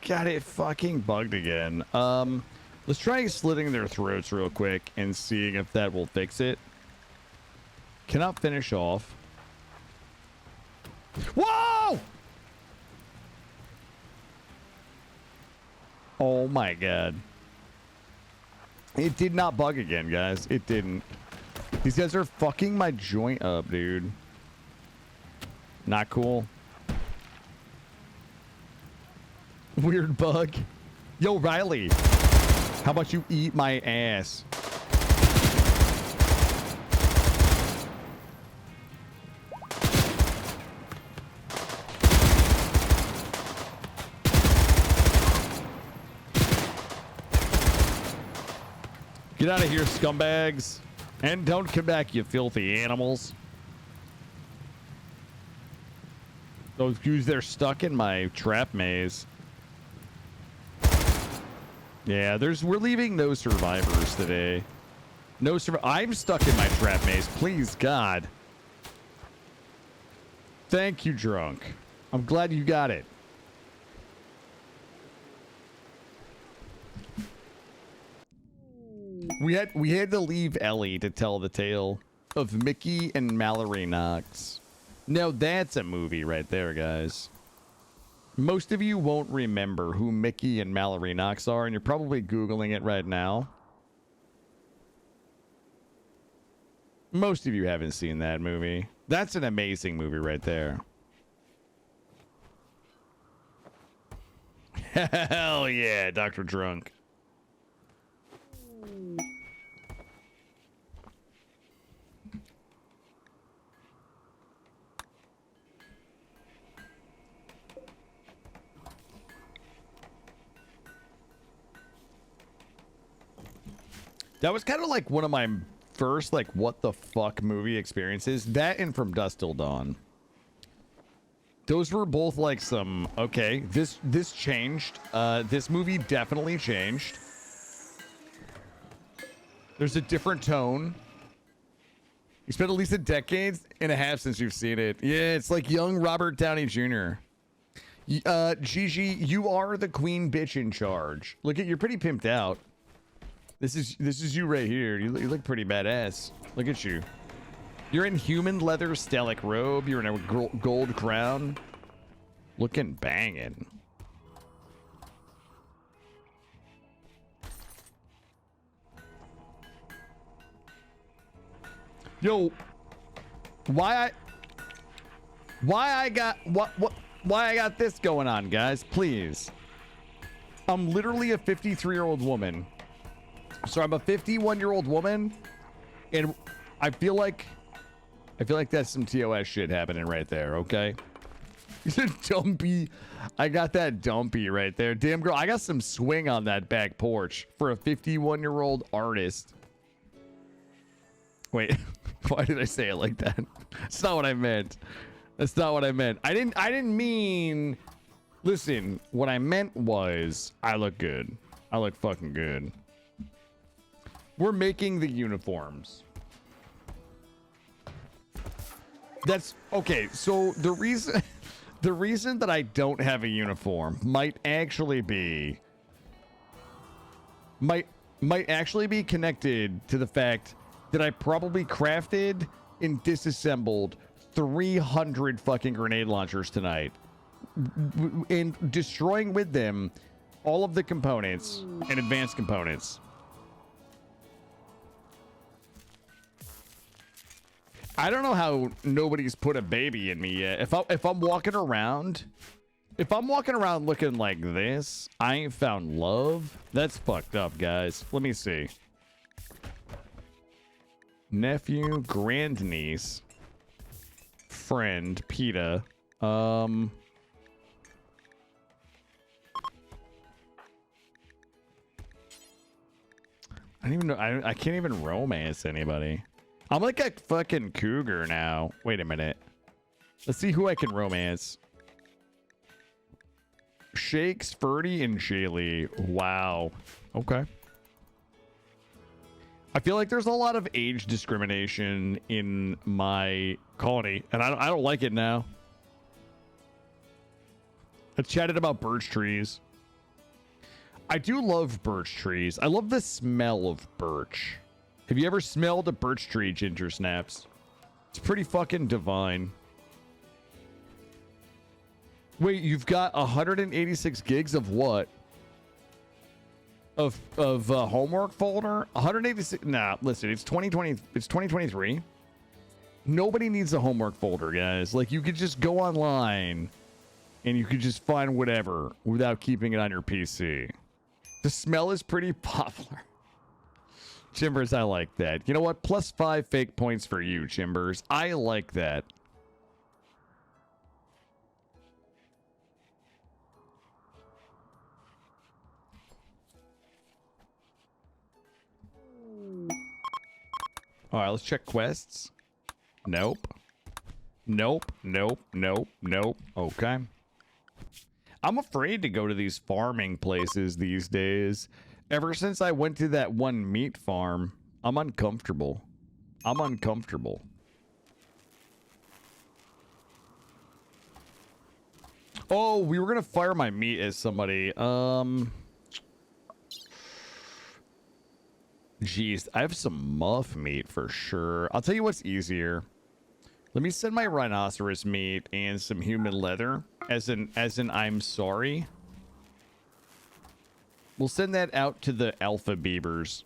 God, it fucking bugged again. Let's try slitting their throats real quick and seeing if that will fix it. Cannot finish off. Whoa! Oh my god. It did not bug again, guys. It didn't. These guys are fucking my joint up, dude. Not cool. Weird bug. Yo, Riley. How about you eat my ass? Get out of here, scumbags. And don't come back, you filthy animals. Those dudes, they're stuck in my trap maze. Yeah, we're leaving no survivors today. No I'm stuck in my trap maze. Please, God. Thank you, drunk. I'm glad you got it. We had to leave Ellie to tell the tale of Mickey and Mallory Knox. Now that's a movie right there, guys. Most of you won't remember who Mickey and Mallory Knox are, and you're probably Googling it right now. Most of you haven't seen that movie. That's an amazing movie right there. Hell yeah, Dr. Drunk. That was kind of like one of my first, like, what the fuck movie experiences. That and From Dusk Till Dawn. Those were both like some, okay, this changed. This movie definitely changed. There's a different tone. It's been at least a decade and a half since you've seen it. Yeah, it's like young Robert Downey Jr. Gigi, you are the queen bitch in charge. Look at, you're pretty pimped out. This is you right here. You look pretty badass. Look at you. You're in human leather stellic robe. You're in a gold crown. Looking banging. Yo, why I got this going on, guys? Please. I'm literally a 53-year-old woman. So I'm a 51-year-old woman, and I feel like that's some TOS shit happening right there, okay? Dumpy. I got that dumpy right there. Damn girl, I got some swing on that back porch for a 51-year-old artist. Wait, why did I say it like that? That's not what I meant. That's not what I meant. I didn't mean... Listen, what I meant was I look good. I look fucking good. We're making the uniforms. That's okay. So the reason that I don't have a uniform might actually be connected to the fact that I probably crafted and disassembled 300 fucking grenade launchers tonight, and destroying with them all of the components and advanced components. I don't know how nobody's put a baby in me yet. If I'm walking around looking like this, I ain't found love. That's fucked up, guys. Let me see. Nephew, grandniece, friend, PETA. I don't even know. I can't even romance anybody. I'm like a fucking cougar now. Wait a minute. Let's see who I can romance. Shakes, Ferdy, and Shaylee. Wow. Okay. I feel like there's a lot of age discrimination in my colony, and I don't like it now. I chatted about birch trees. I do love birch trees. I love the smell of birch. Have you ever smelled a birch tree, Ginger Snaps? It's pretty fucking divine. Wait, you've got 186 gigs of what? Of homework folder? 186? Nah, listen, it's 2020. It's 2023. Nobody needs a homework folder, guys. Like, you could just go online and you could just find whatever without keeping it on your PC. The smell is pretty popular. Chimbers, I like that. You know what? +5 fake points for you, Chimbers. I like that. All right, let's check quests. Nope. Nope. Nope. Nope. Nope. Okay. I'm afraid to go to these farming places these days. Ever since I went to that one meat farm, I'm uncomfortable. I'm uncomfortable. Oh, we were gonna fire my meat as somebody. Jeez, I have some muff meat for sure. I'll tell you what's easier. Let me send my rhinoceros meat and some human leather as an I'm sorry. We'll send that out to the alpha beavers.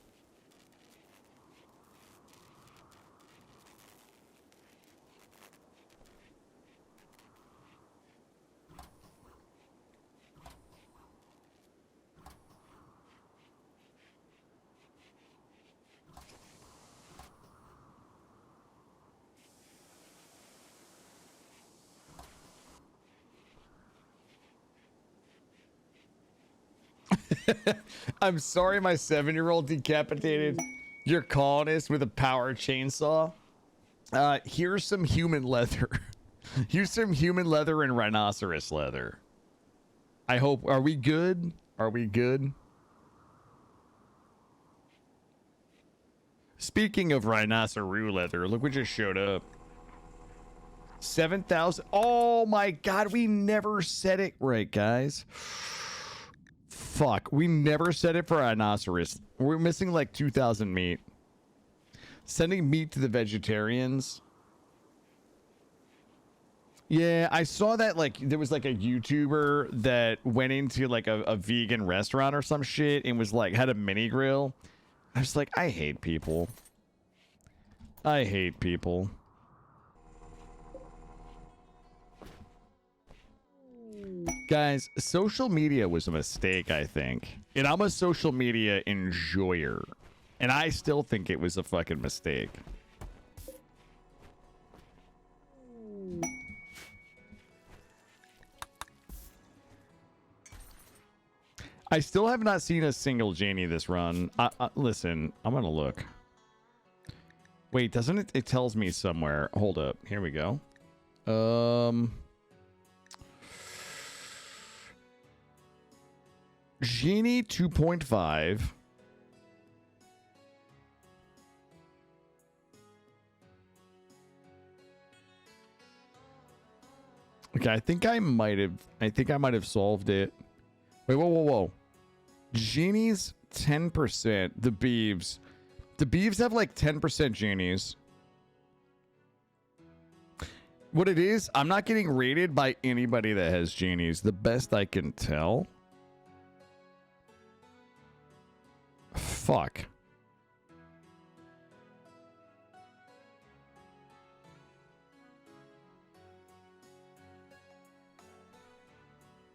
I'm sorry my 7-year-old decapitated your colonist with a power chainsaw. Here's some human leather. Here's some human leather and rhinoceros leather. I hope... Are we good? Are we good? Speaking of rhinoceros leather, look what just showed up. 7,000. Oh my god, we never said it right, guys. Fuck, we never said it for rhinoceros. We're missing like 2,000 meat. Sending meat to the vegetarians. Yeah, I saw that, like, there was like a YouTuber that went into like a vegan restaurant or some shit and was like, had a mini grill. I was like, I hate people. I hate people. Guys, social media was a mistake, I think. And I'm a social media enjoyer. And I still think it was a fucking mistake. I still have not seen a single Janie this run. Listen, I'm gonna look. Wait, doesn't it? It tells me somewhere. Hold up. Here we go. Genie 2.5. Okay, I think I might have solved it. Wait, whoa. Genies 10%. The Beeves. The Beeves have like 10% genies. What it is, I'm not getting rated by anybody that has genies. The best I can tell. Fuck.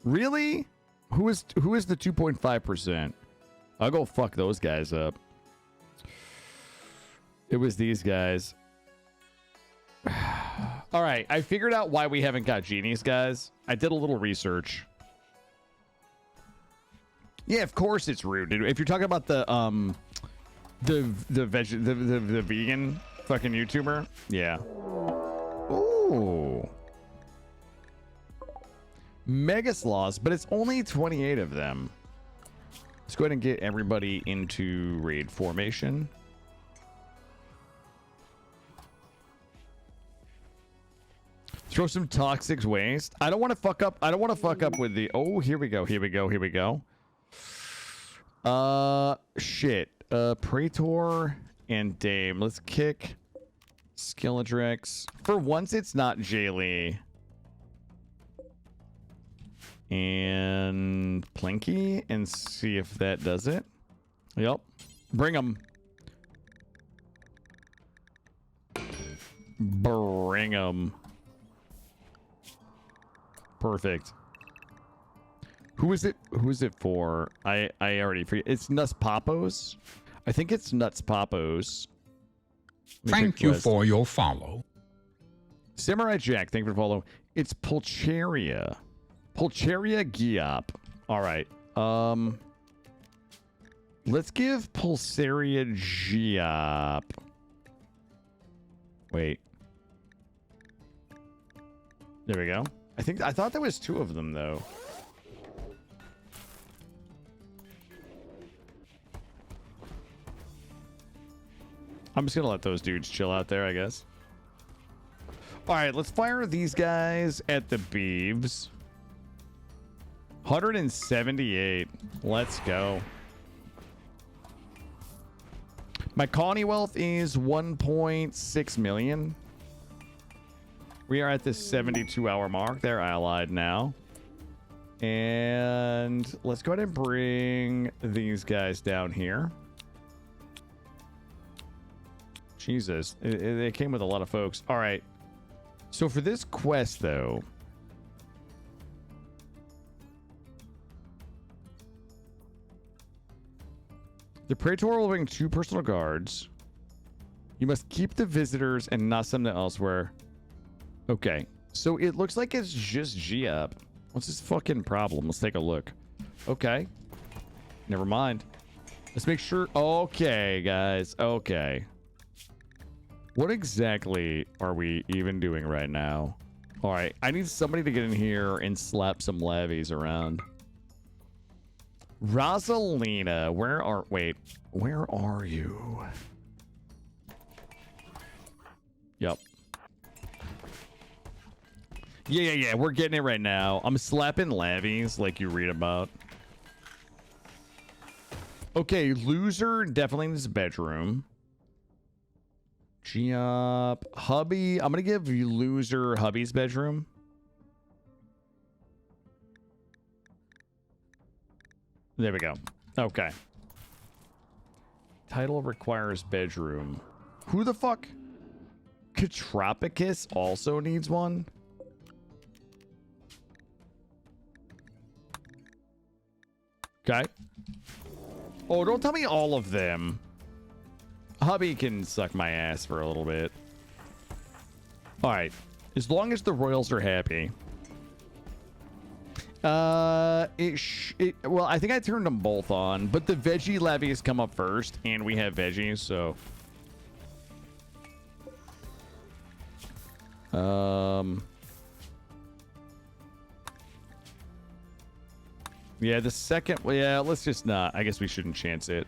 Really? Who is the 2.5%? I'll go fuck those guys up. It was these guys. All right, I figured out why we haven't got genies, guys. I did a little research. Yeah, of course it's rude, dude. If you're talking about the vegan fucking YouTuber, yeah. Ooh. Mega sloths, but it's only 28 of them. Let's go ahead and get everybody into raid formation. Throw some toxic waste. I don't want to fuck up. I don't want to fuck up with the. Oh, here we go. Here we go. Here we go. Shit. Praetor and Dame. Let's kick Killadrix. For once, it's not Jaylee. And Plinky, and see if that does it. Yep. Bring them. Bring them. Perfect. Who is it? Who is it for? I already forget. It's Nuts Papos. I think it's Nuts Papos. Thank you for your follow. Samurai Jack, thank you for the follow. It's Pulcheria. Pulcheria Giop. All right. Let's give Pulcheria Giop. Wait. There we go. I thought there was two of them though. I'm just gonna let those dudes chill out there, I guess. All right, let's fire these guys at the Beeves. 178. Let's go. My colony wealth is 1.6 million. We are at the 72-hour mark. They're allied now. And let's go ahead and bring these guys down here. Jesus, they came with a lot of folks. All right. So for this quest, though, the Praetor will bring 2 personal guards. You must keep the visitors and not send them elsewhere. Okay. So it looks like it's just G-Up. What's this fucking problem? Let's take a look. Okay. Never mind. Let's make sure. Okay, guys. Okay. What exactly are we even doing right now? All right. I need somebody to get in here and slap some levies around. Rosalina, where are you? Yep. Yeah, we're getting it right now. I'm slapping levies like you read about. Okay, loser definitely needs a bedroom. G-up. Hubby, I'm gonna give you loser hubby's bedroom. There we go. Okay. Title requires bedroom. Who the fuck? Catropicus also needs one. Okay. Oh, don't tell me all of them. Hubby can suck my ass for a little bit. All right. As long as the royals are happy. Well, I think I turned them both on, but the veggie levies come up first, and we have veggies, so. Yeah, the second. Yeah, let's just not. I guess we shouldn't chance it.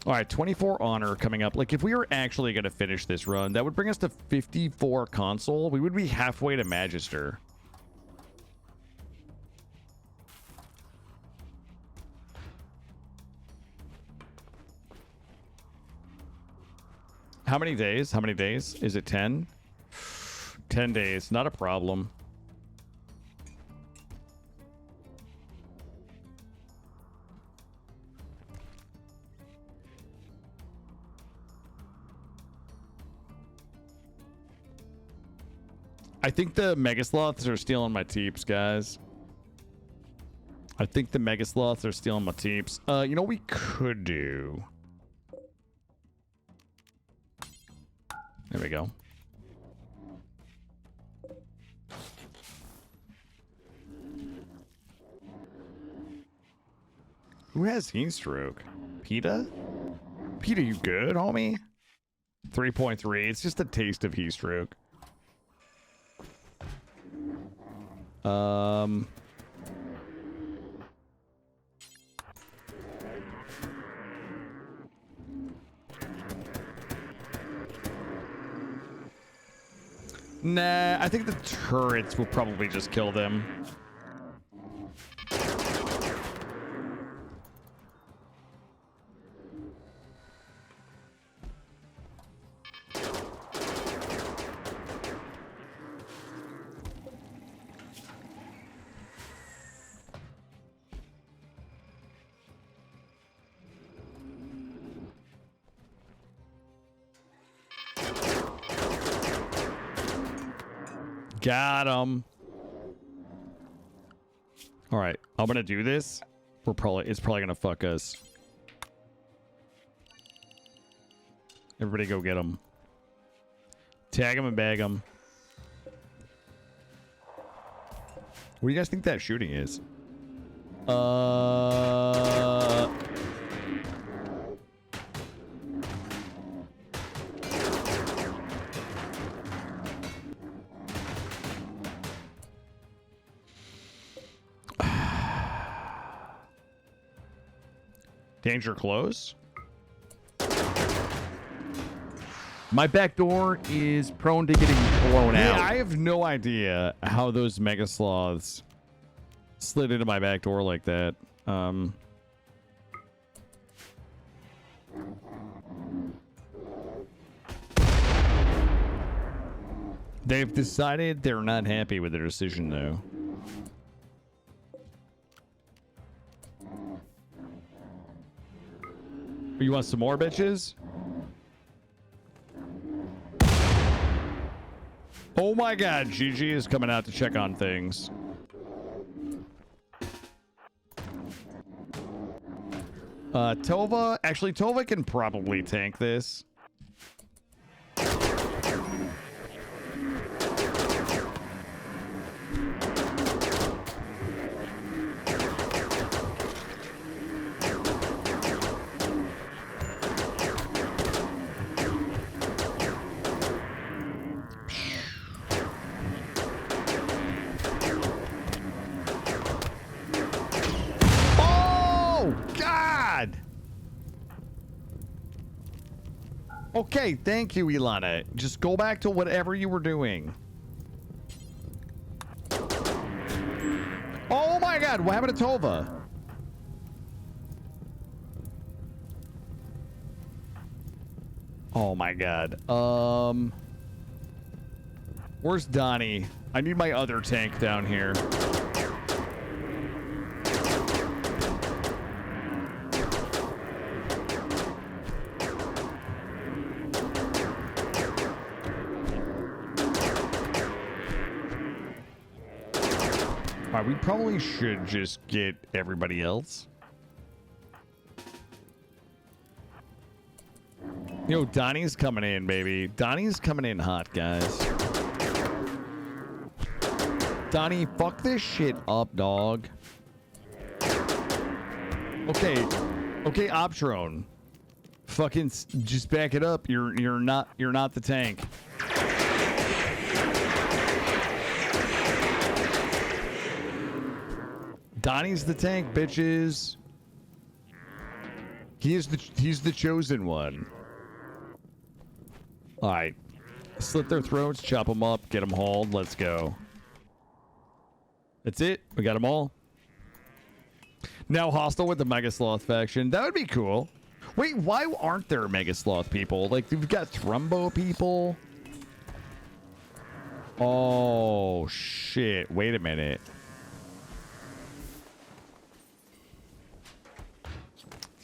All right, 24 honor coming up. Like, if we were actually going to finish this run, that would bring us to 54 console. We would be halfway to Magister. How many days? How many days? Is it 10? 10 days. Not a problem. I think the Megasloths are stealing my teeps, guys. I think the Megasloths are stealing my teeps. You know what we could do? There we go. Who has heat stroke? PETA? PETA, you good, homie? 3.3. It's just a taste of heat stroke. Nah, I think the turrets will probably just kill them. Got him. All right, I'm gonna do this. It's probably gonna fuck us. Everybody go get him. Tag him and bag him. What do you guys think that shooting is? Danger close. My back door is prone to getting blown out. I have no idea how those mega sloths slid into my back door like that. They've decided they're not happy with their decision, though. You want some more, bitches? Oh my god, Gigi is coming out to check on things. Tova, actually, Tova can probably tank this. Okay, thank you, Ilana. Just go back to whatever you were doing. Oh my god, what happened to Tova? Oh my god. Where's Donnie? I need my other tank down here. we probably should just get everybody else. Yo, Donnie's coming in, baby. Donnie's coming in hot, guys. Donnie, fuck this shit up, dog. Okay, Optron. Fucking just back it up. You're not the tank. Donnie's the tank, bitches. He's the chosen one. All right, slit their throats, chop them up, get them hauled. Let's go. That's it. We got them all. Now hostile with the Mega Sloth faction. That would be cool. Wait, why aren't there Mega Sloth people? Like, we've got Thrumbo people. Oh, shit. Wait a minute.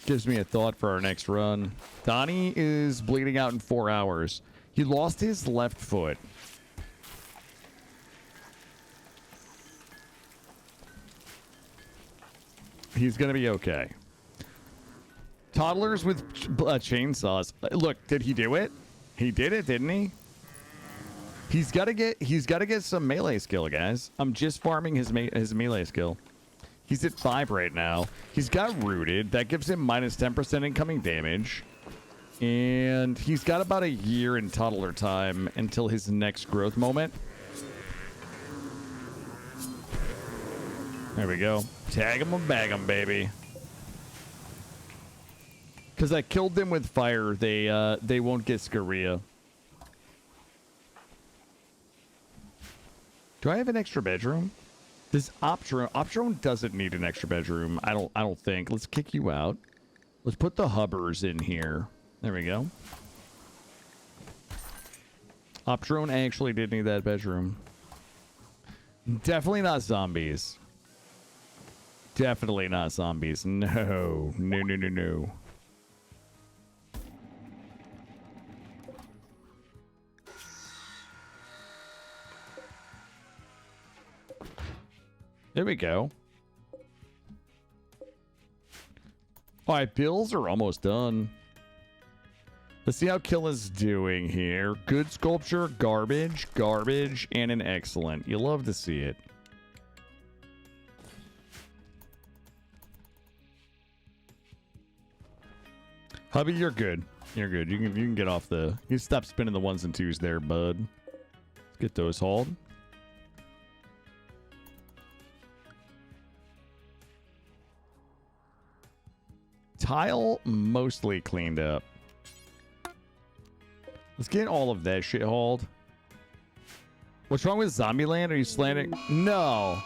Gives me a thought for our next run. Donnie is bleeding out in 4 hours. He lost his left foot. He's gonna be okay. Toddlers with chainsaws. Look, did he do it? He did it, didn't he? He's got to get some melee skill, guys. I'm just farming his melee skill. He's at 5 right now. He's got rooted. That gives him minus 10% incoming damage. And he's got about a year in toddler time until his next growth moment. There we go. Tag him and bag him, baby. Because I killed them with fire, they won't get Scaria. Do I have an extra bedroom? This Optron doesn't need an extra bedroom. I don't think. Let's kick you out. Let's put the hubbers in here. There we go. Optron actually did need that bedroom. Definitely not zombies. Definitely not zombies. No. No, no, no, no. There we go. All right, bills are almost done. Let's see how Killa's doing here. Good sculpture, garbage, garbage, and an excellent. You love to see it. Hubby, you're good. You're good. You can get off the... You stop spinning the 1s and 2s there, bud. Let's get those hauled. Tile mostly cleaned up. Let's get all of that shit hauled. What's wrong with Zombieland? Are you slanting? No.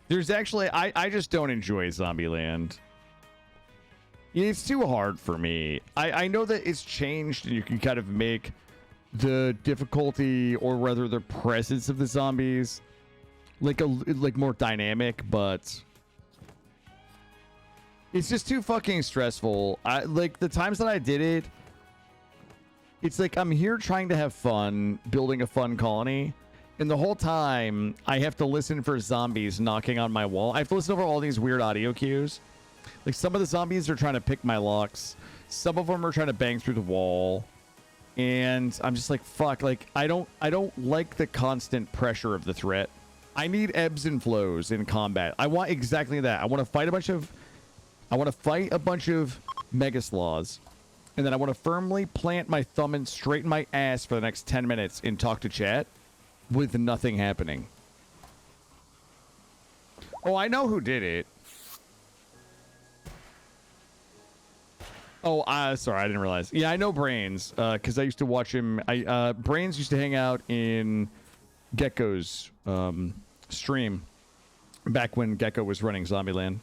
There's actually... I just don't enjoy Zombieland. It's too hard for me. I know that it's changed and you can kind of make the difficulty or rather the presence of the zombies like more dynamic, but it's just too fucking stressful. Like the times that I did it, it's like I'm here trying to have fun, building a fun colony, and the whole time I have to listen for zombies knocking on my wall. I have to listen over all these weird audio cues. Like some of the zombies are trying to pick my locks. Some of them are trying to bang through the wall. And I'm just like, fuck, like I don't like the constant pressure of the threat. I need ebbs and flows in combat. I want exactly that. I want to fight a bunch of Mega Sloths. And then I want to firmly plant my thumb and straighten my ass for the next 10 minutes and talk to chat with nothing happening. Oh, I know who did it. Oh, sorry, I didn't realize. Yeah, I know Brains, because I used to watch him. Brains used to hang out in Gecko's stream back when Gecko was running Zombieland.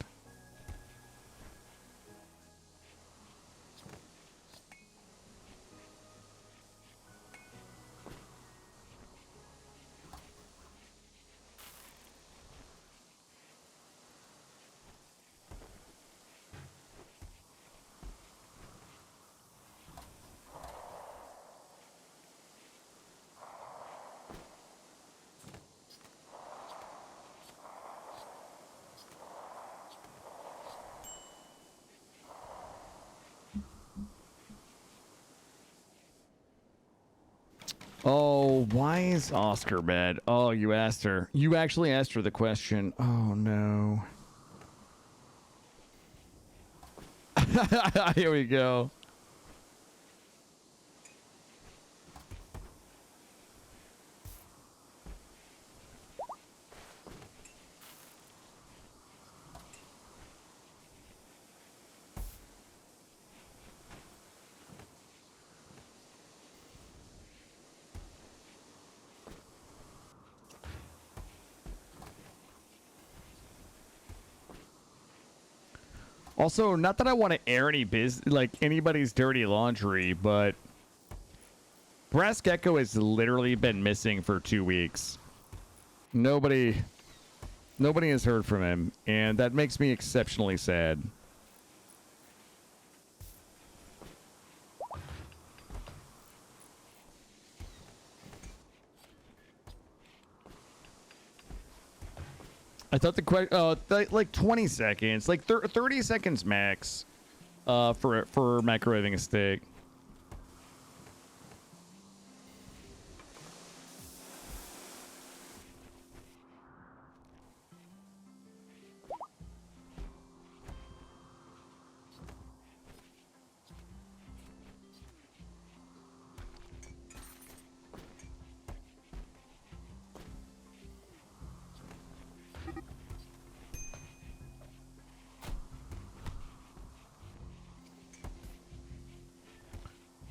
Oh, why is Oscar bad? Oh, you asked her. You actually asked her the question. Oh, no. Here we go. Also, not that I want to air any anybody's dirty laundry, but Brass Gecko has literally been missing for 2 weeks. Nobody has heard from him, and that makes me exceptionally sad. I thought the question, like 20 seconds, like 30 seconds max, for microwaving a steak.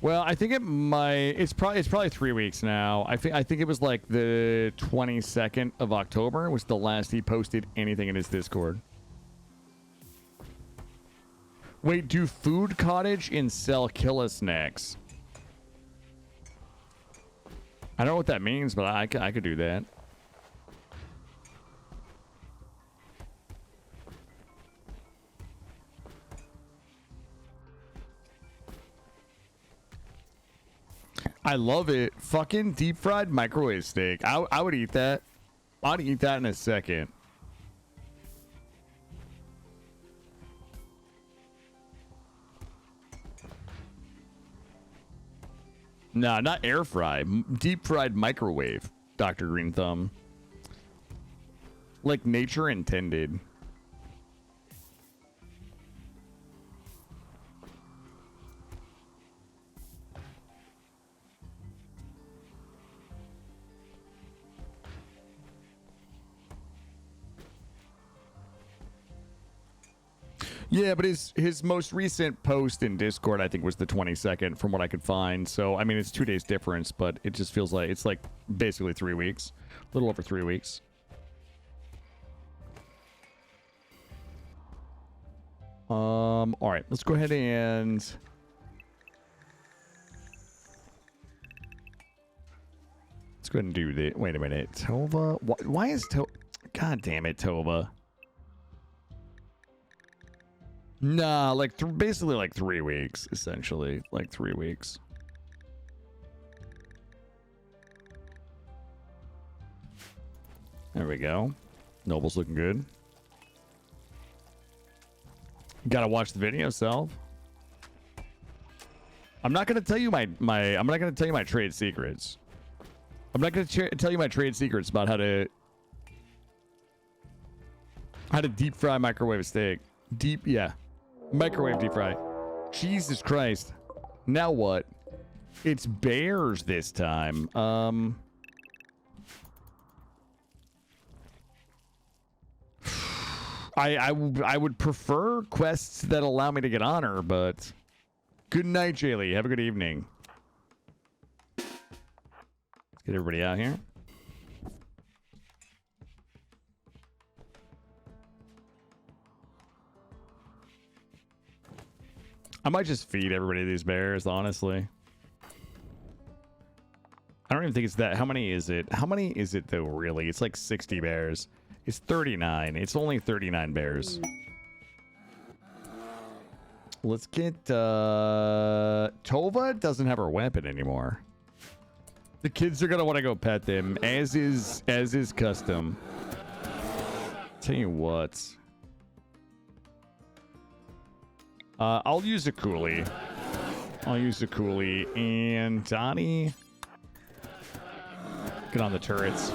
Well, I think it's probably 3 weeks now. I think it was like the 22nd of October was the last he posted anything in his Discord. Wait, do Food Cottage and sell Killa snacks? I don't know what that means, but I could do that. I love it. Fucking deep fried microwave steak. I would eat that. I'd eat that in a second. Nah, not air fry. Deep fried microwave, Dr. Green Thumb. Like nature intended. Yeah, but his most recent post in Discord, I think, was the 22nd, from what I could find. So, I mean, it's 2 days difference, but it just feels like it's like basically 3 weeks, a little over 3 weeks. All right, let's go ahead and let's go ahead and do the. Wait a minute, Tova. Why is Tova? God damn it, Tova. Nah, like basically like 3 weeks, essentially, like 3 weeks. There we go. Noble's looking good. Gotta watch the video, Self. I'm not gonna tell you I'm not gonna tell you my trade secrets. I'm not gonna tell you my trade secrets about how to deep fry microwave a steak. Microwave deep fry. Jesus Christ. Now what? It's bears this time. I would prefer quests that allow me to get honor, but good night, Jaylee. Have a good evening. Let's get everybody out here. I might just feed everybody these bears, honestly. I don't even think it's that. How many is it? How many is it, though, really? It's like 60 bears. It's 39. It's only 39 bears. Let's get... Tova doesn't have her weapon anymore. The kids are going to want to go pet them, as is custom. Tell you what... I'll use a coolie. And Donnie. Get on the turrets.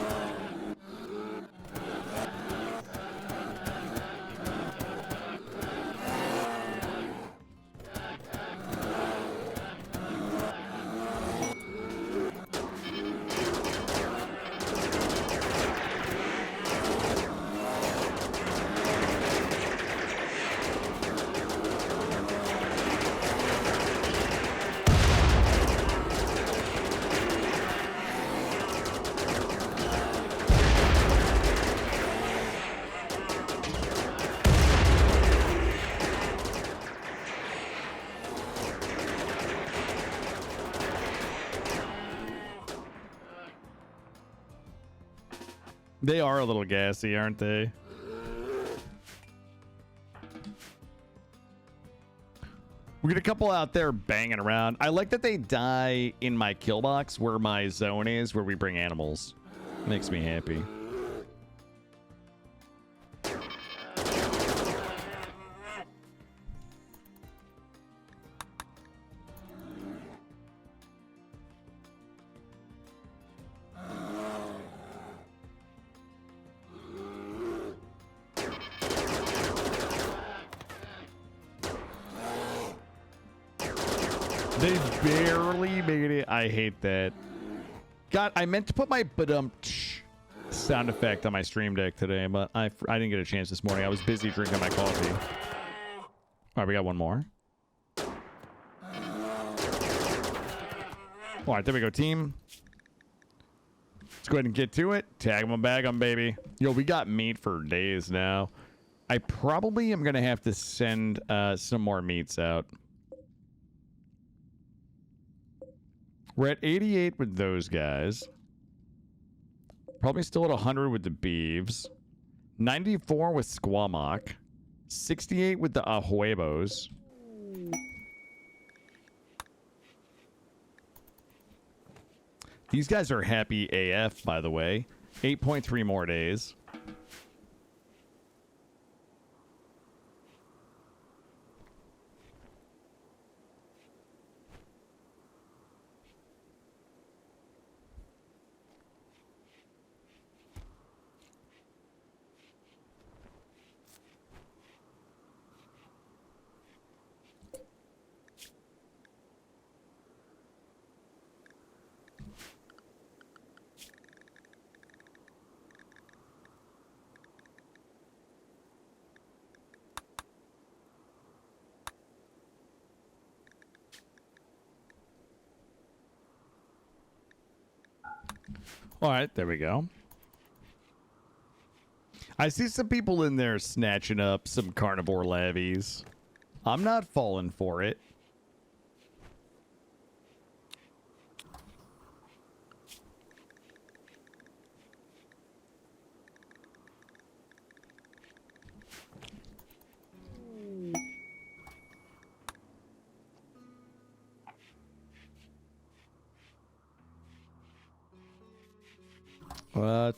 They are a little gassy, aren't they? We get a couple out there banging around. I like that they die in my kill box where my zone is, where we bring animals. Makes me happy. They barely made it. I hate that. God, I meant to put my sound effect on my stream deck today, but I didn't get a chance this morning. I was busy drinking my coffee. All right, we got one more. All right, there we go, team. Let's go ahead and get to it. Tag them and bag them, baby. Yo, we got meat for days now. I probably am going to have to send some more meats out. We're at 88 with those guys. Probably still at 100 with the beeves. 94 with Squamok. 68 with the Ahuevos. These guys are happy AF, by the way. 8.3 more days. All right, there we go. I see some people in there snatching up some carnivore levies. I'm not falling for it.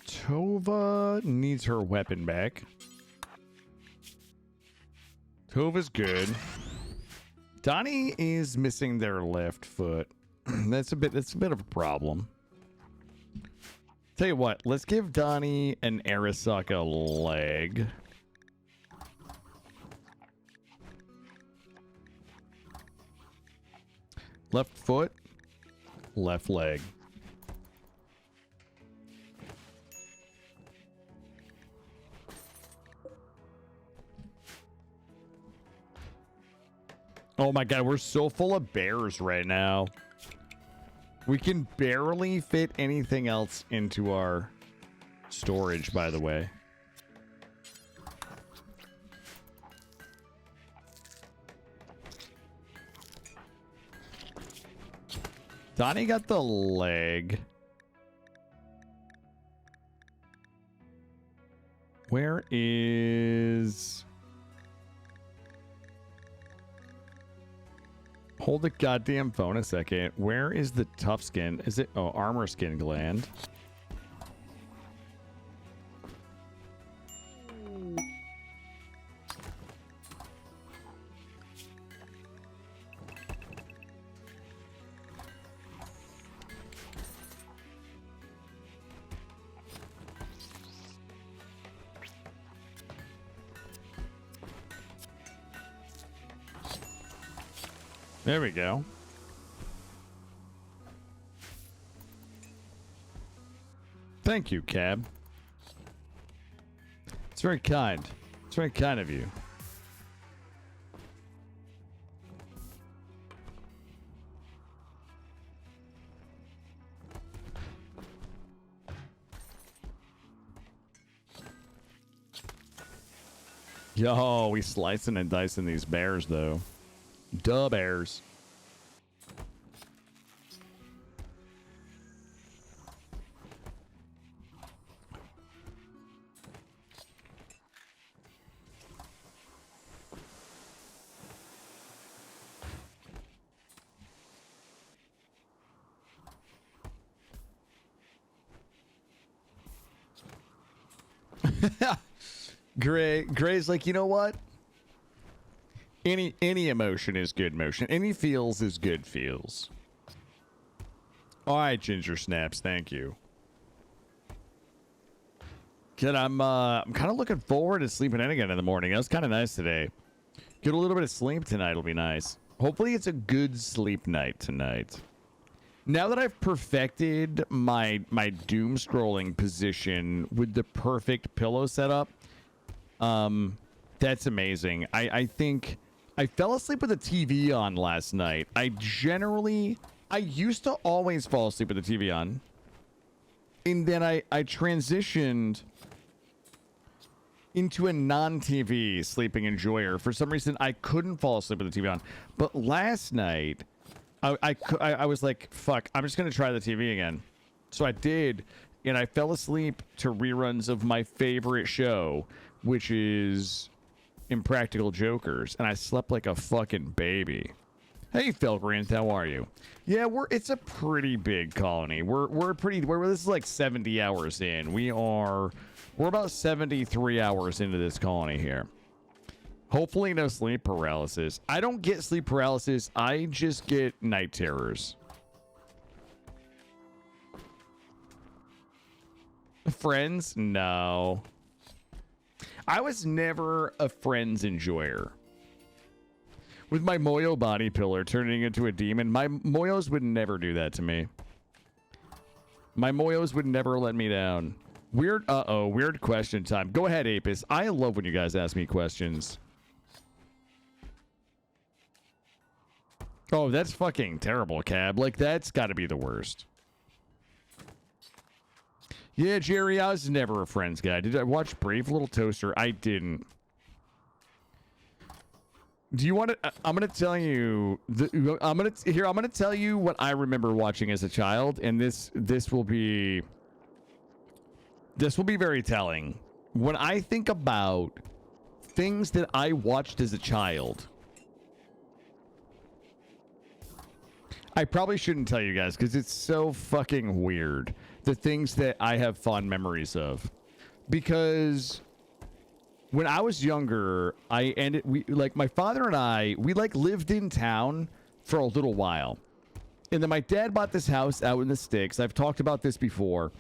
Tova needs her weapon back. Tova's good. Donnie is missing their left foot. That's a bit of a problem. Tell you what, let's give Donnie and Arasaka a leg. Left foot, left leg. Oh my god, we're so full of bears right now. We can barely fit anything else into our storage, by the way. Donnie got the leg. Where is... Hold the goddamn phone a second. Where is the tough skin? Is it... Oh, armor skin gland. There we go. Thank you, Cab. It's very kind. It's very kind of you. Yo, we slicing and dicing these bears, though. Duh, bears. Gray's like, you know what? Any emotion is good motion. Any feels is good feels. All right, Ginger Snaps, thank you. Good, I'm kind of looking forward to sleeping in again in the morning. That was kind of nice today. Get a little bit of sleep tonight will be nice. Hopefully it's a good sleep night tonight. Now that I've perfected my doom scrolling position with the perfect pillow setup, that's amazing. I think I fell asleep with the TV on last night. I used to always fall asleep with the TV on. And then I transitioned into a non-TV sleeping enjoyer. For some reason, I couldn't fall asleep with the TV on. But last night, I was like, fuck, I'm just going to try the TV again. So I did, and I fell asleep to reruns of my favorite show, which is Impractical Jokers, and I slept like a fucking baby. Hey, Felgrant, how are you? Yeah, it's a pretty big colony. This is like 70 hours in. We're about 73 hours into this colony here. Hopefully no sleep paralysis. I don't get sleep paralysis. I just get night terrors. Friends? No. I was never a Friends enjoyer. With my Moyo body pillar turning into a demon, my Moyos would never do that to me. My Moyos would never let me down. Weird question time. Go ahead, Apis. I love when you guys ask me questions. Oh, that's fucking terrible, Cab. Like, that's got to be the worst. Yeah, Jerry, I was never a Friends guy. Did I watch Brave Little Toaster? I didn't. Do you want to? I'm gonna tell you. I'm gonna tell you what I remember watching as a child, and this will be very telling. When I think about things that I watched as a child, I probably shouldn't tell you guys because it's so fucking weird. The things that I have fond memories of, because when I was younger, my father and I lived in town for a little while. And then my dad bought this house out in the sticks. I've talked about this before.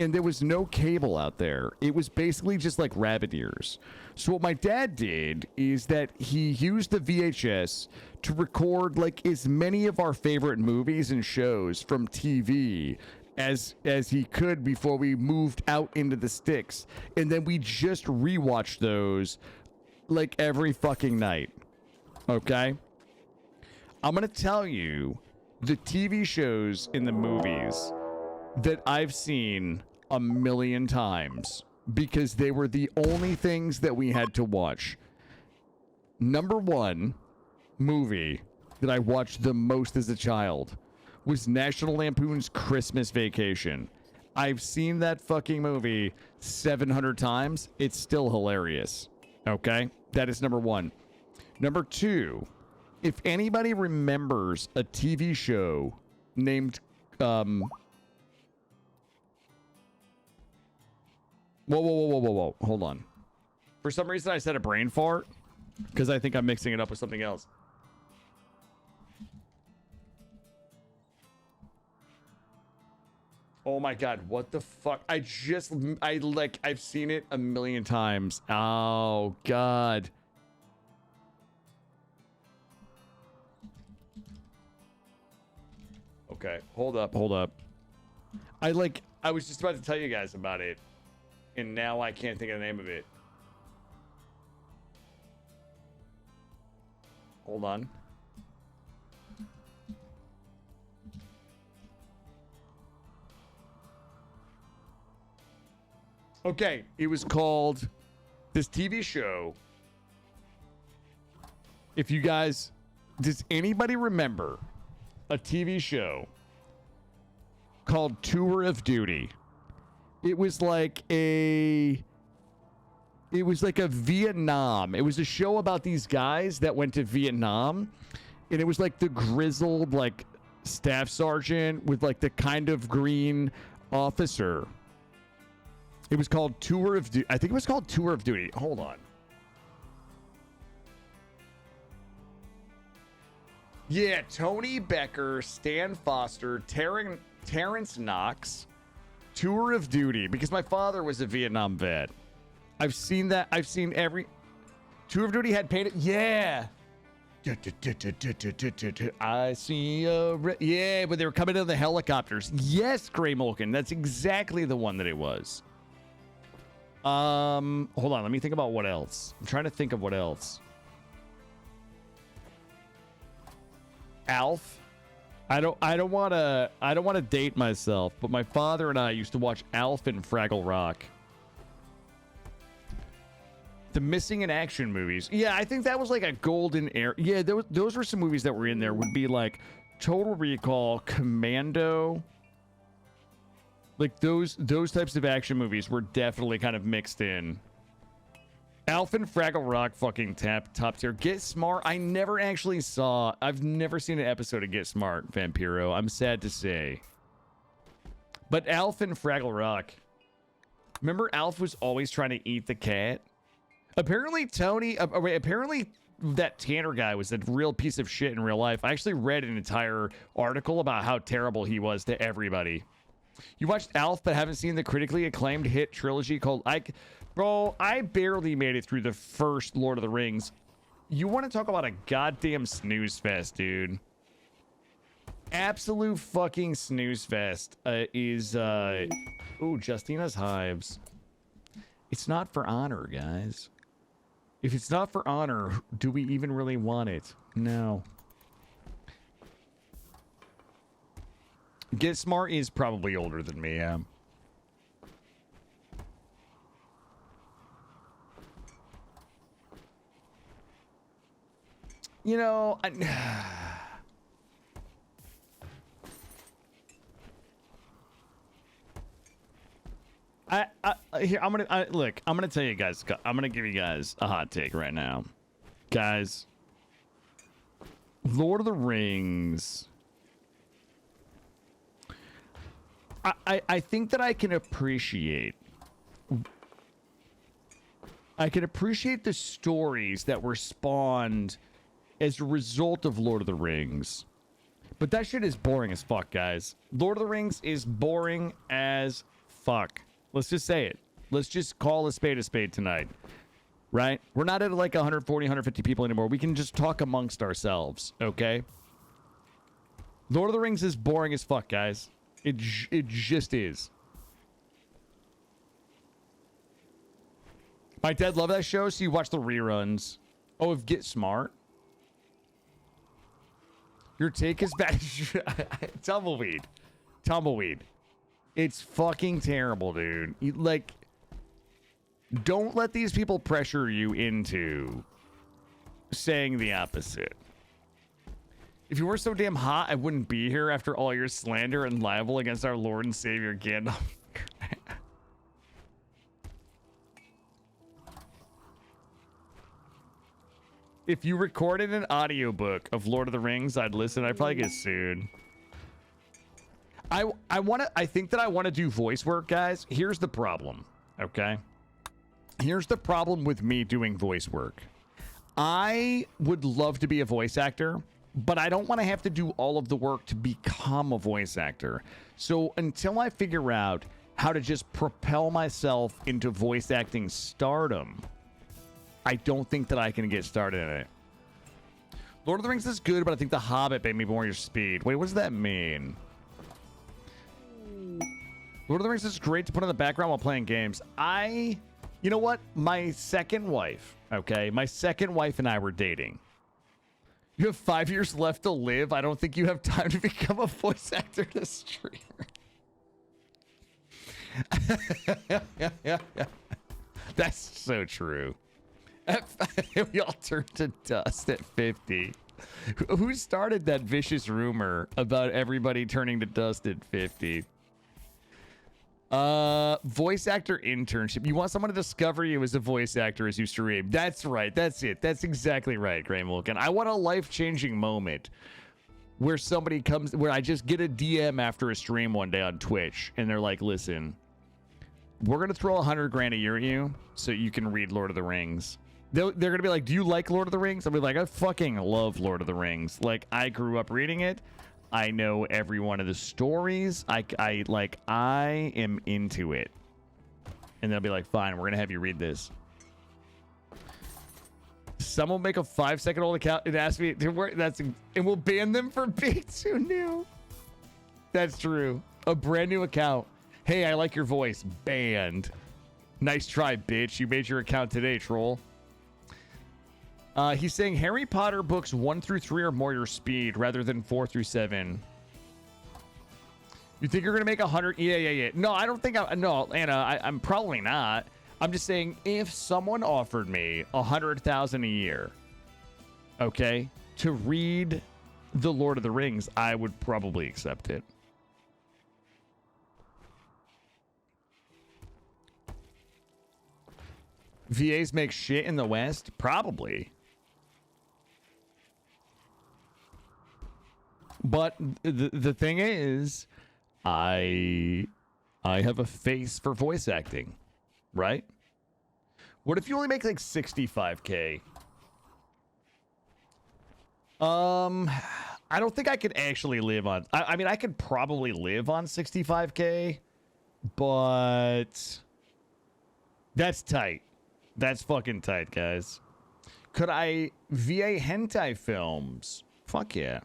And there was no cable out there. It was basically just like rabbit ears. So what my dad did is that he used the VHS to record like as many of our favorite movies and shows from TV as he could before we moved out into the sticks. And then we just rewatched those like every fucking night. Okay? I'm gonna tell you the TV shows and the movies that I've seen a million times because they were the only things that we had to watch. Number one movie that I watched the most as a child was National Lampoon's Christmas Vacation. I've seen that fucking movie 700 times. It's still hilarious. Okay? That is number one. Number two, if anybody remembers a TV show named whoa. Hold on. For some reason I said a brain fart because I think I'm mixing it up with something else. Oh my god, what the fuck? I've seen it a million times. Oh god. Okay, hold up. I was just about to tell you guys about it, and now I can't think of the name of it. Hold on. Okay, it was called this TV show. If you guys, does anybody remember a TV show called Tour of Duty? It was like a Vietnam. It was a show about these guys that went to Vietnam, and it was like the grizzled like staff sergeant with like the kind of green officer. It was called Tour of Duty. I think it was called Tour of Duty. Hold on. Yeah, Tony Becker, Stan Foster, Terrence Knox, Tour of Duty. Because my father was a Vietnam vet. I've seen that. I've seen every... Tour of Duty had painted... Yeah. I see a... Yeah, but they were coming in the helicopters. Yes, Gray Mulkin. That's exactly the one that it was. Hold on. Let me think about what else. I'm trying to think of what else. Alf. I don't want to date myself, but my father and I used to watch Alf and Fraggle Rock. The missing in action movies. Yeah, I think that was like a golden era. Yeah, those were some movies that were in there. Would be like Total Recall, Commando. Like those types of action movies were definitely kind of mixed in. Alf and Fraggle Rock fucking top tier. Get Smart. I never actually saw. I've never seen an episode of Get Smart, Vampiro. I'm sad to say. But Alf and Fraggle Rock. Remember, Alf was always trying to eat the cat. Apparently, apparently that Tanner guy was a real piece of shit in real life. I actually read an entire article about how terrible he was to everybody. You watched Alf but haven't seen the critically acclaimed hit trilogy called Bro, I barely made it through the first Lord of the Rings. You want to talk about a goddamn snooze fest, dude. Absolute fucking snooze fest is... Ooh, Justina's Hives. It's not for honor, guys. If it's not for honor, do we even really want it? No. Get Smart is probably older than me, yeah. You know, here, I'm gonna tell you guys, I'm gonna give you guys a hot take right now. Guys, Lord of the Rings. I think that I can appreciate the stories that were spawned as a result of Lord of the Rings. But that shit is boring as fuck, guys. Lord of the Rings is boring as fuck. Let's just say it. Let's just call a spade tonight. Right? We're not at like 140, 150 people anymore. We can just talk amongst ourselves, okay? Lord of the Rings is boring as fuck, guys. It just is. My dad loved that show, so you watch the reruns. Oh, if Get Smart. Your take is bad. Tumbleweed. It's fucking terrible, dude. Like, don't let these people pressure you into saying the opposite. If you were so damn hot, I wouldn't be here after all your slander and libel against our Lord and Savior Gandalf. If you recorded an audiobook of Lord of the Rings, I'd listen. I'd probably get sued. I think that I want to do voice work, guys. Here's the problem, okay? Here's the problem with me doing voice work. I would love to be a voice actor, but I don't want to have to do all of the work to become a voice actor. So until I figure out how to just propel myself into voice acting stardom, I don't think that I can get started in it. Lord of the Rings is good, but I think The Hobbit made me more your speed. Wait, what does that mean? Lord of the Rings is great to put in the background while playing games. You know what? My second wife, okay? My second wife and I were dating. You have 5 years left to live. I don't think you have time to become a voice actor to streamer. That's so true. We all turned to dust at 50. Who started that vicious rumor about everybody turning to dust at 50? Voice actor internship. You want someone to discover you as a voice actor as you stream. That's right. That's it. That's exactly right, Graham Wilkin. I want a life-changing moment where somebody comes, where I just get a DM after a stream one day on Twitch, and they're like, listen, we're going to throw $100,000 a year at you so you can read Lord of the Rings. They're going to be like, do you like Lord of the Rings? I'll be like, I fucking love Lord of the Rings. Like, I grew up reading it. I know every one of the stories. I am into it. And they'll be like, fine, we're going to have you read this. Someone will make a 5-second-old account and ask me to work. And we'll ban them for being too new. That's true. A brand new account. Hey, I like your voice. Banned. Nice try, bitch. You made your account today, troll. He's saying Harry Potter books 1 through 3 are more your speed rather than 4 through 7. You think you're going to make 100? Yeah. No, I don't think no, Anna, I'm probably not. I'm just saying if someone offered me 100,000 a year, okay, to read The Lord of the Rings, I would probably accept it. VAs make shit in the West? Probably. But the thing is, I have a face for voice acting, right? What if you only make like 65K? I don't think I could actually live on... I mean, I could probably live on 65K, but that's tight. That's fucking tight, guys. Could I VA hentai films? Fuck yeah.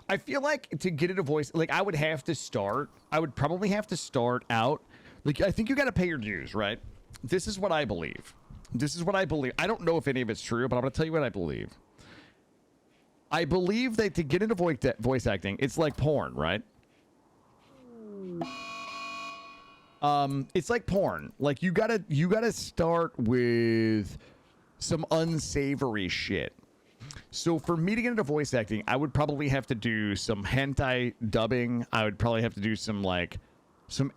I feel like to get into voice, like I would probably have to start out, like I think you got to pay your dues, right? This is what I believe. I don't know if any of it's true, but I'm going to tell you what I believe. I believe that to get into voice acting, it's like porn, right? It's like porn. Like you gotta start with some unsavory shit. So for me to get into voice acting, I would probably have to do some hentai dubbing. I would probably have to do some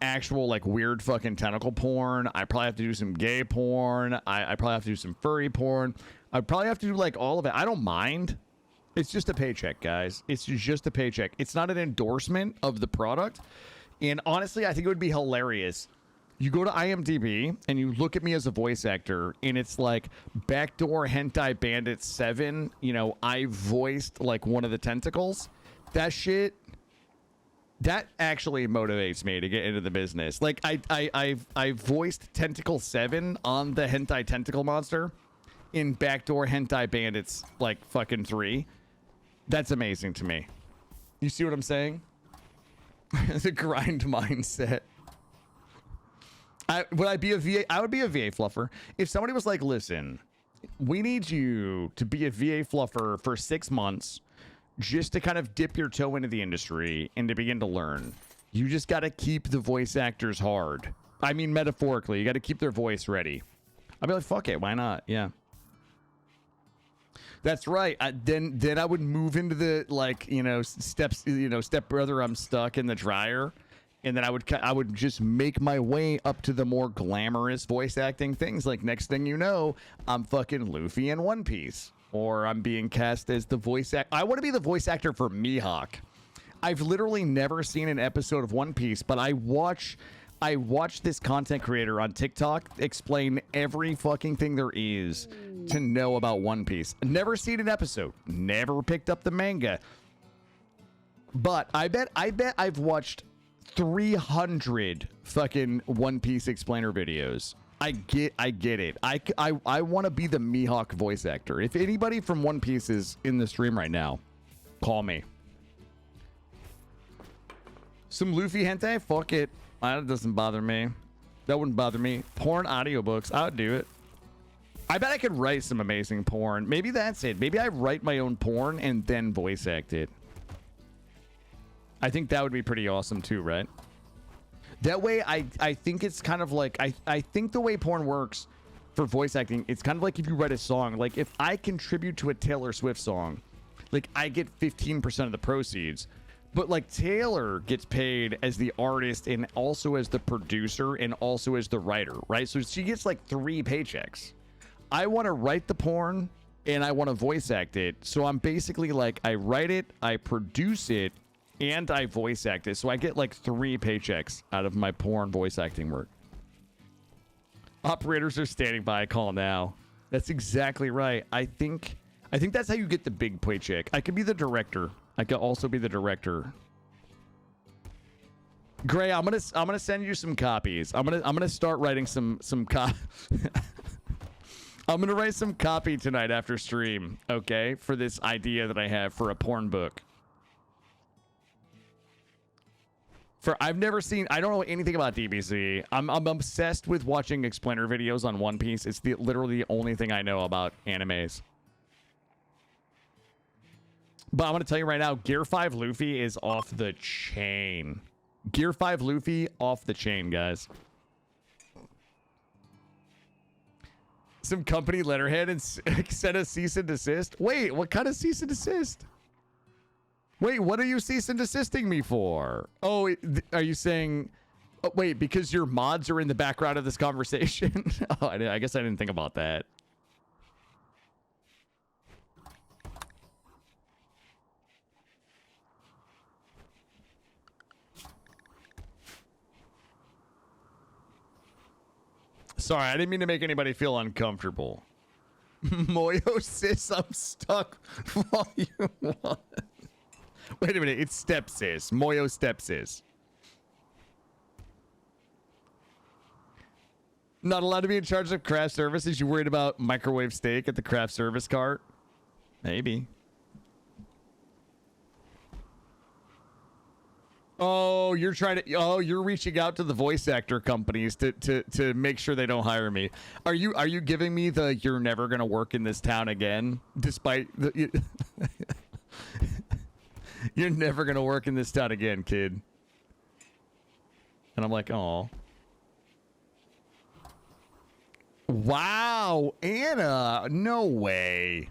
actual like weird fucking tentacle porn. I probably have to do some gay porn. I probably have to do some furry porn. I'd probably have to do like all of it. I don't mind. It's just a paycheck, guys. It's just a paycheck. It's not an endorsement of the product. And honestly, I think it would be hilarious. You go to IMDb and you look at me as a voice actor, and it's like Backdoor Hentai Bandit 7. You know, I voiced like one of the tentacles. That shit, that actually motivates me to get into the business. Like I voiced Tentacle 7 on the hentai tentacle monster in Backdoor Hentai Bandits like fucking 3. That's amazing to me. You see what I'm saying? The grind mindset. Would I be a VA? I would be a VA fluffer. If somebody was like, listen, we need you to be a VA fluffer for 6 months just to kind of dip your toe into the industry and to begin to learn. You just got to keep the voice actors hard. I mean, metaphorically, you got to keep their voice ready. I'd be like, fuck it. Why not? Yeah. That's right. Then I would move into the, like, step brother, I'm stuck in the dryer. And then I would just make my way up to the more glamorous voice acting things. Like, next thing you know, I'm fucking Luffy in One Piece. Or I'm being cast as the voice actor. I want to be the voice actor for Mihawk. I've literally never seen an episode of One Piece, but I watch this content creator on TikTok explain every fucking thing there is to know about One Piece. Never seen an episode. Never picked up the manga. But I bet I've watched 300 fucking One Piece explainer videos. I get it. I want to be the Mihawk voice actor. If anybody from One Piece is in the stream right now, call me. Some Luffy hentai? Fuck it. That doesn't bother me. That wouldn't bother me. Porn audiobooks. I would do it. I bet I could write some amazing porn. Maybe that's it. Maybe I write my own porn and then voice act it. I think that would be pretty awesome too, right? That way, I think it's kind of like... I think the way porn works for voice acting, it's kind of like if you write a song. Like, if I contribute to a Taylor Swift song, like, I get 15% of the proceeds. But, like, Taylor gets paid as the artist and also as the producer and also as the writer, right? So she gets, like, 3 paychecks. I want to write the porn and I want to voice act it. So I'm basically like, I write it, I produce it, and I voice act it. So I get like 3 paychecks out of my porn voice acting work. Operators are standing by. Call now. That's exactly right. I think that's how you get the big paycheck. I could be the director. I could also be the director. Gray, I'm gonna send you some copies. I'm gonna start writing some I'm gonna write some copy tonight after stream, okay, for this idea that I have for a porn book. I've never seen, I don't know anything about DBZ. I'm obsessed with watching explainer videos on One Piece. It's literally the only thing I know about animes. But I'm gonna tell you right now, Gear 5 Luffy is off the chain. Gear 5 Luffy off the chain, guys. Some company letterhead and send a cease and desist. Wait, what kind of cease and desist? Wait, what are you cease and desisting me for? Oh, are you saying... Oh, wait, because your mods are in the background of this conversation? Oh, I guess I didn't think about that. Sorry, I didn't mean to make anybody feel uncomfortable. Moyo sis, I'm stuck. Volume 1. Wait a minute, it's step sis. Moyo step sis. Not allowed to be in charge of craft services. You worried about microwave steak at the craft service cart? Maybe. Oh, you're trying to... Oh, you're reaching out to the voice actor companies to make sure they don't hire me. Are you giving me the "you're never gonna work in this town again" despite the... You're never gonna work in this town again, kid. And I'm like, oh. Wow, Anna, no way.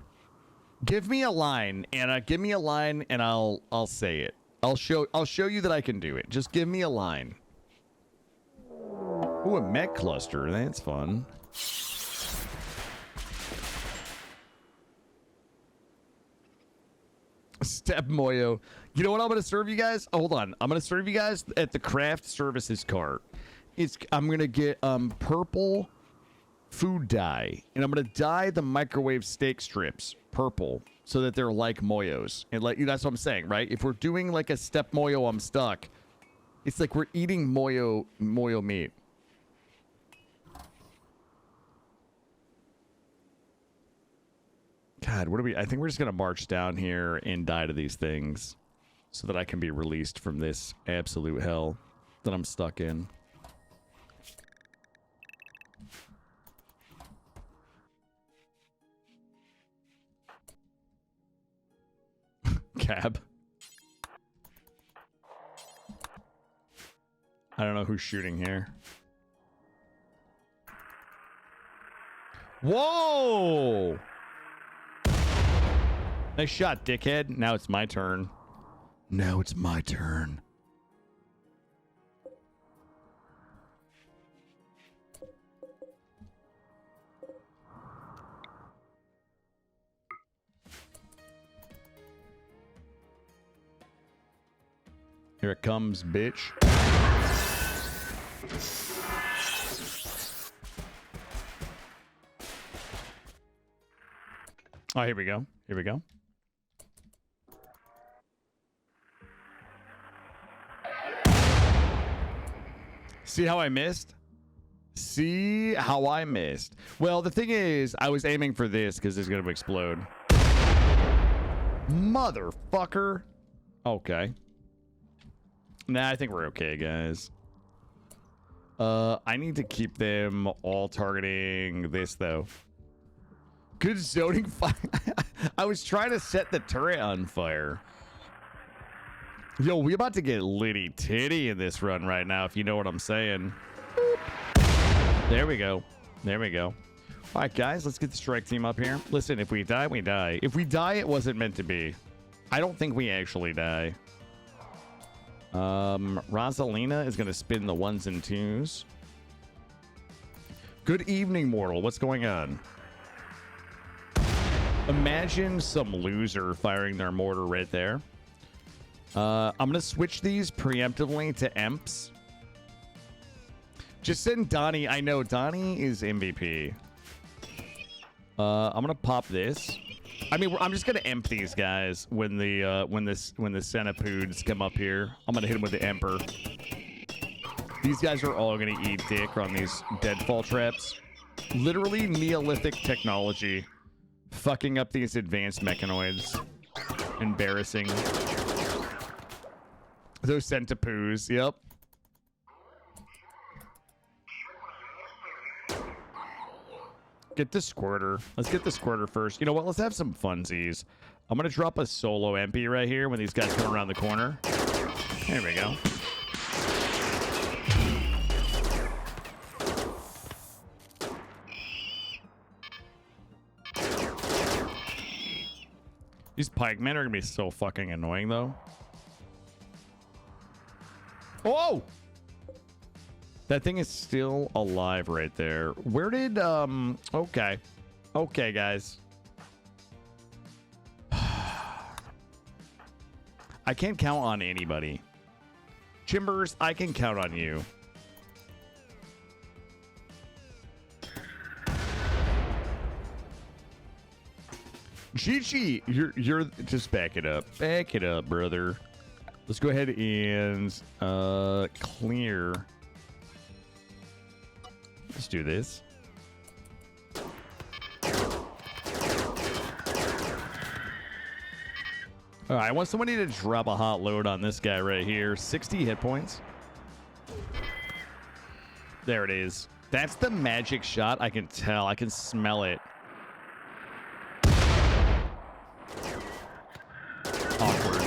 Give me a line, Anna. Give me a line, and I'll say it. I'll show you that I can do it. Just give me a line. Ooh, a mech cluster. That's fun. Step Moyo. You know what I'm gonna serve you guys? Oh, hold on. I'm gonna serve you guys at the craft services cart. I'm gonna get purple food dye, and I'm gonna dye the microwave steak strips purple so that they're like Moyos. And like that's what I'm saying, right? If we're doing like a step Moyo, I'm stuck. It's like we're eating Moyo meat. God, what do we... I think we're just going to march down here and die to these things so that I can be released from this absolute hell that I'm stuck in. Cab. I don't know who's shooting here. Whoa! Nice shot, dickhead. Now it's my turn. Now it's my turn. Here it comes, bitch. Oh, here we go. Here we go. See how I missed? See how I missed? Well, the thing is, I was aiming for this because it's going to explode. Motherfucker. Okay. Nah, I think we're okay, guys. I need to keep them all targeting this, though. Good zoning fire. I was trying to set the turret on fire. Yo, we about to get litty titty in this run right now, if you know what I'm saying. There we go. There we go. All right, guys, let's get the strike team up here. Listen, if we die, we die. If we die, it wasn't meant to be. I don't think we actually die. Rosalina is going to spin the 1s and 2s. Good evening, mortal. What's going on? Imagine some loser firing their mortar right there. I'm going to switch these preemptively to Emps. Just send Donnie. I know Donnie is MVP. I'm going to pop this. I mean, I'm just gonna emp these guys when the centipodes come up here. I'm gonna hit them with the emper. These guys are all gonna eat dick on these deadfall traps. Literally Neolithic technology, fucking up these advanced mechanoids. Embarrassing. Those centipodes. Yep. Get the squirter. Let's get the squirter first. You know what? Let's have some funsies. I'm going to drop a solo MP right here when these guys come around the corner. There we go. These pikemen are going to be so fucking annoying, though. Oh! That thing is still alive right there. Where did, okay. Okay, guys. I can't count on anybody. Chimbers, I can count on you. Gigi, you're just back it up. Back it up, brother. Let's go ahead and, clear. Let's do this. All right, I want somebody to drop a hot load on this guy right here. 60 hit points. There it is. That's the magic shot. I can tell. I can smell it. Awkward.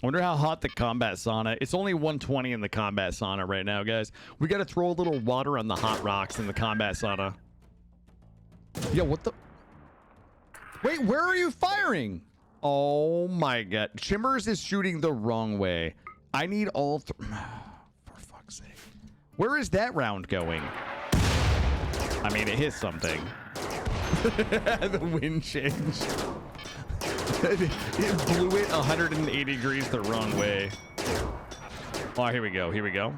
I wonder how hot the combat sauna. It's only 120 in the combat sauna right now, guys. We got to throw a little water on the hot rocks in the combat sauna. Yo, what the? Wait, where are you firing? Oh my god. Chimmers is shooting the wrong way. I need all for fuck's sake. Where is that round going? I mean, it hit something. The wind changed. It blew it 180 degrees the wrong way. Oh, here we go. Here we go.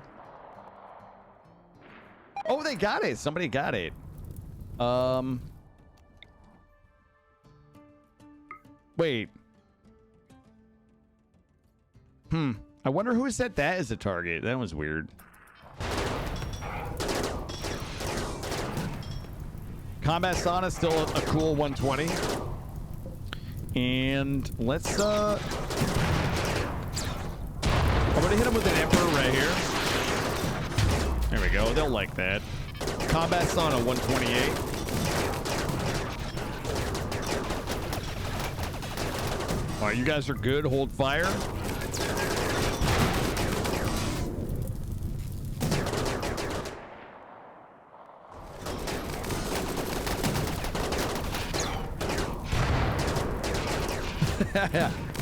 Oh, they got it. Somebody got it. Wait. I wonder who set that as a target. That was weird. Combat sauna still a cool 120. And let's I'm gonna hit him with an emperor right here. There we go. They'll like that. Combat sauna 128. All right, you guys are good. Hold fire.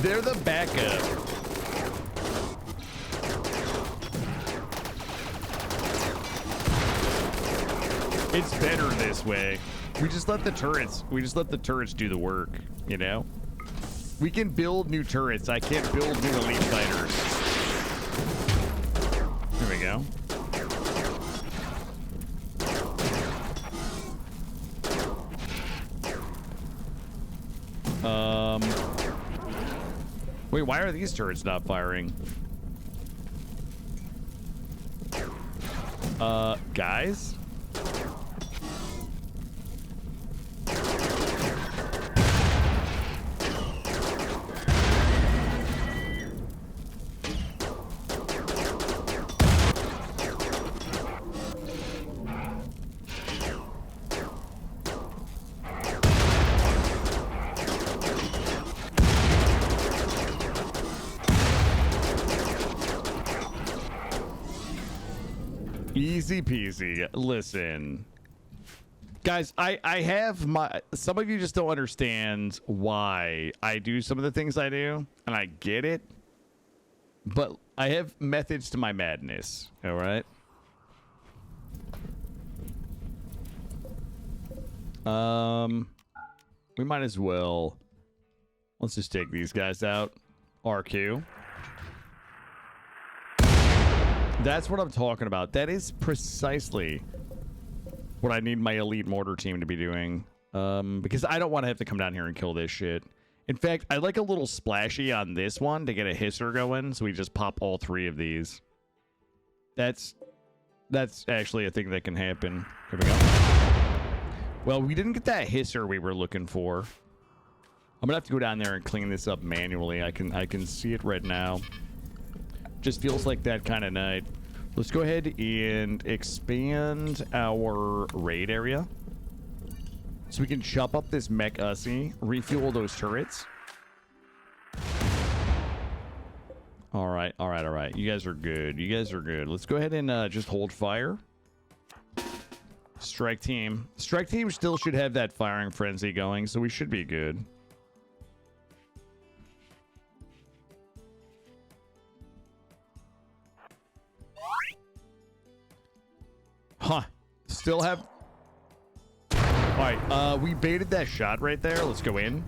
They're the backup. It's better this way. We just let the turrets do the work, you know? We can build new turrets. I can't build new elite fighters. There we go. Wait, why are these turrets not firing? Guys? Easy peasy. Listen. Guys, I have my... Some of you just don't understand why I do some of the things I do, and I get it. But I have methods to my madness, all right? We might as well... Let's just take these guys out. RQ. That's what I'm talking about. That is precisely what I need my elite mortar team to be doing. Because I don't want to have to come down here and kill this shit. In fact, I'd like a little splashy on this one to get a hisser going, so we just pop all 3 of these. That's actually a thing that can happen. Here we go. Well, we didn't get that hisser we were looking for. I'm gonna have to go down there and clean this up manually. I can see it right now. Just feels like that kind of night. Let's go ahead and expand our raid area. So we can chop up this mech Ussy, refuel those turrets. All right. You guys are good. Let's go ahead and just hold fire. Strike team. Strike team still should have that firing frenzy going, so we should be good. Huh. Still have... Alright, we baited that shot right there. Let's go in.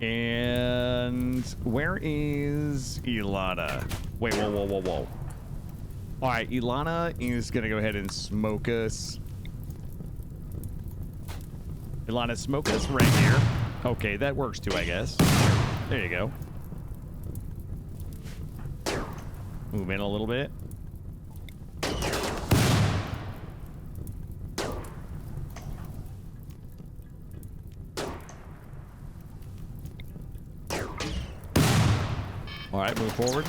And... Where is Ilana? Wait, whoa. Alright, Ilana is gonna go ahead and smoke us. Ilana, smoke us right here. Okay, that works too, I guess. There you go. Move in a little bit. All right, move forward.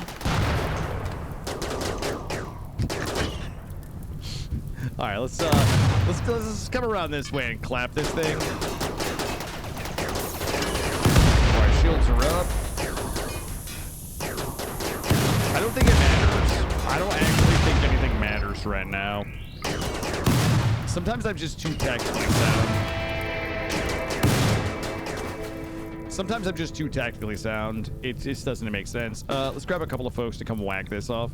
All right, let's come around this way and clap this thing. All right, shields are up. I don't think it matters. I don't actually think anything matters right now. Sometimes I'm just too tactically sound. It just doesn't make sense. Let's grab a couple of folks to come whack this off.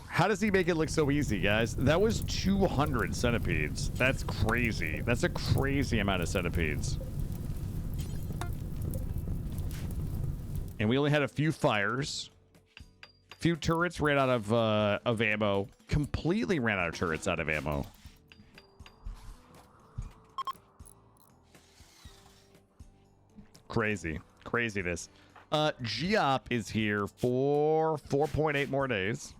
How does he make it look so easy, guys? That was 200 centipedes. That's crazy. That's a crazy amount of centipedes. And we only had a few fires. Few turrets ran out of ammo. Completely ran out of turrets out of ammo. Craziness. Geop is here for 4.8 more days.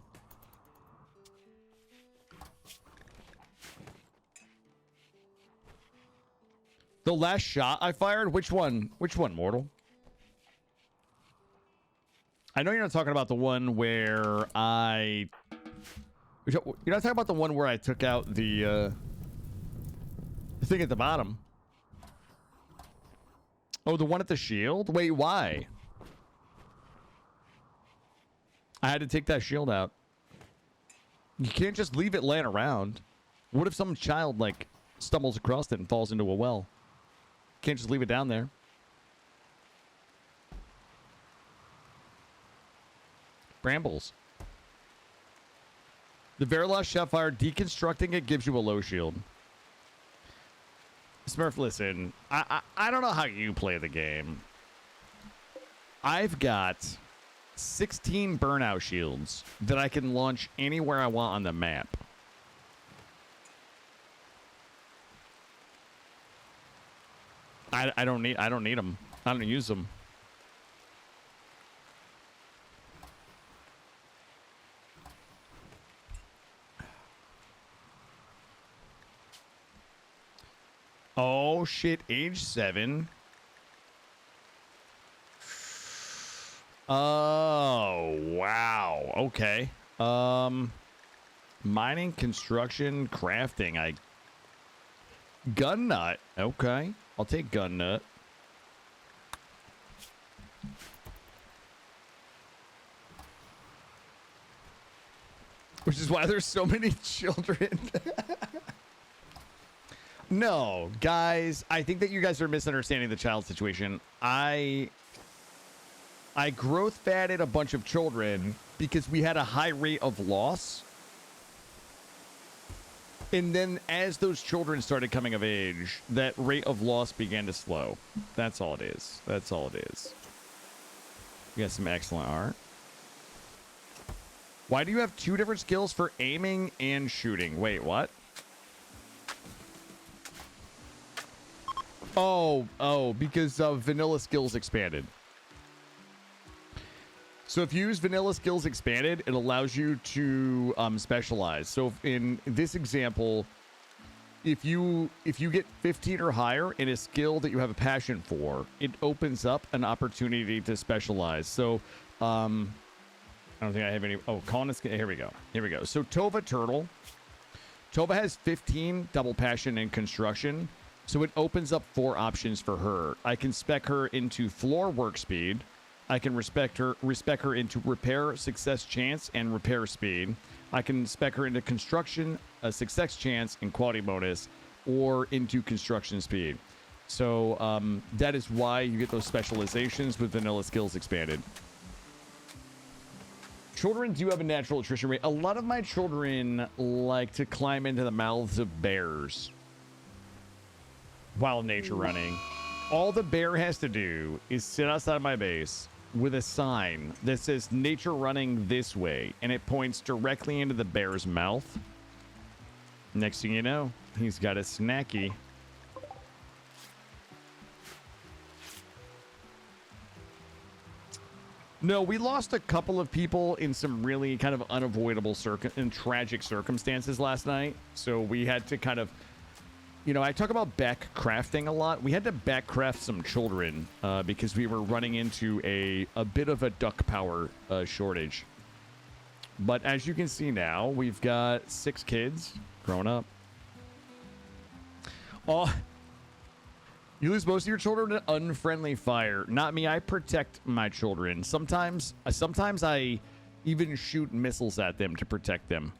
The last shot I fired? Which one, Mortal? I know you're not talking about the one where you're not talking about the one where I took out the thing at the bottom. Oh, the one at the shield? Wait, why? I had to take that shield out. You can't just leave it laying around. What if some child, like, stumbles across it and falls into a well? Can't just leave it down there. Brambles. The very last shot fire, deconstructing it gives you a low shield. Smurf, listen, I don't know how you play the game. I've got 16 burnout shields that I can launch anywhere I want on the map. I don't need them. I don't use them. Oh shit, age 7. Oh, wow. Okay. Mining, construction, crafting. Gun nut. Okay. I'll take gun nut. Which is why there's so many children. No, guys, I think that you guys are misunderstanding the child situation. I growth fatted a bunch of children because we had a high rate of loss. And then as those children started coming of age, that rate of loss began to slow. That's all it is. That's all it is. We got some excellent art. Why do you have 2 different skills for aiming and shooting? Wait, what? Oh, because vanilla skills expanded. So if you use vanilla skills expanded, it allows you to specialize. So in this example, if you get 15 or higher in a skill that you have a passion for, it opens up an opportunity to specialize. So I don't think I have any. Oh, colonist. Here we go. Here we go. So Tova Turtle. Tova has 15 double passion in construction. So it opens up 4 options for her. I can spec her into floor work speed. I can respec her into repair, success chance, and repair speed. I can spec her into construction, a success chance, and quality bonus, or into construction speed. So that is why you get those specializations with vanilla skills expanded. Children do have a natural attrition rate. A lot of my children like to climb into the mouths of bears while nature running. All the bear has to do is sit outside my base with a sign that says nature running this way, and it points directly into the bear's mouth. Next thing you know, he's got a snacky. No, we lost a couple of people in some really kind of unavoidable and tragic circumstances last night. So we had to kind of, you know, I talk about back crafting a lot. We had to back craft some children because we were running into a bit of a duck power shortage. But as you can see now, we've got 6 kids growing up. Oh, you lose most of your children to unfriendly fire. Not me. I protect my children. Sometimes I even shoot missiles at them to protect them.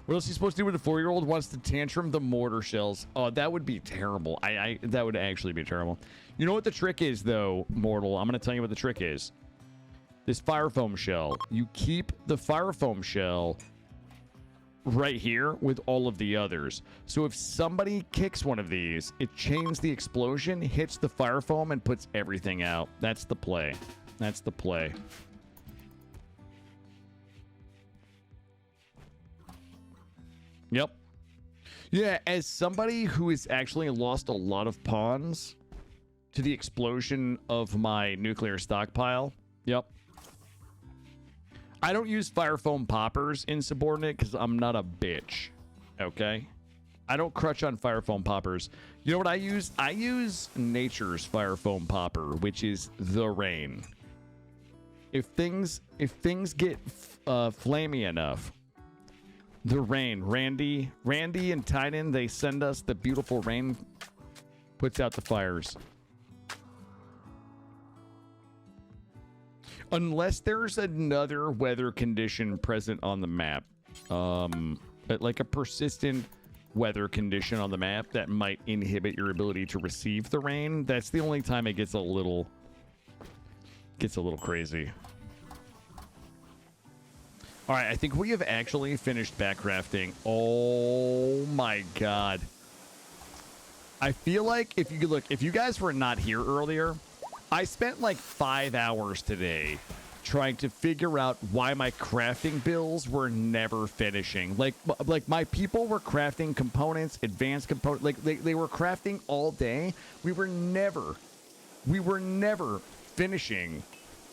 What else are you supposed to do when a 4-year-old wants to tantrum the mortar shells? Oh, that would be terrible. That would actually be terrible. You know what the trick is, though, Mortal? I'm going to tell you what the trick is. This fire foam shell. You keep the fire foam shell right here with all of the others. So if somebody kicks one of these, it chains the explosion, hits the fire foam, and puts everything out. That's the play. That's the play. Yep. Yeah, as somebody who has actually lost a lot of pawns to the explosion of my nuclear stockpile, yep. I don't use fire foam poppers in Subordinate because I'm not a bitch, okay? I don't crutch on fire foam poppers. You know what I use? I use nature's fire foam popper, which is the rain. If things get flamey enough, the rain, Randy and Titan, they send us the beautiful rain, puts out the fires. Unless there's another weather condition present on the map, like a persistent weather condition on the map that might inhibit your ability to receive the rain, that's the only time it gets a little crazy. All right, I think we have actually finished backcrafting. Oh my god. I feel like if you guys were not here earlier, I spent like 5 hours today trying to figure out why my crafting bills were never finishing. Like my people were crafting components, advanced components, like they were crafting all day. We were never finishing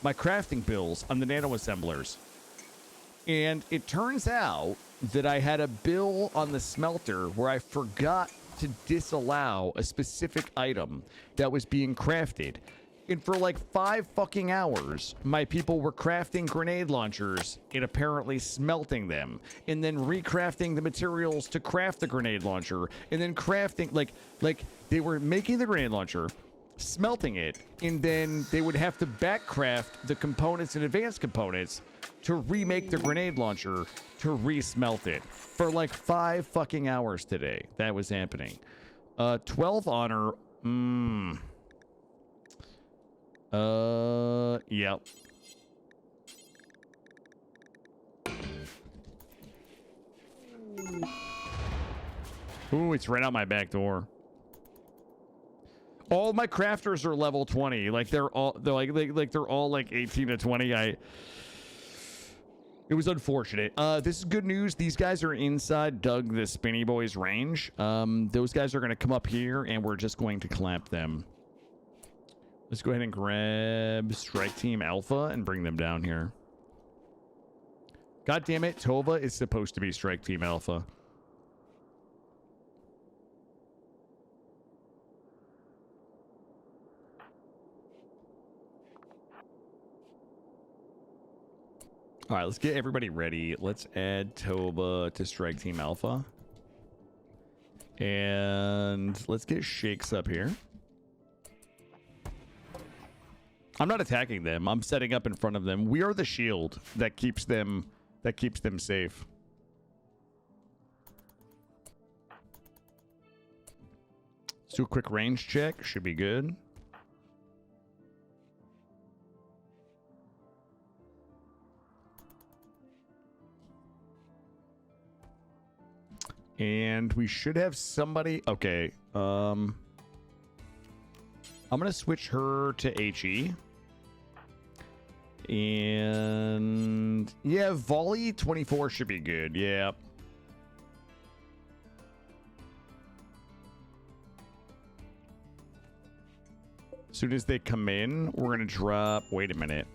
my crafting bills on the nano assemblers. And it turns out that I had a bill on the smelter where I forgot to disallow a specific item that was being crafted. And for like 5 fucking hours, my people were crafting grenade launchers and apparently smelting them, and then recrafting the materials to craft the grenade launcher, and then crafting like they were making the grenade launcher, smelting it, and then they would have to backcraft the components and advanced components to remake the grenade launcher to resmelt it for like 5 fucking hours today. That was happening. 12 honor. Yep. Ooh, it's right out my back door. All my crafters are level 20. Like they're all they're all like 18 to 20. It was unfortunate. This is good news. These guys are inside Doug the Spinny Boy's range. Those guys are going to come up here and we're just going to clamp them. Let's go ahead and grab Strike Team Alpha and bring them down here. God damn it, Tova is supposed to be Strike Team Alpha. All right, let's get everybody ready. Let's add Toba to Strike Team Alpha. And let's get Shakes up here. I'm not attacking them. I'm setting up in front of them. We are the shield that keeps them safe. Let's do a quick range check. Should be good. And we should have somebody. Okay. I'm going to switch her to HE. And yeah, volley 24 should be good. Yeah. As soon as they come in, we're going to drop. Wait a minute.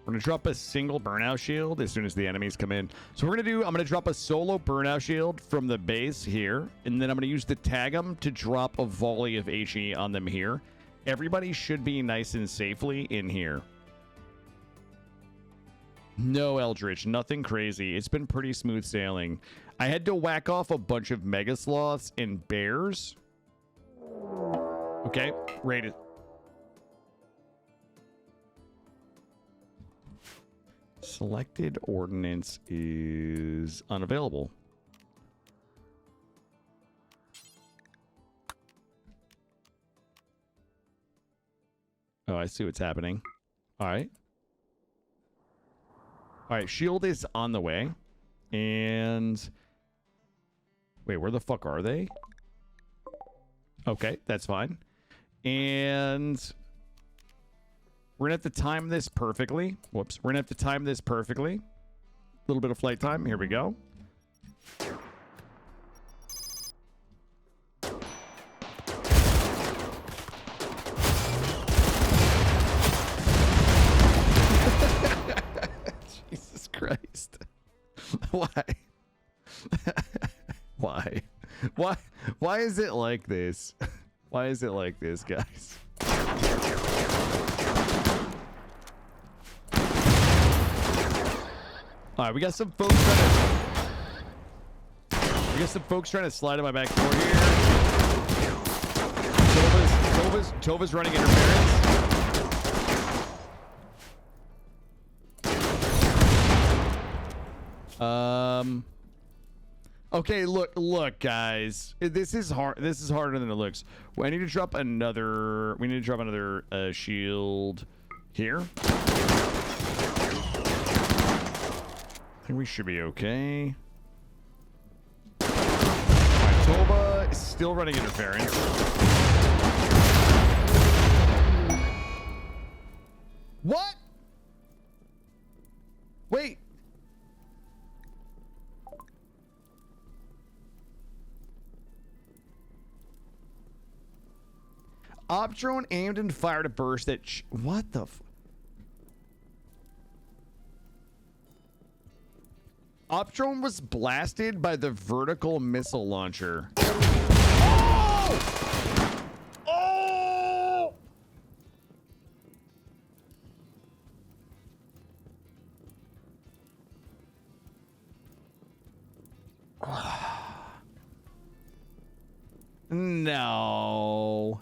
We're going to drop a single burnout shield as soon as the enemies come in. So I'm going to drop a solo burnout shield from the base here. And then I'm going to use the tag 'em to drop a volley of HE on them here. Everybody should be nice and safely in here. No, Eldritch, nothing crazy. It's been pretty smooth sailing. I had to whack off a bunch of mega sloths and bears. Okay, rated. Selected ordnance is unavailable. Oh, I see what's happening. All right. All right, shield is on the way. And wait, where the fuck are they? Okay, that's fine. And we're gonna have to time this perfectly. Whoops. We're gonna have to time this perfectly. A little bit of flight time. Here we go. Jesus Christ. Why? Why? Why is it like this? Why is it like this, guys? All right, we got some folks trying to slide in my back door here. Tova's running interference. Okay, look, guys. This is hard. This is harder than it looks. Well, I need to drop another. We need to drop another shield here. I think we should be okay. Right, Toba is still running interference. What? Wait. Op drone aimed and fired a burst that... What the... Op drone was blasted by the vertical missile launcher. Oh! Oh! No.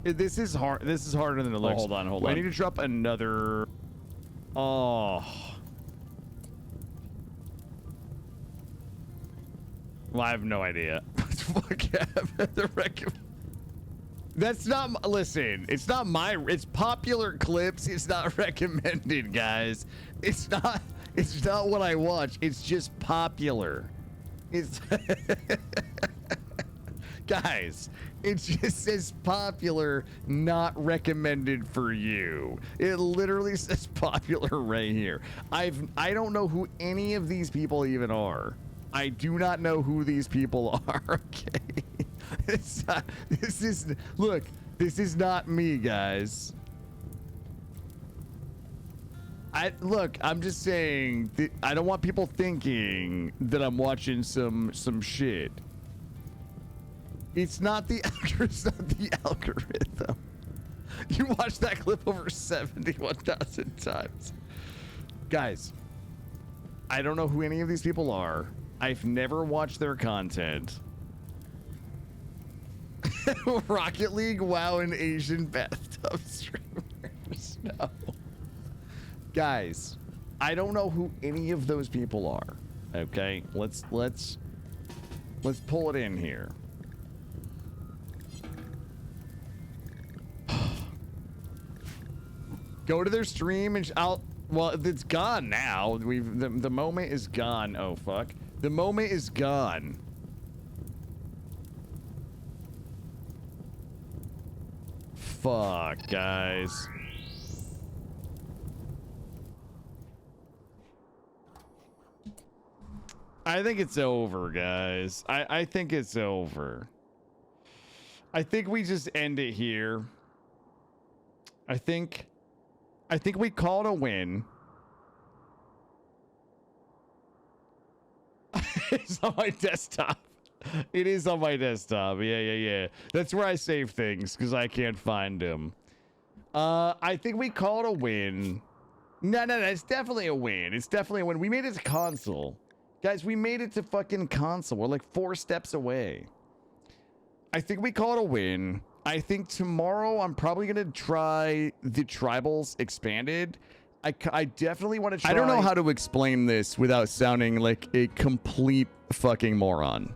This is hard. This is harder than it looks. hold on. I need to drop another. Oh. Well, I have no idea. That's not. Listen, it's not my. It's popular clips. It's not recommended, guys. It's not. It's not what I watch. It's just popular. It's. Guys, it just says popular, not recommended for you. It literally says popular right here. I don't know who any of these people even are. I do not know who these people are. Okay, it's not, this is not me, guys. I'm just saying. I don't want people thinking that I'm watching some shit. It's not the algorithm. You watched that clip over 71,000 times. Guys, I don't know who any of these people are. I've never watched their content. Rocket League, WoW, and Asian bathtub streamers. No. Guys, I don't know who any of those people are. Okay, let's pull it in here. Go to their stream and well, it's gone now. The moment is gone. Oh fuck. The moment is gone. Fuck, guys. I think it's over, guys. I think it's over. I think we just end it here. I think we call it a win. It's on my desktop. It is on my desktop. Yeah. That's where I save things because I can't find them. I think we call it a win. No. It's definitely a win. It's definitely a win. We made it to console. Guys, we made it to fucking console. We're like 4 steps away. I think we call it a win. I think tomorrow I'm probably going to try the Tribals Expanded. I definitely want to try. I don't know how to explain this without sounding like a complete fucking moron.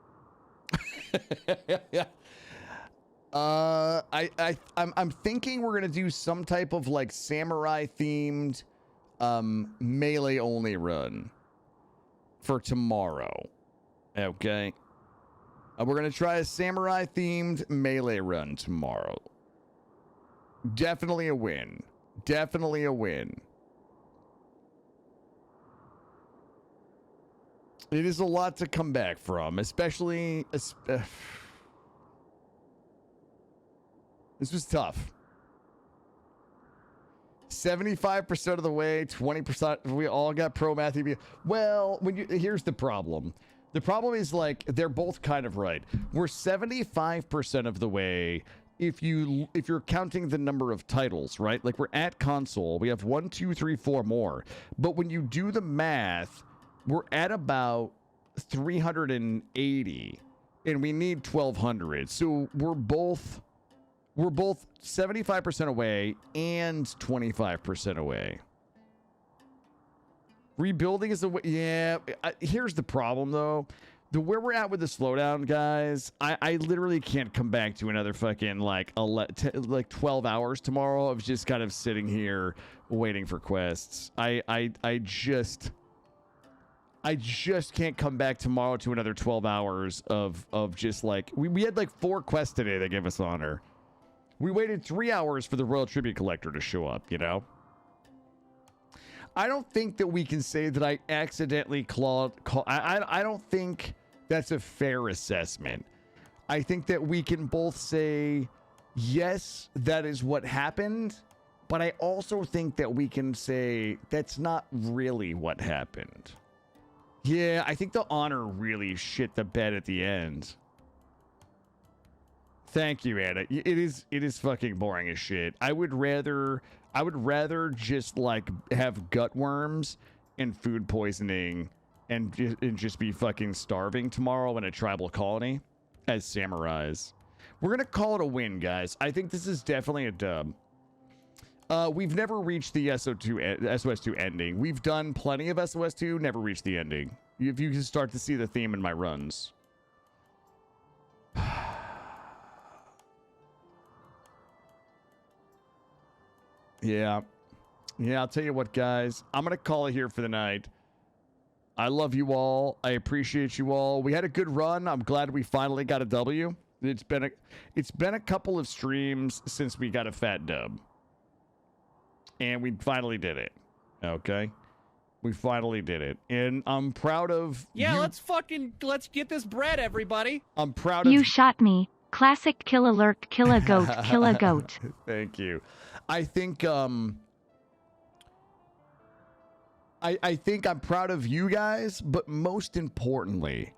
I'm thinking we're going to do some type of like samurai themed melee only run for tomorrow. Okay. We're going to try a samurai themed melee run tomorrow. Definitely a win. Definitely a win. It is a lot to come back from, especially this was tough. 75% of the way, 20%. We all got pro Matthew. Well, here's the problem. The problem is like they're both kind of right. We're 75% of the way if you're counting the number of titles, right? Like we're at console, we have 1, 2, 3, 4 more. But when you do the math, we're at about 380, and we need 1,200. So we're both 75% away and 25% away. Rebuilding is the way. Yeah. Here's the problem, though. Where we're at with the slowdown, guys, I literally can't come back to another fucking like 12 hours tomorrow of just kind of sitting here waiting for quests. I just can't come back tomorrow to another 12 hours of just like we had like 4 quests today that gave us honor. We waited 3 hours for the Royal Tribute Collector to show up, you know? I don't think that we can say that I accidentally I don't think that's a fair assessment. I think that we can both say, yes, that is what happened. But I also think that we can say that's not really what happened. Yeah, I think the honor really shit the bed at the end. Thank you, Anna. It is fucking boring as shit. I would rather just like have gut worms and food poisoning and just be fucking starving tomorrow in a tribal colony as samurais. We're going to call it a win, guys. I think this is definitely a dub. We've never reached the SOS2 ending. We've done plenty of SOS2, never reached the ending. If you can start to see the theme in my runs. Yeah. Yeah, I'll tell you what, guys. I'm going to call it here for the night. I love you all. I appreciate you all. We had a good run. I'm glad we finally got a W. It's been a couple of streams since we got a fat dub. And we finally did it. Okay? We finally did it. And I'm proud of Yeah, you. let's get this bread, everybody. I'm proud of You shot me. Classic kill alert, kill a goat, kill a goat. Thank you. I think I think I'm proud of you guys, but most importantly,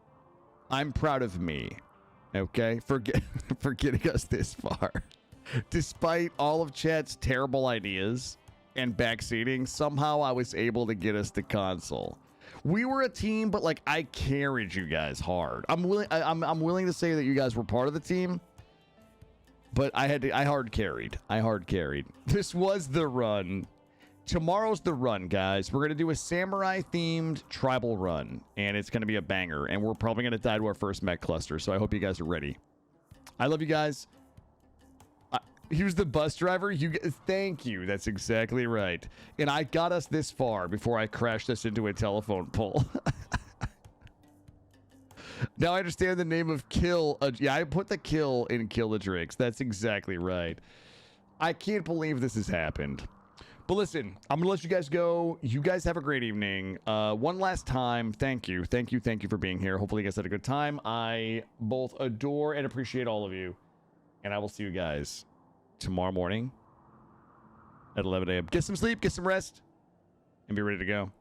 I'm proud of me. Okay? For getting us this far. Despite all of chat's terrible ideas and backseating, somehow I was able to get us the console. We were a team, but like I carried you guys hard. I'm willing to say that you guys were part of the team, but I hard carried. This was the run. Tomorrow's the run, guys. We're gonna do a samurai themed tribal run, and it's gonna be a banger. And we're probably gonna die to our first mech cluster. So I hope you guys are ready. I love you guys. Here's the bus driver. Thank you. That's exactly right. And I got us this far before I crashed us into a telephone pole. Now I understand the name of kill. Yeah, I put the kill in Killadrix. That's exactly right. I can't believe this has happened. But listen, I'm gonna let you guys go. You guys have a great evening. One last time, thank you for being here. Hopefully you guys had a good time. I both adore and appreciate all of you. And I will see you guys tomorrow morning at 11 a.m. Get some sleep, get some rest, and be ready to go.